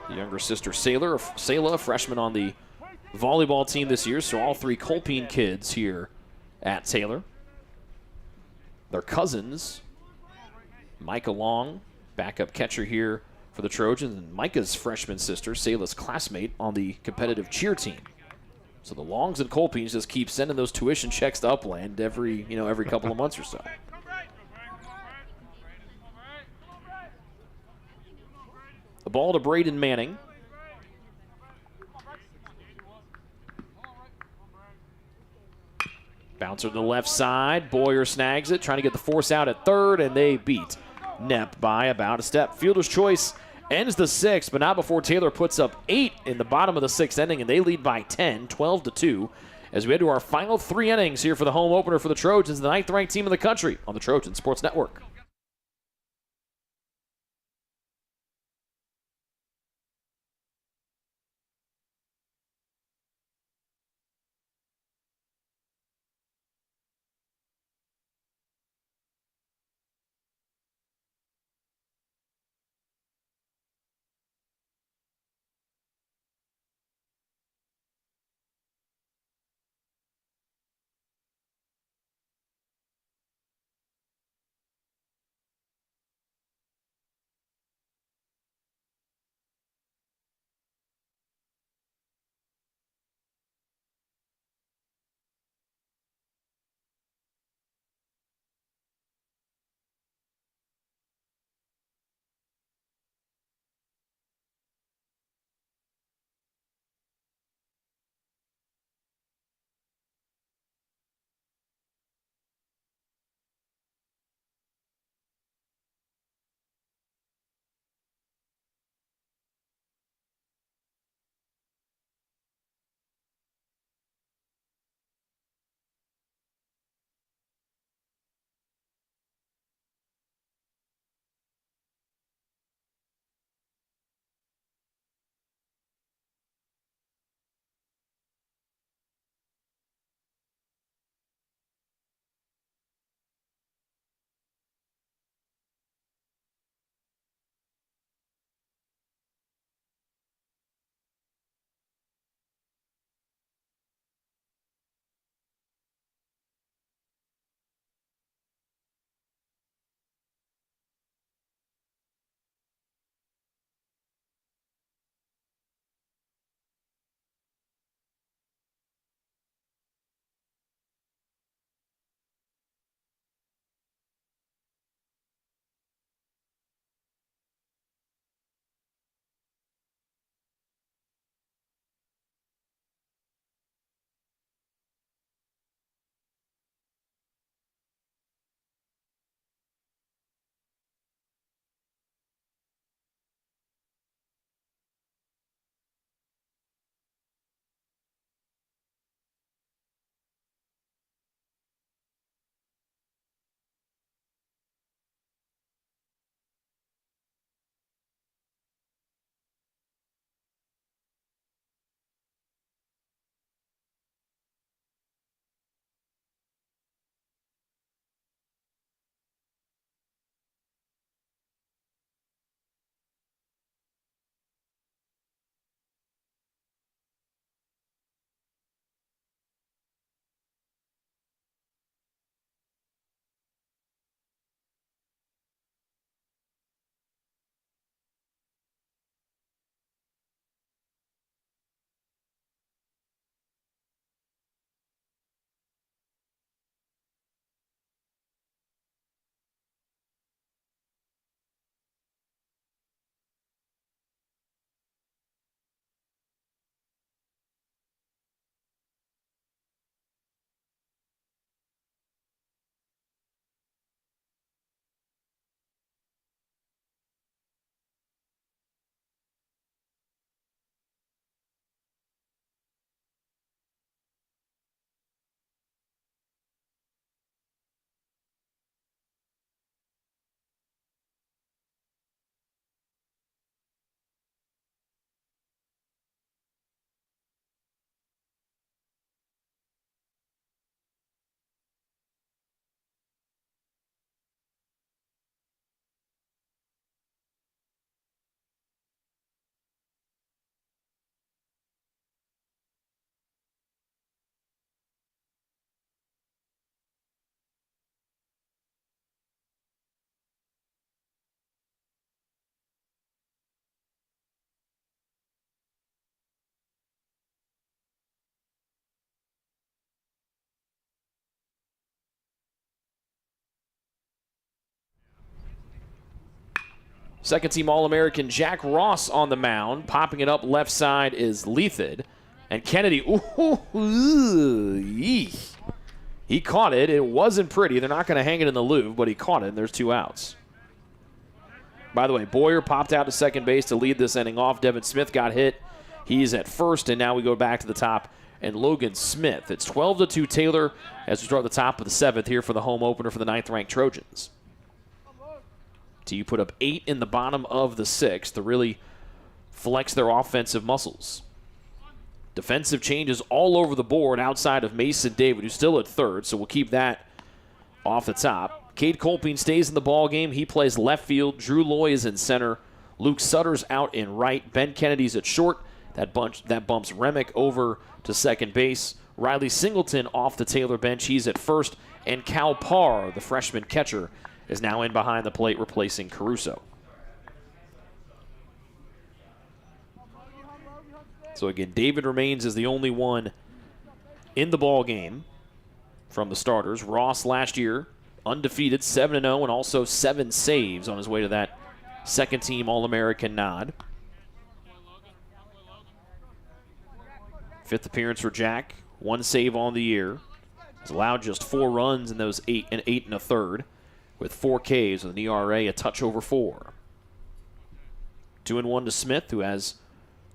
The younger sister, Sayla, a freshman on the volleyball team this year, so all 3 Colpine kids here at Taylor. Their cousins, Micah Long, backup catcher here for the Trojans, and Micah's freshman sister, Sayla's classmate on the competitive cheer team. So the Longs and Colpines just keep sending those tuition checks to Upland every couple of months or so. The ball to Braden Manning. Bouncer to the left side. Boyer snags it, trying to get the force out at third, and they beat Knepp by about a step. Fielder's choice ends the sixth, but not before Taylor puts up 8 in the bottom of the sixth inning, and they lead by 10, 12-2, as we head to our final 3 innings here for the home opener for the Trojans, the 9th-ranked team in the country on the Trojan Sports Network. Second team All-American Jack Ross on the mound. Popping it up left side is Leathid. And Kennedy, he caught it. It wasn't pretty. They're not going to hang it in the Louvre, but he caught it, and there's 2 outs. By the way, Boyer popped out to second base to lead this inning off. Devin Smith got hit. He's at first, and now we go back to the top, and Logan Smith. It's 12-2 Taylor as we start at the top of the 7th here for the home opener for the 9th-ranked Trojans. TU put up 8 in the bottom of the 6th to really flex their offensive muscles. Defensive changes all over the board outside of Mason David, who's still at third, so we'll keep that off the top. Cade Colpine stays in the ball game. He plays left field. Drew Loy is in center. Luke Sutter's out in right. Ben Kennedy's at short. That bumps Remick over to second base. Riley Singleton off the Taylor bench. He's at first. And Cal Parr, the freshman catcher, is now in behind the plate replacing Caruso. So again, David remains as the only one in the ball game from the starters. Ross last year, undefeated, 7-0, and also 7 saves on his way to that second-team All-American nod. 5th appearance for Jack, 1 save on the year. He's allowed just 4 runs in those 8 1/3, with 4 Ks with an ERA a touch over 4. 2-1 to Smith, who has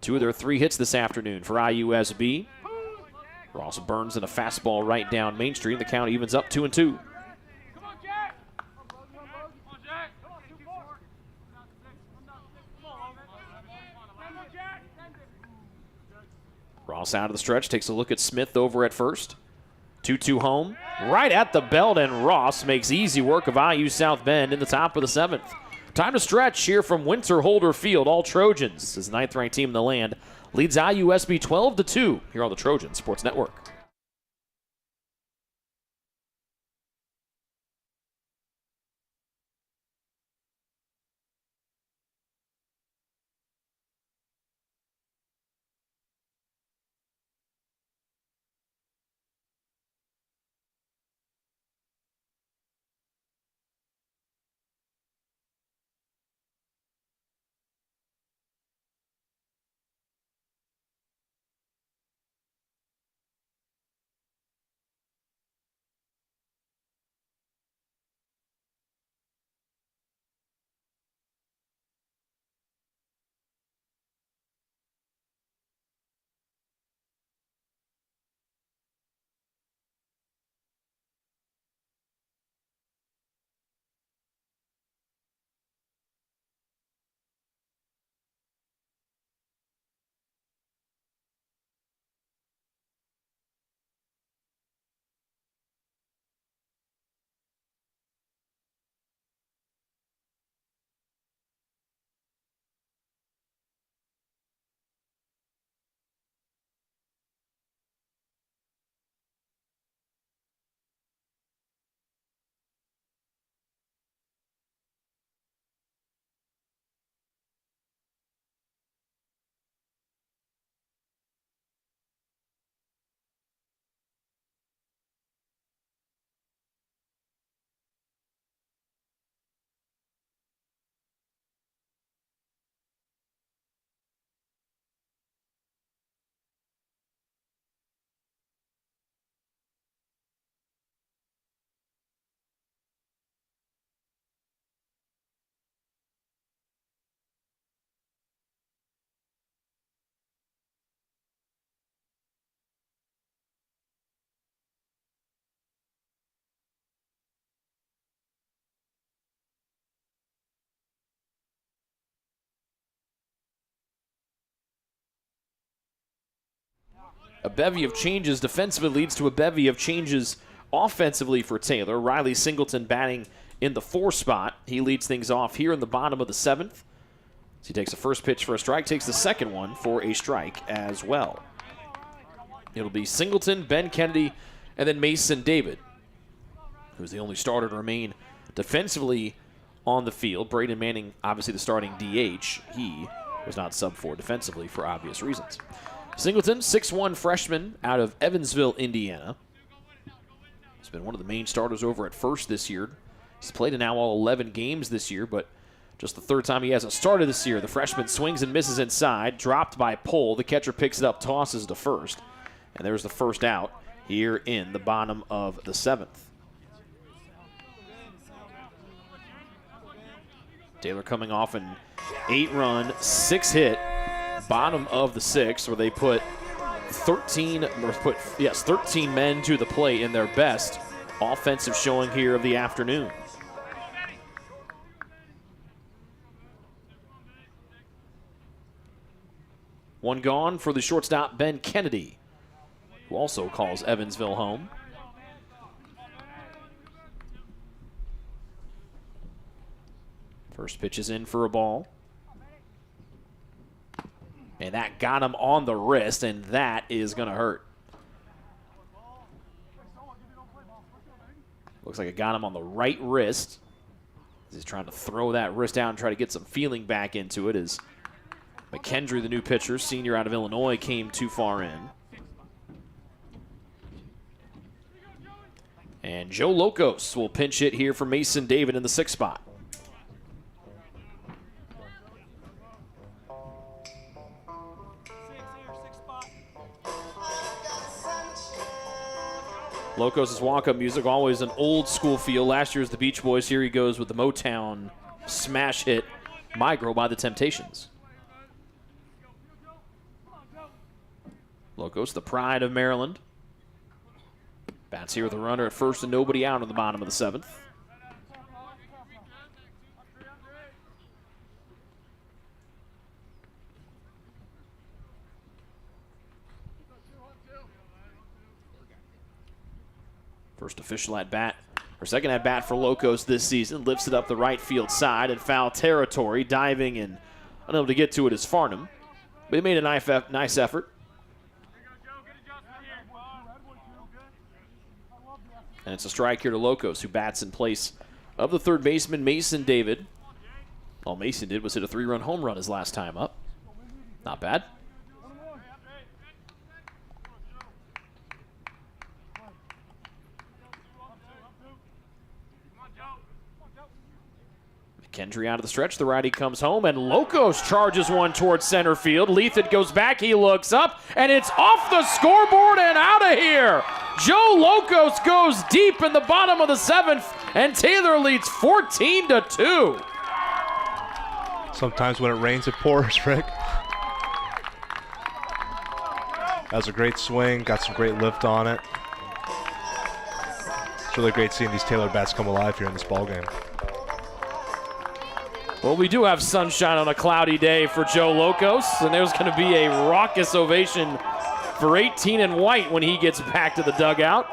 2 of their 3 hits this afternoon for IUSB. Ross burns in a fastball right down Main Street. The count evens up 2-2. Ross out of the stretch, takes a look at Smith over at first. 2-2 home, right at the belt, and Ross makes easy work of IU South Bend in the top of the 7th. Time to stretch here from Winter Holder Field. All Trojans, as the 9th-ranked team in the land, leads IUSB 12-2 here on the Trojan Sports Network. A bevy of changes defensively leads to a bevy of changes offensively for Taylor. Riley Singleton batting in the 4 spot. He leads things off here in the bottom of the 7th. So he takes the first pitch for a strike, takes the second one for a strike as well. It'll be Singleton, Ben Kennedy, and then Mason David, who's the only starter to remain defensively on the field. Braden Manning, obviously the starting DH. He was not sub 4 defensively for obvious reasons. Singleton, 6'1" freshman out of Evansville, Indiana. He's been one of the main starters over at first this year. He's played in now all 11 games this year, but just the 3rd time he hasn't started this year. The freshman swings and misses inside, dropped by Pohl. The catcher picks it up, tosses to first. And there's the first out here in the bottom of the 7th. Taylor coming off an 8-run, 6-hit, bottom of the 6th, where they put 13 men to the plate in their best offensive showing here of the afternoon. One gone for the shortstop, Ben Kennedy, who also calls Evansville home. First pitch is in for a ball. And that got him on the wrist, and that is going to hurt. Looks like it got him on the right wrist. He's trying to throw that wrist out and try to get some feeling back into it as McKendry, the new pitcher, senior out of Illinois, came too far in. And Joe Lokos will pinch hit here for Mason David in the 6th spot. Lokos' walk-up music, always an old school feel. Last year's the Beach Boys. Here he goes with the Motown smash hit, My Girl by the Temptations. Lokos, the pride of Maryland. Bats here with a runner at first and nobody out on the bottom of the 7th. First official at bat, or second at bat for Lokos this season. Lifts it up the right field side in foul territory. Diving and unable to get to it is Farnham. But he made a nice effort. And it's a strike here to Lokos, who bats in place of the third baseman, Mason David. All Mason did was hit a 3-run home run his last time up. Not bad. McKendry out of the stretch. The righty comes home, and Lokos charges one towards center field. Leathit goes back. He looks up, and it's off the scoreboard and out of here. Joe Lokos goes deep in the bottom of the 7th, and Taylor leads 14-2. Sometimes when it rains, it pours, Rick. That was a great swing. Got some great lift on it. It's really great seeing these Taylor bats come alive here in this ballgame. Well, we do have sunshine on a cloudy day for Joe Lokos, and there's going to be a raucous ovation for 18 and white when he gets back to the dugout.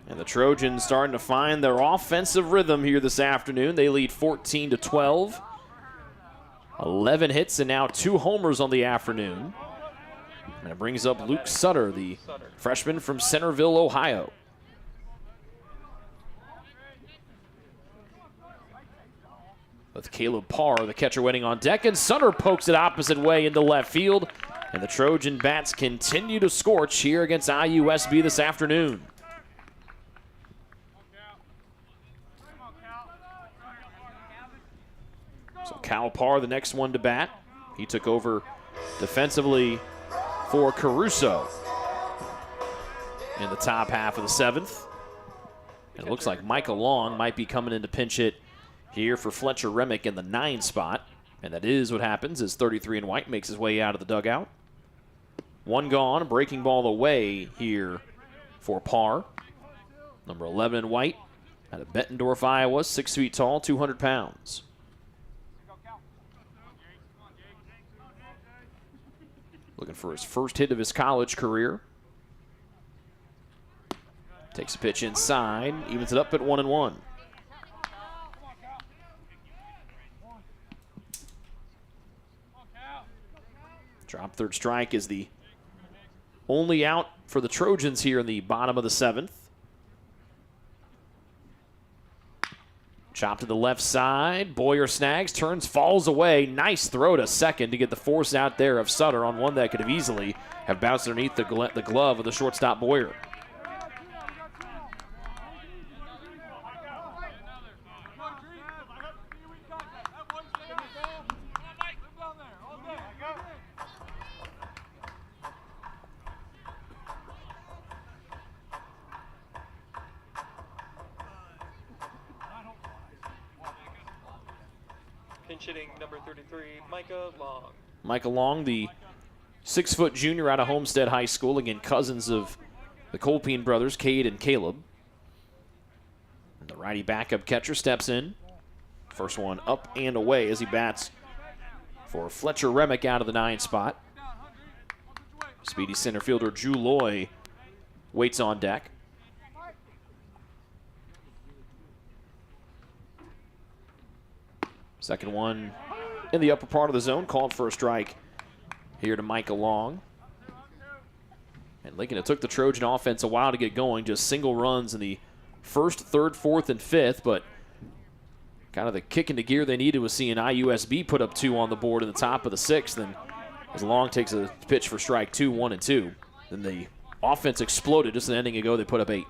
And the Trojans starting to find their offensive rhythm here this afternoon. They lead 14-12. 11 hits and now 2 homers on the afternoon. And it brings up Luke Sutter, the freshman from Centerville, Ohio. With Caleb Parr, the catcher, waiting on deck, and Sutter pokes it opposite way into left field. And the Trojan bats continue to scorch here against IUSB this afternoon. So Cal Parr, the next one to bat. He took over defensively for Caruso in the top half of the 7th. And it looks like Micah Long might be coming in to pinch hit here for Fletcher Remick in the 9 spot. And that is what happens as 33 and white makes his way out of the dugout. One gone, breaking ball away here for Parr. Number 11 in white out of Bettendorf, Iowa, 6 feet tall, 200 pounds. Looking for his first hit of his college career. Takes a pitch inside, evens it up at 1-1. Drop third strike is the only out for the Trojans here in the bottom of the 7th. Chop to the left side. Boyer snags, turns, falls away. Nice throw to second to get the force out there of Sutter on one that could have easily have bounced underneath the glove of the shortstop Boyer. Pinch hitting number 33, Micah Long. Micah Long, the 6-foot junior out of Homestead High School. Again, cousins of the Colpine brothers, Cade and Caleb. And the righty backup catcher steps in. First one up and away as he bats for Fletcher Remick out of the 9 spot. Speedy center fielder Drew Loy waits on deck. Second one in the upper part of the zone, called for a strike here to Micah Long. And Lincoln, it took the Trojan offense a while to get going, just single runs in the first, third, fourth, and fifth, but kind of the kick into gear they needed was seeing IUSB put up 2 on the board in the top of the 6th, and as Long takes a pitch for strike 2, 1 and 2. Then the offense exploded just an inning ago. They put up 8.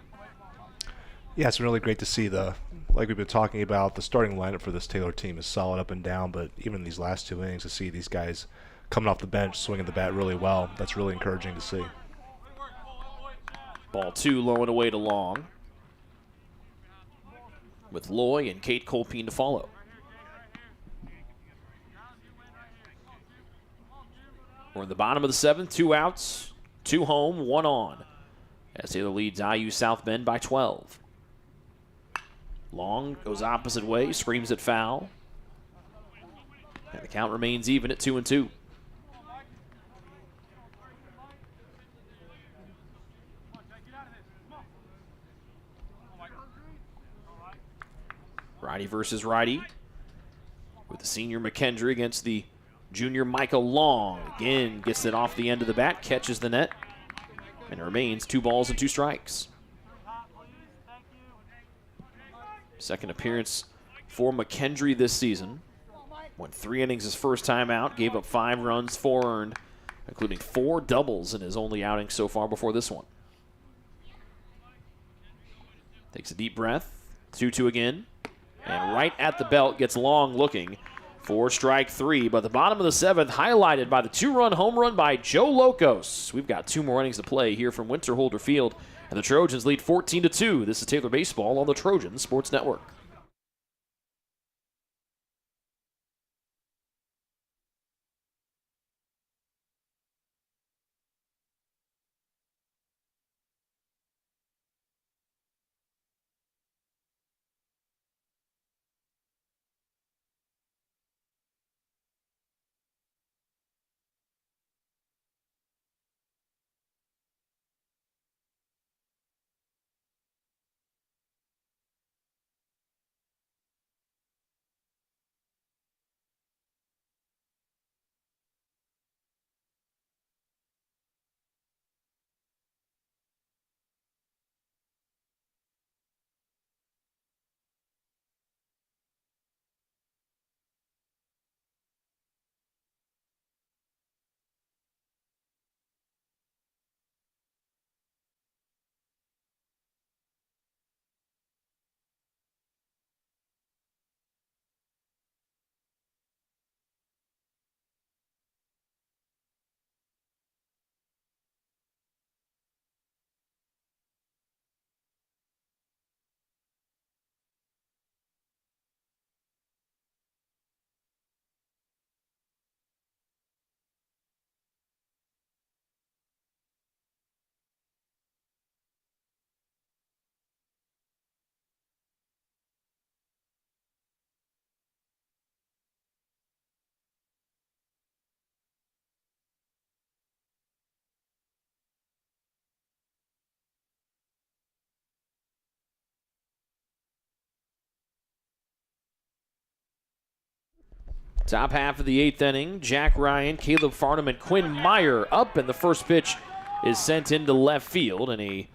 Yeah, it's really great to see like we've been talking about, the starting lineup for this Taylor team is solid up and down, but even in these last 2 innings to see these guys coming off the bench, swinging the bat really well, that's really encouraging to see. Ball 2 low and away to Long, with Loy and Kate Colpine to follow. We're in the bottom of the 7th, 2 outs, 2 home, 1 on, as Taylor leads IU South Bend by 12. Long goes opposite way, screams it foul, and the count remains even at 2-2. Righty versus righty, with the senior McKendry against the junior Micah Long. Again, gets it off the end of the bat, catches the net, and it remains 2 balls and 2 strikes. Second appearance for McKendry this season. Went 3 innings his first time out, gave up 5 runs, 4 earned, including 4 doubles in his only outing so far before this one. Takes a deep breath, 2-2 again, and right at the belt gets Long looking for strike 3. But the bottom of the 7th highlighted by the 2-run home run by Joe Locos. We've got 2 more innings to play here from Winterholder Field, and the Trojans lead 14-2. This is Taylor Baseball on the Trojan Sports Network. Top half of the 8th inning, Jack Ryan, Caleb Farnham, and Quinn Meyer up, and the first pitch is sent into left field, and a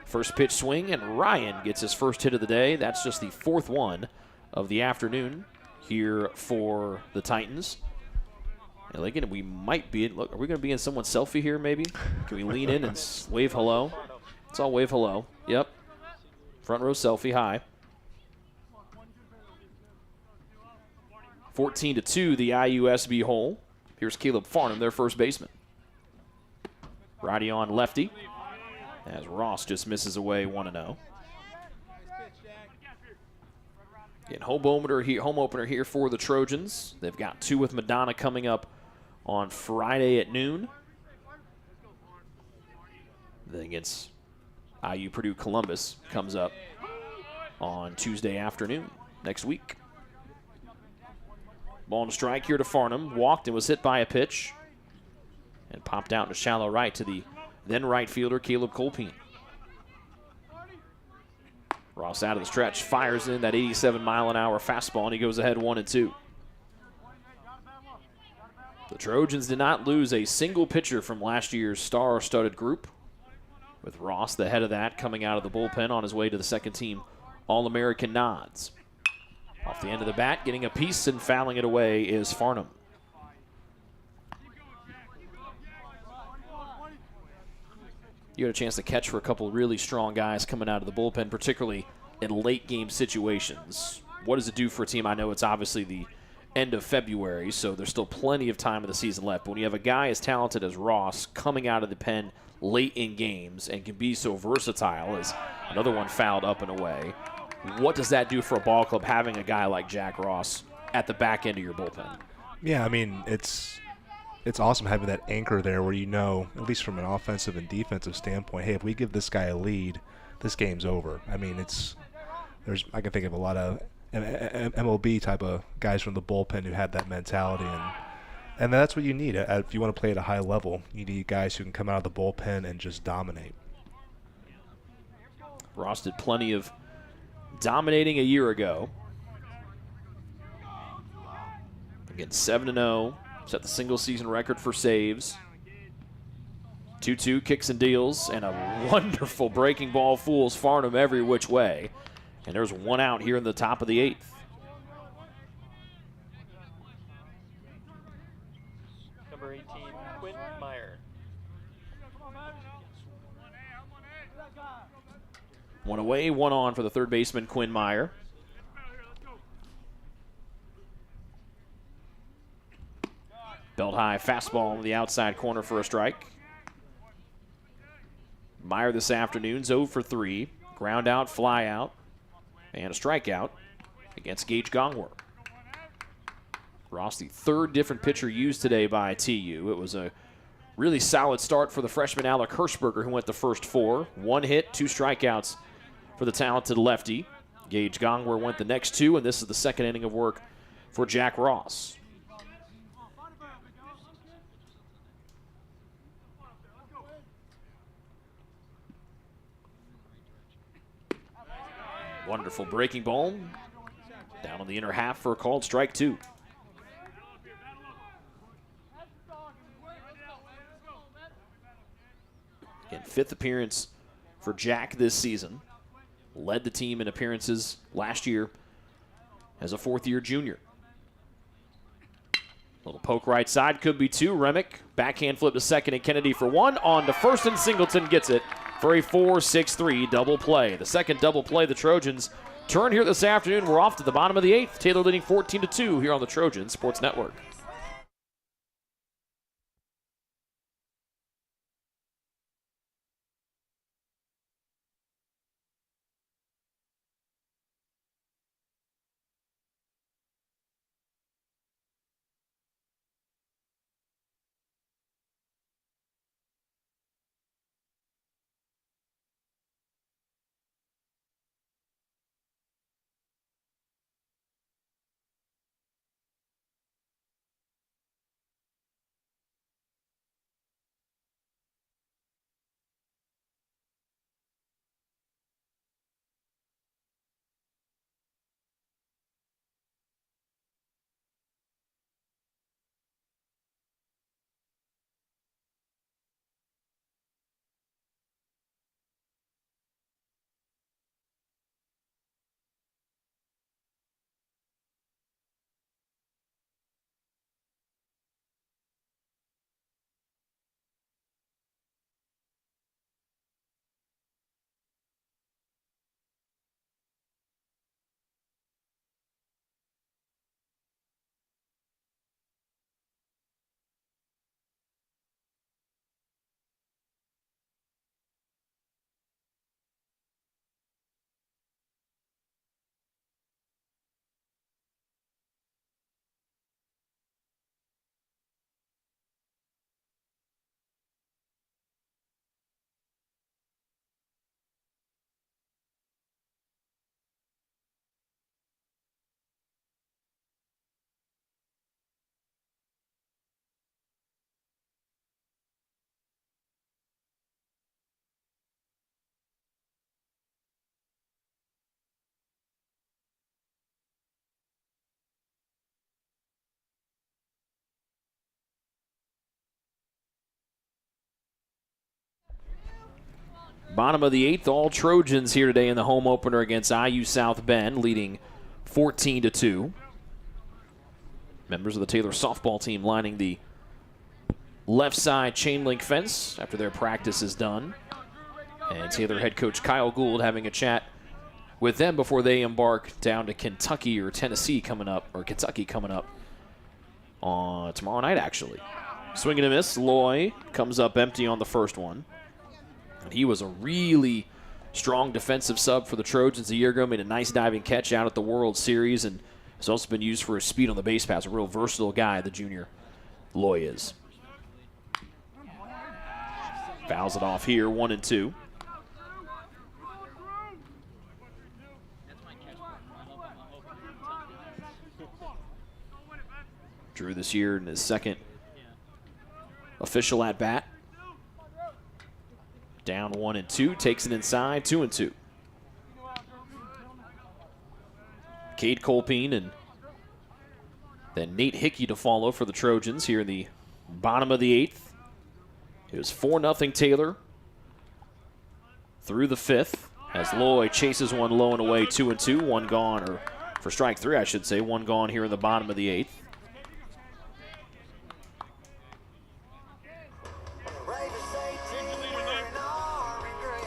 first pitch swing, and Ryan gets his first hit of the day. That's just the 4th one of the afternoon here for the Titans. And Lincoln, we might be, look, are we going to be in someone's selfie here maybe? Can we lean in and wave hello? Let's all wave hello. Yep. Front row selfie, hi. 14-2, the IUSB hole. Here's Caleb Farnham, their first baseman. Righty on lefty, as Ross just misses away 1-0. Again, home opener here for the Trojans. They've got 2 with Madonna coming up on Friday at noon. Then against IU Purdue Columbus comes up on Tuesday afternoon next week. Ball and strike here to Farnham. Walked and was hit by a pitch. And popped out to shallow right to the then right fielder, Caleb Colpine. Ross out of the stretch, fires in that 87-mile-an-hour fastball, and he goes ahead 1-2. The Trojans did not lose a single pitcher from last year's star-studded group, with Ross, the head of that, coming out of the bullpen on his way to the second-team All-American nods. Off the end of the bat, getting a piece and fouling it away is Farnham. You had a chance to catch for a couple of really strong guys coming out of the bullpen, particularly in late-game situations. What does it do for a team? I know it's obviously the end of February, so there's still plenty of time of the season left. But when you have a guy as talented as Ross coming out of the pen late in games and can be so versatile, as another one fouled up and away, what does that do for a ball club having a guy like Jack Ross at the back end of your bullpen? Yeah, I mean, it's awesome having that anchor there where you know, at least from an offensive and defensive standpoint, hey, if we give this guy a lead, this game's over. I mean, I can think of a lot of MLB type of guys from the bullpen who had that mentality, and that's what you need. If you want to play at a high level, you need guys who can come out of the bullpen and just dominate. Ross did plenty of dominating a year ago. Again, 7-0. Set the single-season record for saves. 2-2 kicks and deals, and a wonderful breaking ball fools Farnham every which way. And there's one out here in the top of the 8th. Number 18, Quinn Meyer. One away, one on for the third baseman, Quinn Meyer. Belt high fastball on the outside corner for a strike. Meyer this afternoon 0 for 3. Ground out, fly out, and a strikeout against Gage Gongwer. Ross, the third different pitcher used today by TU. It was a really solid start for the freshman Alec Hirschberger, who went the first 4. 1 hit, 2 strikeouts for the talented lefty. Gage Gongwer went the next 2, and this is the second inning of work for Jack Ross. Wonderful breaking ball. Down on the inner half for a called strike 2. Again, 5th appearance for Jack this season. Led the team in appearances last year as a 4th-year junior. Little poke right side, could be 2. Remick, backhand flip to second and Kennedy for 1. On to first, and Singleton gets it for a 4-6-3 double play. The second double play the Trojans turn here this afternoon. We're off to the bottom of the 8th. Taylor leading 14-2 here on the Trojan Sports Network. Bottom of the 8th, all Trojans here today in the home opener against IU South Bend, leading 14-2. Members of the Taylor softball team lining the left side chain link fence after their practice is done. And Taylor head coach Kyle Gould having a chat with them before they embark down to Kentucky or Tennessee coming up, or Kentucky coming up on tomorrow night, actually. Swing and a miss. Loy comes up empty on the first one. And he was a really strong defensive sub for the Trojans a year ago. Made a nice diving catch out at the World Series and has also been used for his speed on the base pass. A real versatile guy, the junior Loy is. Fouls it off here, 1-2. Drew this year in his second official at bat. Down 1-2, takes it inside, 2-2. Cade Colpine and then Nate Hickey to follow for the Trojans here in the bottom of the 8th. It was 4-0 Taylor through the 5th as Loy chases one low and away, 2-2, one gone, or for strike 3 I should say, one gone here in the bottom of the 8th.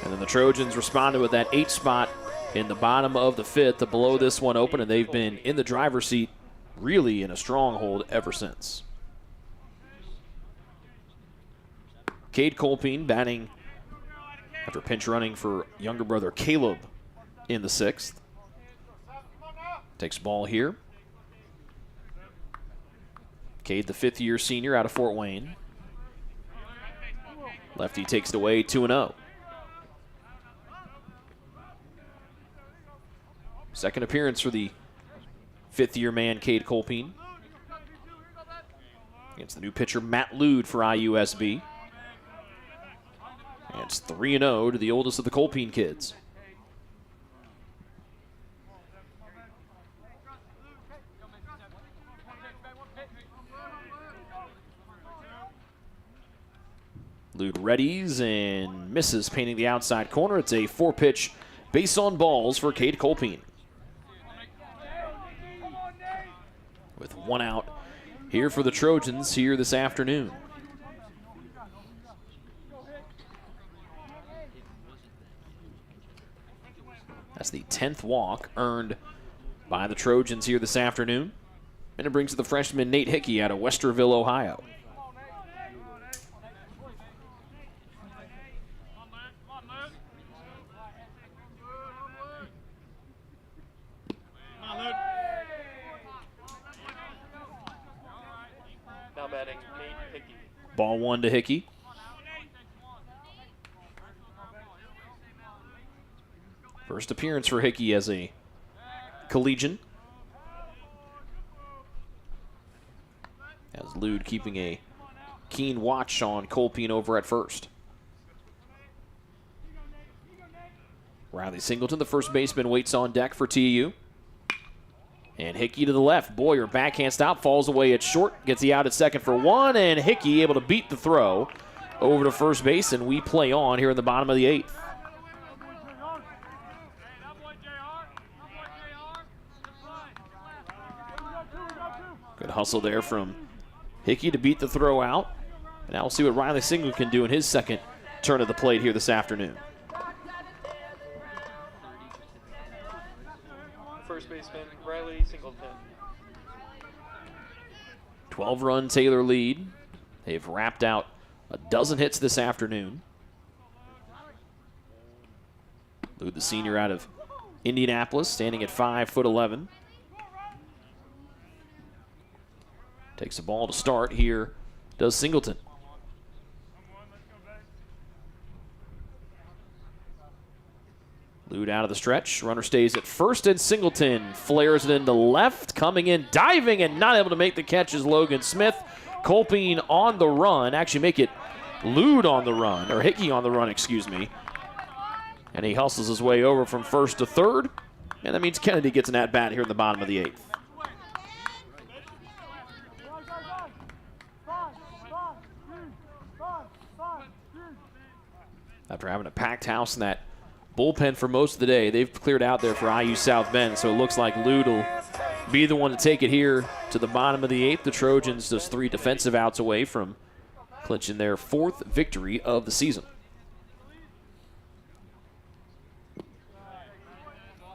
And then the Trojans responded with that 8 spot in the bottom of the 5th to blow this one open, and they've been in the driver's seat really in a stronghold ever since. Cade Colpine batting after pinch running for younger brother Caleb in the 6th. Takes ball here. Cade, the 5th-year senior out of Fort Wayne. Lefty takes it away, 2-0. Second appearance for the 5th-year man, Cade Colpine. Against the new pitcher, Matt Lude for IUSB. And it's 3-0 to the oldest of the Colpine kids. Lude readies and misses, painting the outside corner. It's a 4-pitch base on balls for Cade Colpine. With one out here for the Trojans here this afternoon. That's the 10th walk earned by the Trojans here this afternoon. And it brings the freshman Nate Hickey out of Westerville, Ohio. Now batting Nate Hickey. Ball 1 to Hickey. First appearance for Hickey as a collegian. As Lude keeping a keen watch on Colpine over at first. Riley Singleton, the first baseman, waits on deck for TU. And Hickey to the left. Boyer backhand stop, falls away at short, gets the out at second for 1, and Hickey able to beat the throw over to first base, and we play on here in the bottom of the 8th. Good hustle there from Hickey to beat the throw out. And now we'll see what Riley Singleton can do in his second turn of the plate here this afternoon. First baseman Riley Singleton. 12-run Taylor lead. They've wrapped out a dozen hits this afternoon. Lude, the senior out of Indianapolis, standing at 5'11". Takes the ball to start here, does Singleton. Lude out of the stretch. Runner stays at first, and Singleton flares it into left. Coming in, diving, and not able to make the catch is Logan Smith. Colpine on the run. Actually make it Lude on the run, or Hickey on the run, excuse me. And he hustles his way over from first to third. And that means Kennedy gets an at-bat here in the bottom of the 8th. That after having a packed house in that bullpen for most of the day. They've cleared out there for IU South Bend, so it looks like Lude will be the one to take it here to the bottom of the 8th. The Trojans just 3 defensive outs away from clinching their 4th victory of the season.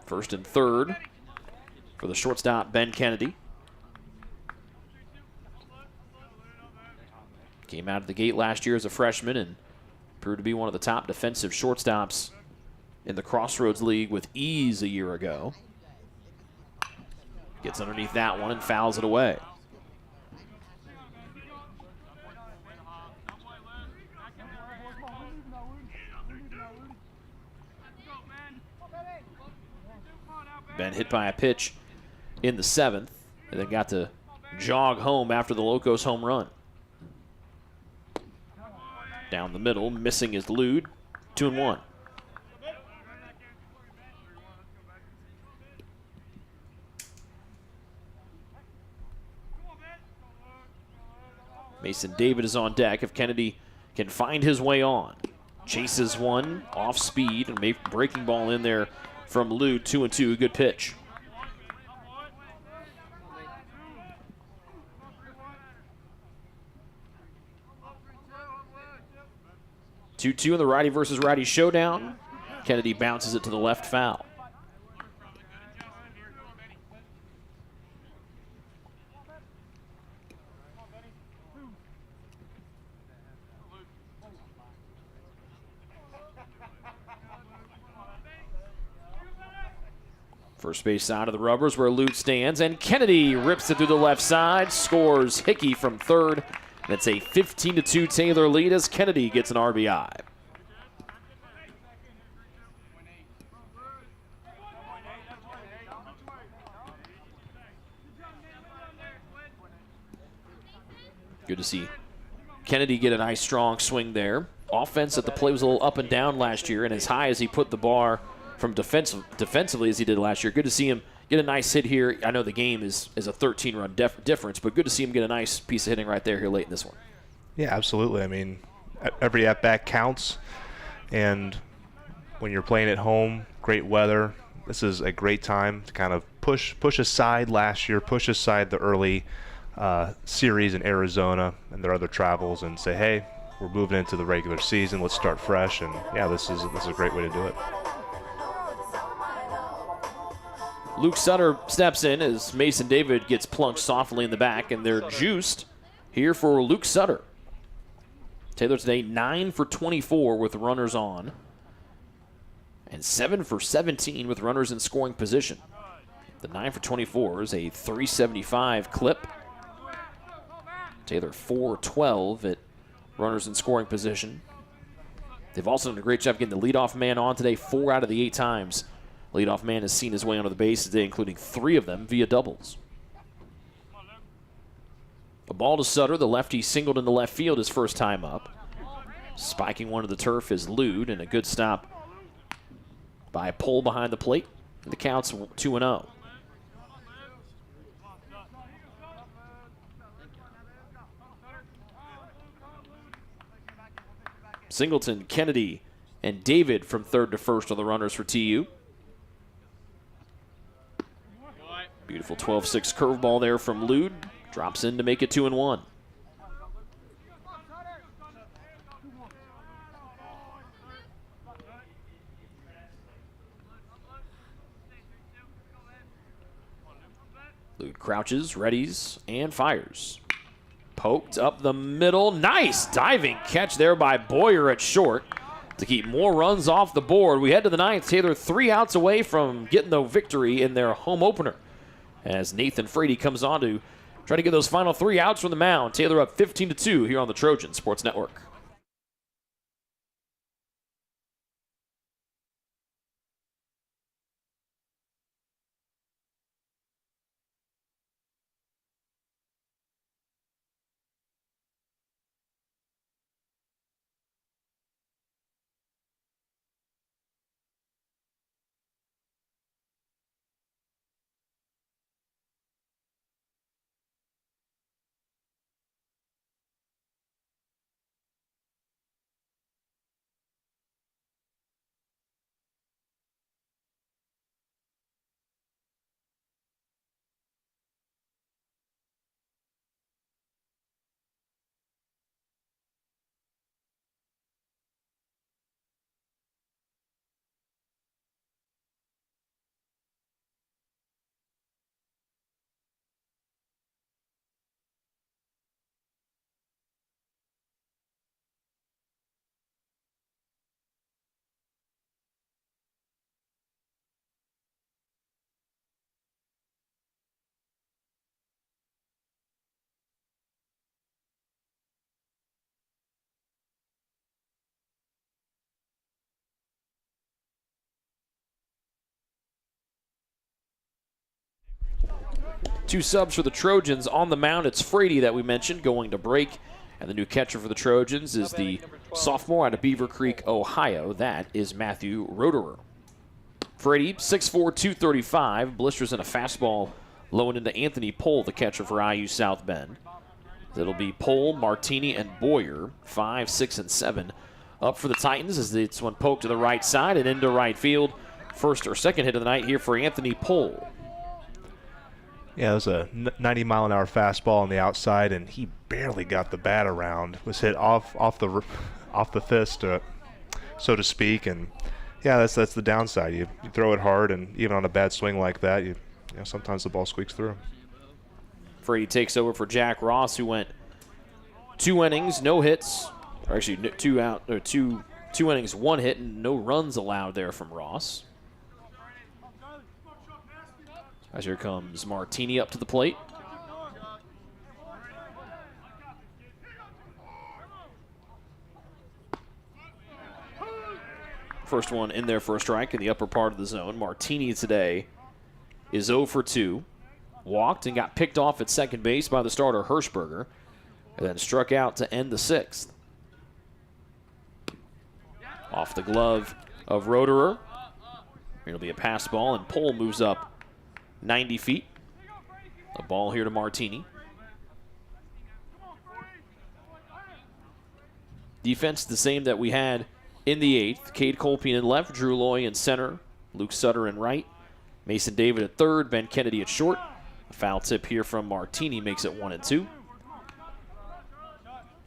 First and third for the shortstop, Ben Kennedy. Came out of the gate last year as a freshman and proved to be one of the top defensive shortstops in the Crossroads League with ease a year ago. Gets underneath that one and fouls it away. Ben hit by a pitch in the 7th and then got to jog home after the Locos home run. Down the middle, missing is Lude, 2-1. Mason David is on deck if Kennedy can find his way on. Chases one, off speed, and breaking ball in there from Lude, 2-2, good pitch. Two in the righty versus righty showdown. Kennedy bounces it to the left, foul. First base side of the rubbers where Lude stands, and Kennedy rips it through the left side, scores Hickey from third. And it's a 15-2 Taylor lead as Kennedy gets an RBI. Good to see Kennedy get a nice strong swing there. Offense at the plate was a little up and down last year, and as high as he put the bar from defensively as he did last year. Good to see him get a nice hit here. I know the game is a 13-run difference, but good to see him get a nice piece of hitting right there here late in this one. Yeah, absolutely. I mean, every at-bat counts, and when you're playing at home, great weather, this is a great time to kind of push aside last year, push aside the early series in Arizona and their other travels and say, hey, we're moving into the regular season. Let's start fresh. And, yeah, this is a great way to do it. Luke Sutter steps in as Mason David gets plunked softly in the back, and they're juiced here for Luke Sutter. Taylor today 9 for 24 with runners on, and 7 for 17 with runners in scoring position. The 9 for 24 is a 375 clip. Taylor 4-12 at runners in scoring position. They've also done a great job getting the leadoff man on today 4 out of the 8 times. Leadoff man has seen his way onto the base today, including 3 of them via doubles. A ball to Sutter. The lefty singled into left field his first time up. Spiking one to the turf is Lude, and a good stop by a pull behind the plate. The count's 2-0. Singleton, Kennedy, and David from third to first are the runners for TU. Beautiful 12-6 curveball there from Lude. Drops in to make it 2-1. Lude crouches, readies, and fires. Poked up the middle. Nice diving catch there by Boyer at short to keep more runs off the board. We head to the 9th. Taylor 3 outs away from getting the victory in their home opener, as Nathan Frady comes on to try to get those final 3 outs from the mound. Taylor up 15-2 here on the Trojan Sports Network. 2 subs for the Trojans on the mound. It's Frady that we mentioned going to break. And the new catcher for the Trojans is the sophomore out of Beaver Creek, Ohio. That is Matthew Roederer. Frady, 6'4", 235. Blisters in a fastball low and into Anthony Pohl, the catcher for IU South Bend. It'll be Pohl, Martini, and Boyer, 5, 6, and 7. Up for the Titans as it's one poked to the right side and into right field. First or second hit of the night here for Anthony Pohl. Yeah, it was a 90-mile-an-hour fastball on the outside, and he barely got the bat around. Was hit off the fist, so to speak. And yeah, that's the downside. You throw it hard, and even on a bad swing like that, you know, sometimes the ball squeaks through. Frady takes over for Jack Ross, who went 2 innings, no hits. Or actually, 2 innings, 1 hit, and no runs allowed there from Ross. As here comes Martini up to the plate. First one in there for a strike in the upper part of the zone. Martini today is 0 for 2. Walked and got picked off at second base by the starter Hirschberger, and then struck out to end the 6th. Off the glove of Roederer. It'll be a pass ball, and Pohl moves up 90 feet. A ball here to Martini. Defense the same that we had in the 8th. Cade Colpin in left, Drew Loy in center, Luke Sutter in right, Mason David at third, Ben Kennedy at short. A foul tip here from Martini makes it 1-2.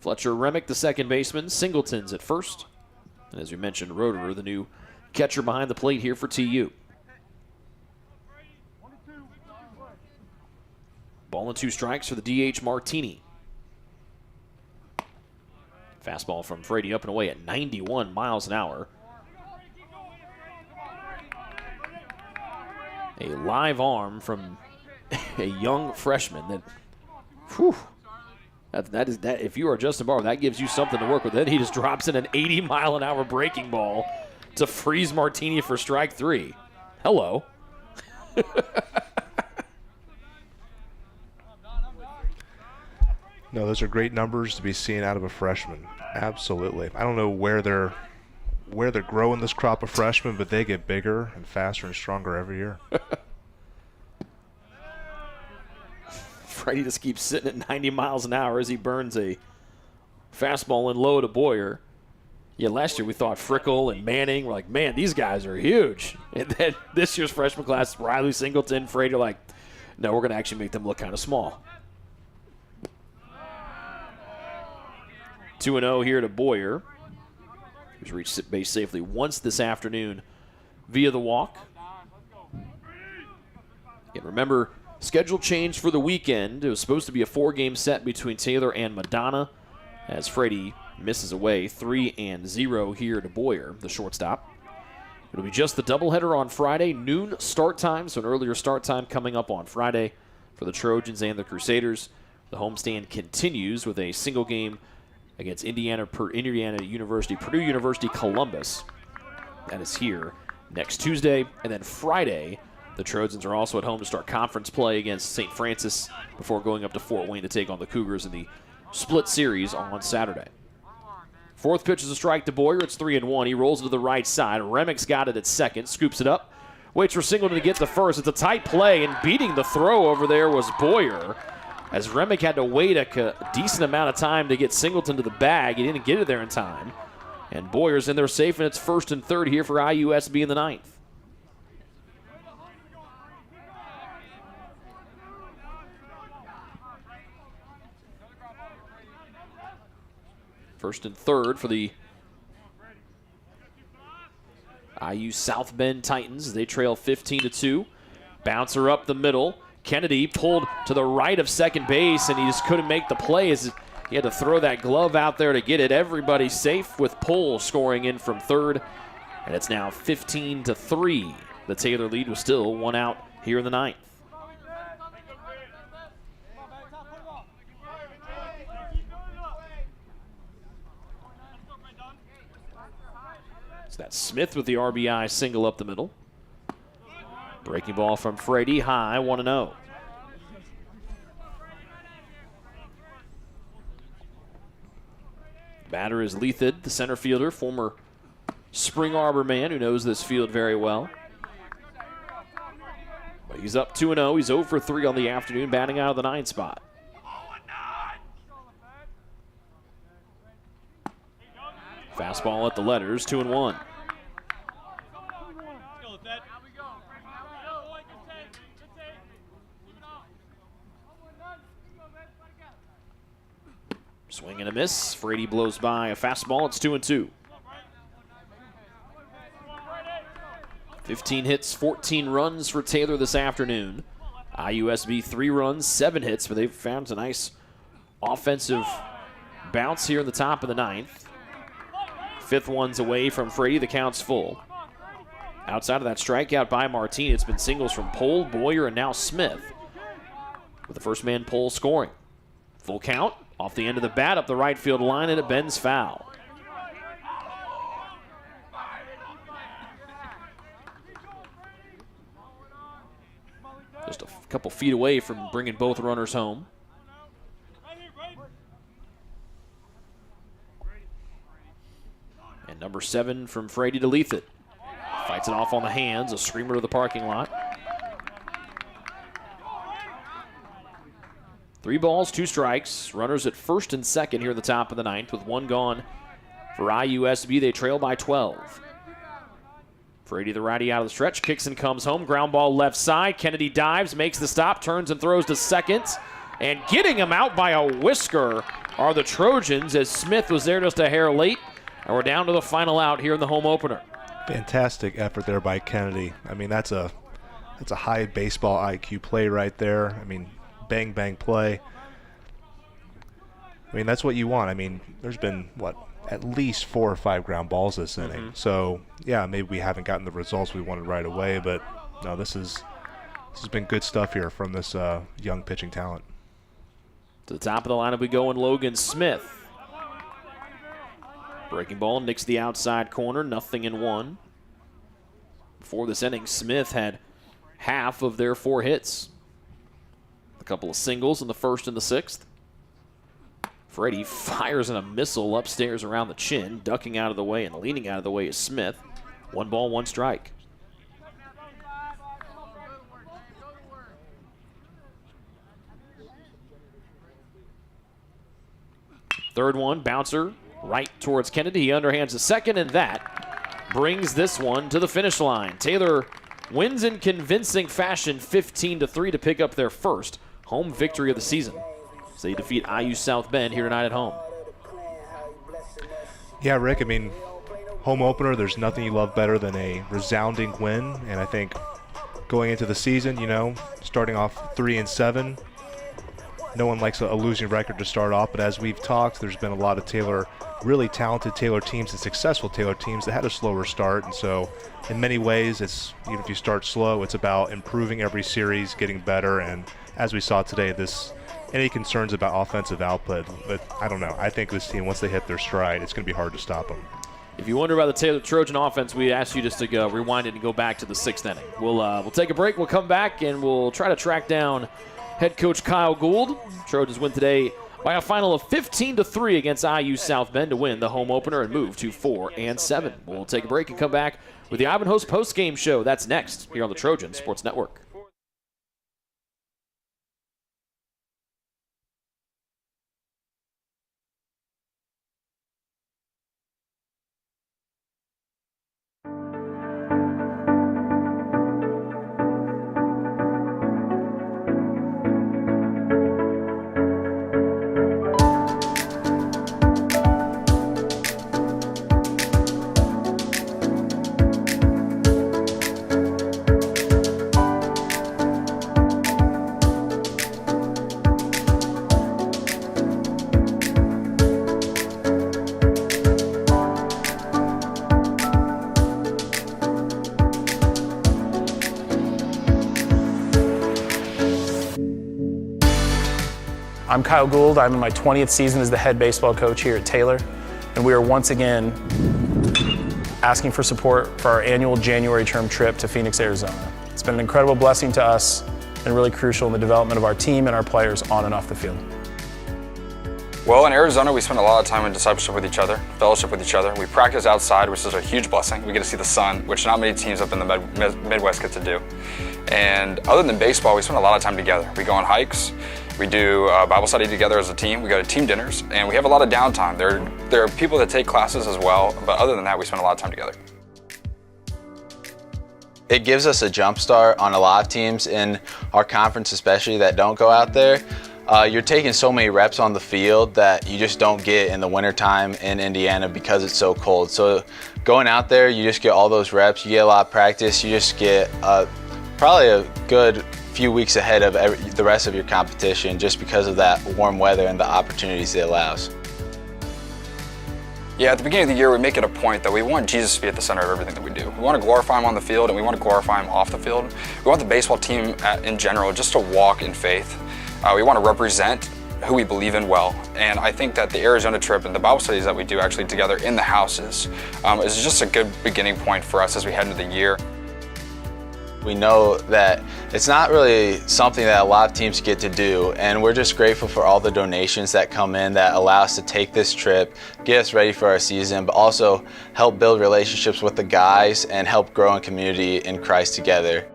Fletcher Remick, the second baseman. Singleton's at first. And as we mentioned, Roederer, the new catcher behind the plate here for TU. Ball and 2 strikes for the DH Martini. Fastball from Frady up and away at 91 miles an hour. A live arm from a young freshman that, whew, that is that. If you are Justin Barber, that gives you something to work with. Then he just drops in an 80-mile-an-hour breaking ball to freeze Martini for strike 3. Hello. No, those are great numbers to be seen out of a freshman. Absolutely. I don't know where they're growing this crop of freshmen, but they get bigger and faster and stronger every year. Frady just keeps sitting at 90 miles an hour as he burns a fastball in low to Boyer. Yeah, last year we thought Frickle and Manning were like, man, these guys are huge. And then this year's freshman class, Riley Singleton, Frady, like, no, we're going to actually make them look kind of small. 2-0 here to Boyer, who's reached base safely once this afternoon via the walk. And remember, schedule change for the weekend. It was supposed to be a 4-game set between Taylor and Madonna, as Frady misses away 3-0 here to Boyer, the shortstop. It'll be just the doubleheader on Friday, noon start time, so an earlier start time coming up on Friday for the Trojans and the Crusaders. The homestand continues with a single game against Indiana University, Purdue University, Columbus. That is here next Tuesday. And then Friday, the Trojans are also at home to start conference play against St. Francis before going up to Fort Wayne to take on the Cougars in the split series on Saturday. 4th pitch is a strike to Boyer. It's 3-1. He rolls it to the right side. Remick's got it at second, scoops it up, waits for Singleton to get to first. It's a tight play, and beating the throw over there was Boyer, as Remick had to wait a decent amount of time to get Singleton to the bag. He didn't get it there in time. And Boyer's in there safe, and it's 1st and 3rd here for IUSB in the 9th. First and 3rd for the IU South Bend Titans. They trail 15-2. Bouncer up the middle. Kennedy pulled to the right of second base, and he just couldn't make the play as he had to throw that glove out there to get it. Everybody's safe with Pohl scoring in from 3rd, and it's now 15-3. The Taylor lead was still 1 out here in the 9th. So that's Smith with the RBI single up the middle. Breaking ball from Frady, high, 1-0. Batter is Leathid, the center fielder, former Spring Arbor man who knows this field very well. But he's up 2-0. He's 0 for 3 on the afternoon, batting out of the 9 spot. Fastball at the letters, 2-1. Swing and a miss. Frady blows by a fastball. It's 2-2. 15 hits, 14 runs for Taylor this afternoon. IUSB 3 runs, 7 hits, but they've found a nice offensive bounce here in the top of the 9th. 5th one's away from Frady. The count's full. Outside of that strikeout by Martine, it's been singles from Pohl, Boyer, and now Smith, with the first man Pohl scoring. Full count. Off the end of the bat, up the right field line, and it bends foul. Just a couple feet away from bringing both runners home. And number 7 from Frady to Leathid. Fights it off on the hands, a screamer to the parking lot. 3 balls, 2 strikes. Runners at first and second here at the top of the 9th with 1 gone for IUSB. They trail by 12. Frady, the righty, out of the stretch. Kicks and comes home. Ground ball left side. Kennedy dives, makes the stop, turns and throws to second. And getting him out by a whisker are the Trojans, as Smith was there just a hair late. And we're down to the final out here in the home opener. Fantastic effort there by Kennedy. I mean, that's a high baseball IQ play right there. I mean, bang, bang play. I mean, that's what you want. I mean, there's been, at least 4 or 5 ground balls this inning. So, yeah, maybe we haven't gotten the results we wanted right away, but no, this has been good stuff here from this young pitching talent. To the top of the lineup we go in Logan Smith. Breaking ball nicks the outside corner, 0-1. Before this inning, Smith had half of their 4 hits. A couple of singles in the 1st and the 6th. Frady fires in a missile upstairs around the chin. Ducking out of the way and leaning out of the way is Smith. 1 ball, 1 strike. Third one, bouncer right towards Kennedy. He underhands the second, and that brings this one to the finish line. Taylor wins in convincing fashion, 15-3, to pick up their first home victory of the season. So they defeat IU South Bend here tonight at home. Yeah, Rick, I mean, home opener, there's nothing you love better than a resounding win. And I think going into the season, starting off 3-7, no one likes a losing record to start off. But as we've talked, there's been a lot of really talented Taylor teams and successful Taylor teams that had a slower start. And so in many ways, even if you start slow, it's about improving every series, getting better. And as we saw today, any concerns about offensive output, but I don't know. I think this team, once they hit their stride, it's going to be hard to stop them. If you wonder about the Taylor Trojan offense, we ask you just to rewind it and go back to the 6th inning. We'll take a break. We'll come back and we'll try to track down head coach Kyle Gould. Trojans win today by a final of 15-3 against IU South Bend to win the home opener and move to 4-7. We'll take a break and come back with the Ivanhoe post-game show. That's next here on the Trojan Sports Network. I'm Kyle Gould. I'm in my 20th season as the head baseball coach here at Taylor, and we are once again asking for support for our annual January term trip to Phoenix, Arizona. It's been an incredible blessing to us and really crucial in the development of our team and our players on and off the field. Well, in Arizona, we spend a lot of time in discipleship with each other, fellowship with each other. We practice outside, which is a huge blessing. We get to see the sun, which not many teams up in the Midwest get to do. And other than baseball, we spend a lot of time together. We go on hikes, we do Bible study together as a team, we go to team dinners, and we have a lot of downtime. There are people that take classes as well, but other than that, we spend a lot of time together. It gives us a jump start on a lot of teams in our conference, especially that don't go out there. You're taking so many reps on the field that you just don't get in the wintertime in Indiana because it's so cold. So going out there, you just get all those reps, you get a lot of practice, you just get probably a good few weeks ahead of the rest of your competition just because of that warm weather and the opportunities it allows. Yeah, at the beginning of the year, we make it a point that we want Jesus to be at the center of everything that we do. We want to glorify him on the field, and we want to glorify him off the field. We want the baseball team in general just to walk in faith. We want to represent who we believe in well. And I think that the Arizona trip and the Bible studies that we do actually together in the houses is just a good beginning point for us as we head into the year. We know that it's not really something that a lot of teams get to do, and we're just grateful for all the donations that come in that allow us to take this trip, get us ready for our season, but also help build relationships with the guys and help grow in community in Christ together.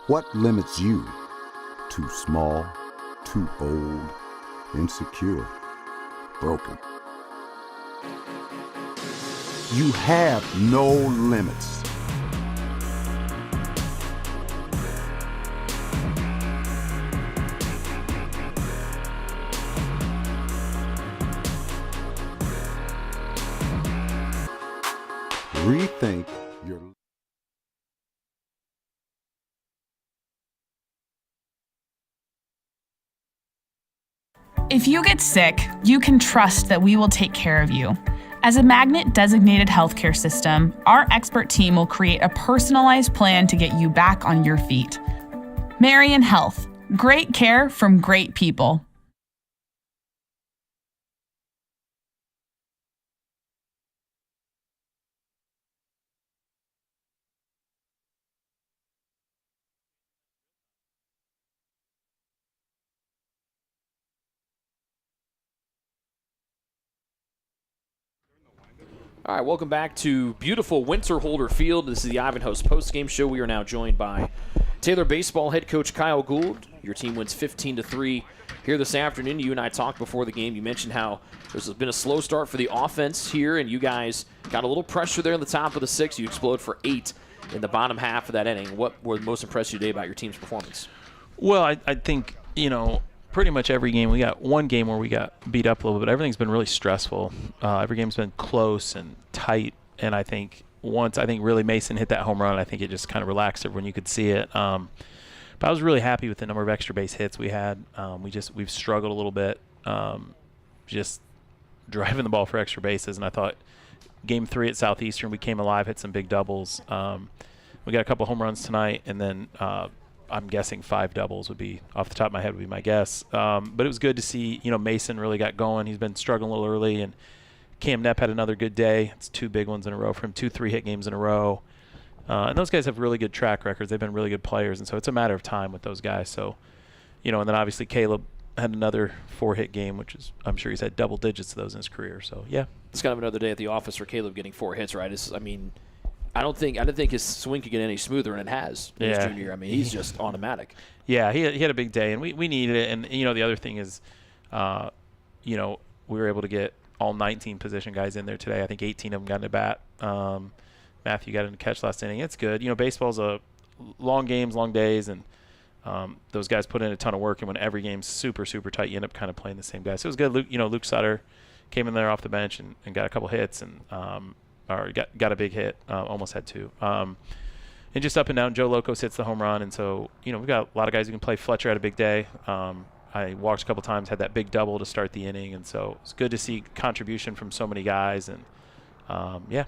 What limits you? Too small, too old, insecure, broken. You have no limits. Rethink your If you get sick, you can trust that we will take care of you. As a Magnet designated healthcare system, our expert team will create a personalized plan to get you back on your feet. Marion Health, great care from great people. All right, welcome back to beautiful Winterholder Field. This is the Ivanhoe's postgame show. We are now joined by Taylor baseball head coach Kyle Gould. Your team wins 15-3 here this afternoon. You and I talked before the game. You mentioned how there's been a slow start for the offense here, and you guys got a little pressure there in the top of the sixth. You explode for 8 in the bottom half of that inning. What were most impressed you today about your team's performance? Well, I think, pretty much every game. We got one game where we got beat up a little bit. Everything's been really stressful. Every game's been close and tight, and I think really Mason hit that home run, I think it just kind of relaxed everyone. You could see it. But I was really happy with the number of extra base hits we had. We've struggled a little bit just driving the ball for extra bases, and I thought Game 3 at Southeastern we came alive, hit some big doubles. We got a couple home runs tonight, and then I'm guessing 5 doubles would be, off the top of my head, would be my guess. But it was good to see, Mason really got going. He's been struggling a little early, and Cam Nepp had another good day. It's 2 big ones in a row for him, 2 3-hit games in a row. And those guys have really good track records. They've been really good players, and so it's a matter of time with those guys. So, and then obviously Caleb had another 4-hit game, which is, I'm sure he's had double digits of those in his career. So, yeah. It's kind of another day at the office for Caleb getting 4 hits, right? I don't think his swing could get any smoother, and it has in his junior year. He's just automatic. Yeah, he had a big day, and we needed it. And, the other thing is, we were able to get all 19 position guys in there today. I think 18 of them got in a bat. Matthew got in a catch last inning. It's good. Baseball's a long games, long days, and those guys put in a ton of work. And when every game's super, super tight, you end up kind of playing the same guys. So it was good. Luke Sutter came in there off the bench and got a couple hits and or got a big hit, almost had 2. And just up and down, Joe Locos hits the home run. And so, we've got a lot of guys who can play. Fletcher had a big day. I walked a couple times, had that big double to start the inning. And so it's good to see contribution from so many guys. And, yeah,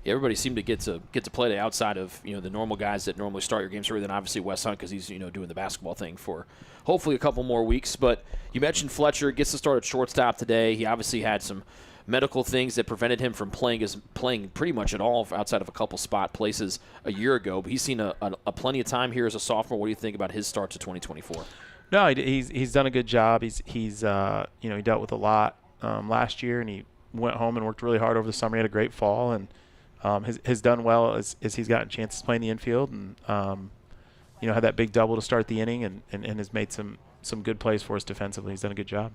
everybody seemed to get to play the outside of the normal guys that normally start your games earlier than obviously Wes Hunt because he's doing the basketball thing for hopefully a couple more weeks. But you mentioned Fletcher gets to start at shortstop today. He obviously had some medical things that prevented him from playing pretty much at all outside of a couple spot places a year ago. But he's seen a plenty of time here as a sophomore. What do you think about his start to 2024? No, he's done a good job. He's he dealt with a lot last year, and he went home and worked really hard over the summer. He had a great fall, and has done well as he's gotten chances playing the infield, and had that big double to start the inning, and has made some good plays for us defensively. He's done a good job.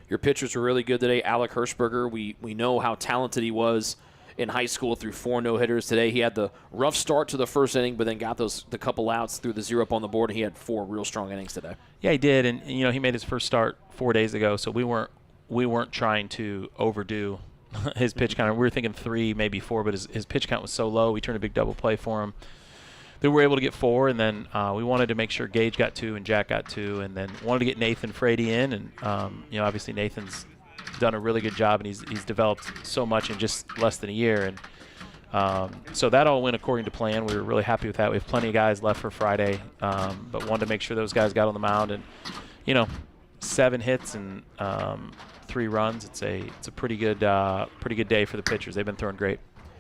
Your pitchers were really good today. Alec Hirschberger, we know how talented he was in high school through 4 no-hitters today. He had the rough start to the first inning, but then got the couple outs, threw the 0 up on the board, and he had 4 real strong innings today. Yeah, he did, and he made his first start 4 days ago, so we weren't trying to overdo his pitch count. We were thinking 3, maybe 4, but his pitch count was so low. We turned a big double play for him. Then we were able to get 4, and then we wanted to make sure Gage got 2 and Jack got 2, and then wanted to get Nathan Frady in, and obviously Nathan's done a really good job, and he's developed so much in just less than a year, and so that all went according to plan. We were really happy with that. We have plenty of guys left for Friday, but wanted to make sure those guys got on the mound, and 7 hits and 3 runs. It's a pretty good day for the pitchers. They've been throwing great.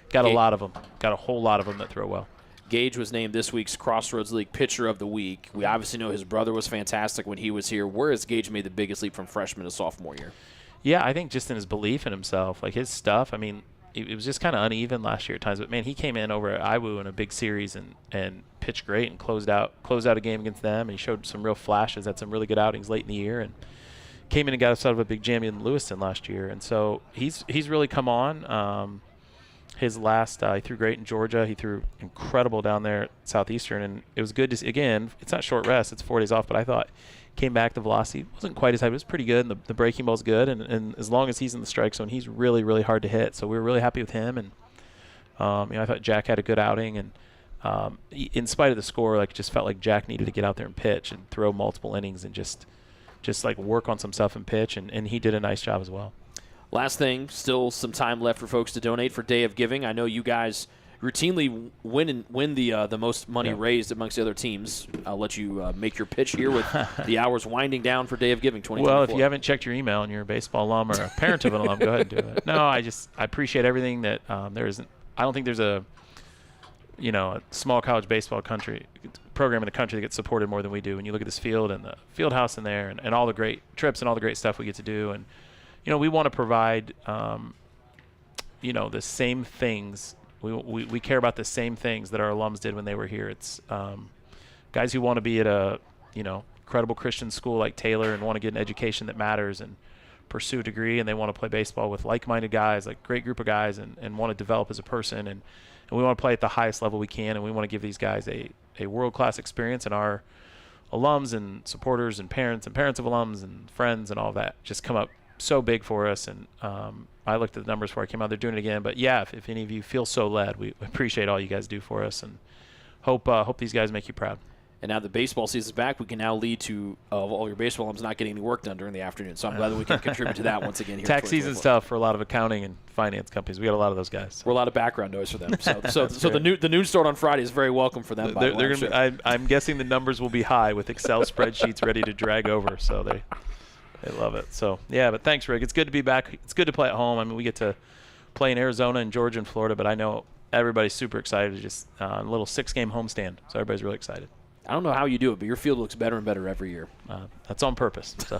Got a lot of them. Got a whole lot of them that throw well. Gage was named this week's Crossroads League Pitcher of the Week. We obviously know his brother was fantastic when he was here. Where has Gage made the biggest leap from freshman to sophomore year? Yeah, I think just in his belief in himself. Like his stuff, I mean, it was just kind of uneven last year at times. But, man, he came in over at IWU in a big series and pitched great and closed out a game against them. And he showed some real flashes, had some really good outings late in the year, and came in and got us out of a big jam in Lewiston last year. And so he's really come on. His last, he threw great in Georgia. He threw incredible down there at Southeastern. And it was good to see. Again, it's not short rest. It's 4 days off. But I thought came back, the velocity wasn't quite as high, but it was pretty good. And the breaking ball's good. And as long as he's in the strike zone, he's really, really hard to hit. So we were really happy with him. And, I thought Jack had a good outing. And in spite of the score, just felt like Jack needed to get out there and pitch and throw multiple innings and just work on some stuff and pitch. And he did a nice job as well. Last thing, still some time left for folks to donate for Day of Giving. I know you guys routinely win the most money raised amongst the other teams. I'll let you make your pitch here with the hours winding down for Day of Giving 2024. Well, if you haven't checked your email and you're a baseball alum or a parent of an alum, go ahead and do it. No, I appreciate everything that there isn't. I don't think there's a small college baseball program in the country that gets supported more than we do. When you look at this field and the field house in there and all the great trips and all the great stuff we get to do, and we want to provide, the same things. We care about the same things that our alums did when they were here. It's guys who want to be at a, credible Christian school like Taylor and want to get an education that matters and pursue a degree, and they want to play baseball with like-minded guys, like great group of guys, and want to develop as a person. And we want to play at the highest level we can, and we want to give these guys a world-class experience. And our alums and supporters and parents of alums and friends and all that just come up so big for us, and I looked at the numbers before I came out. They're doing it again, but yeah, if any of you feel so led, we appreciate all you guys do for us, and hope these guys make you proud. And now the baseball season's back, we can now lead to all your baseball alums not getting any work done during the afternoon. So I'm glad that we can contribute to that once again here. Tax season's tough for a lot of accounting and finance companies. We got a lot of those guys. We're a lot of background noise for them. So the noon start on Friday is very welcome for them. I'm guessing the numbers will be high with Excel spreadsheets ready to drag over. So they love it. So, yeah, but thanks, Rick. It's good to be back. It's good to play at home. I mean, we get to play in Arizona and Georgia and Florida, but I know everybody's super excited to just a little 6-game homestand. So everybody's really excited. I don't know how you do it, but your field looks better and better every year. That's on purpose. So.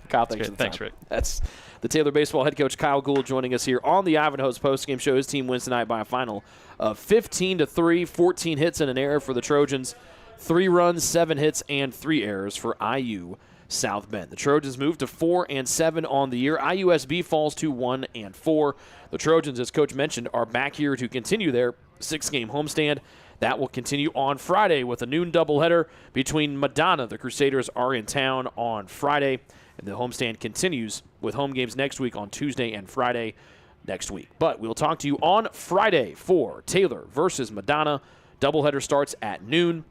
Kyle, thanks. Thanks, Rick. That's the Taylor baseball head coach Kyle Gould joining us here on the Ivanhoe's postgame show. His team wins tonight by a final of 15-3, 14 hits and an error for the Trojans, 3 runs, 7 hits, and 3 errors for IU South Bend. The Trojans move to 4-7 on the year. IUSB falls to 1-4. The Trojans, as Coach mentioned, are back here to continue their 6-game homestand. That will continue on Friday with a noon doubleheader between Madonna. The Crusaders are in town on Friday, and the homestand continues with home games next week on Tuesday and Friday next week. But we'll talk to you on Friday for Taylor versus Madonna. Doubleheader starts at noon.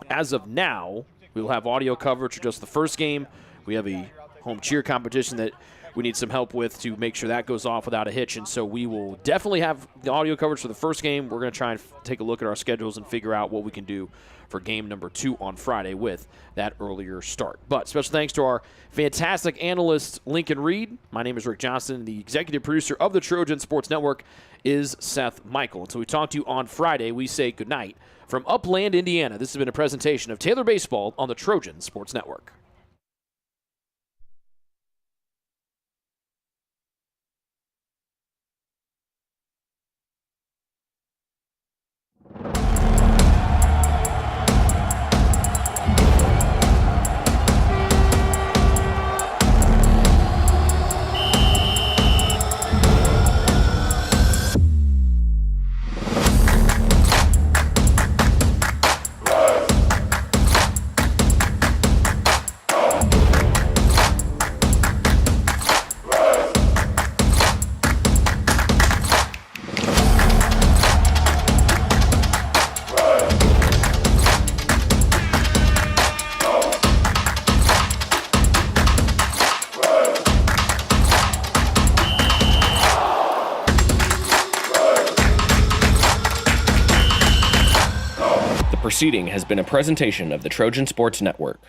As of now, we'll have audio coverage for just the first game. We have a home cheer competition that we need some help with to make sure that goes off without a hitch. And so we will definitely have the audio coverage for the first game. We're going to try and take a look at our schedules and figure out what we can do for game number 2 on Friday with that earlier start. But special thanks to our fantastic analyst, Lincoln Reed. My name is Rick Johnson. The executive producer of the Trojan Sports Network is Seth Michael. Until we talk to you on Friday, we say goodnight from Upland, Indiana. This has been a presentation of Taylor Baseball on the Trojan Sports Network. Proceeding has been a presentation of the Trojan Sports Network.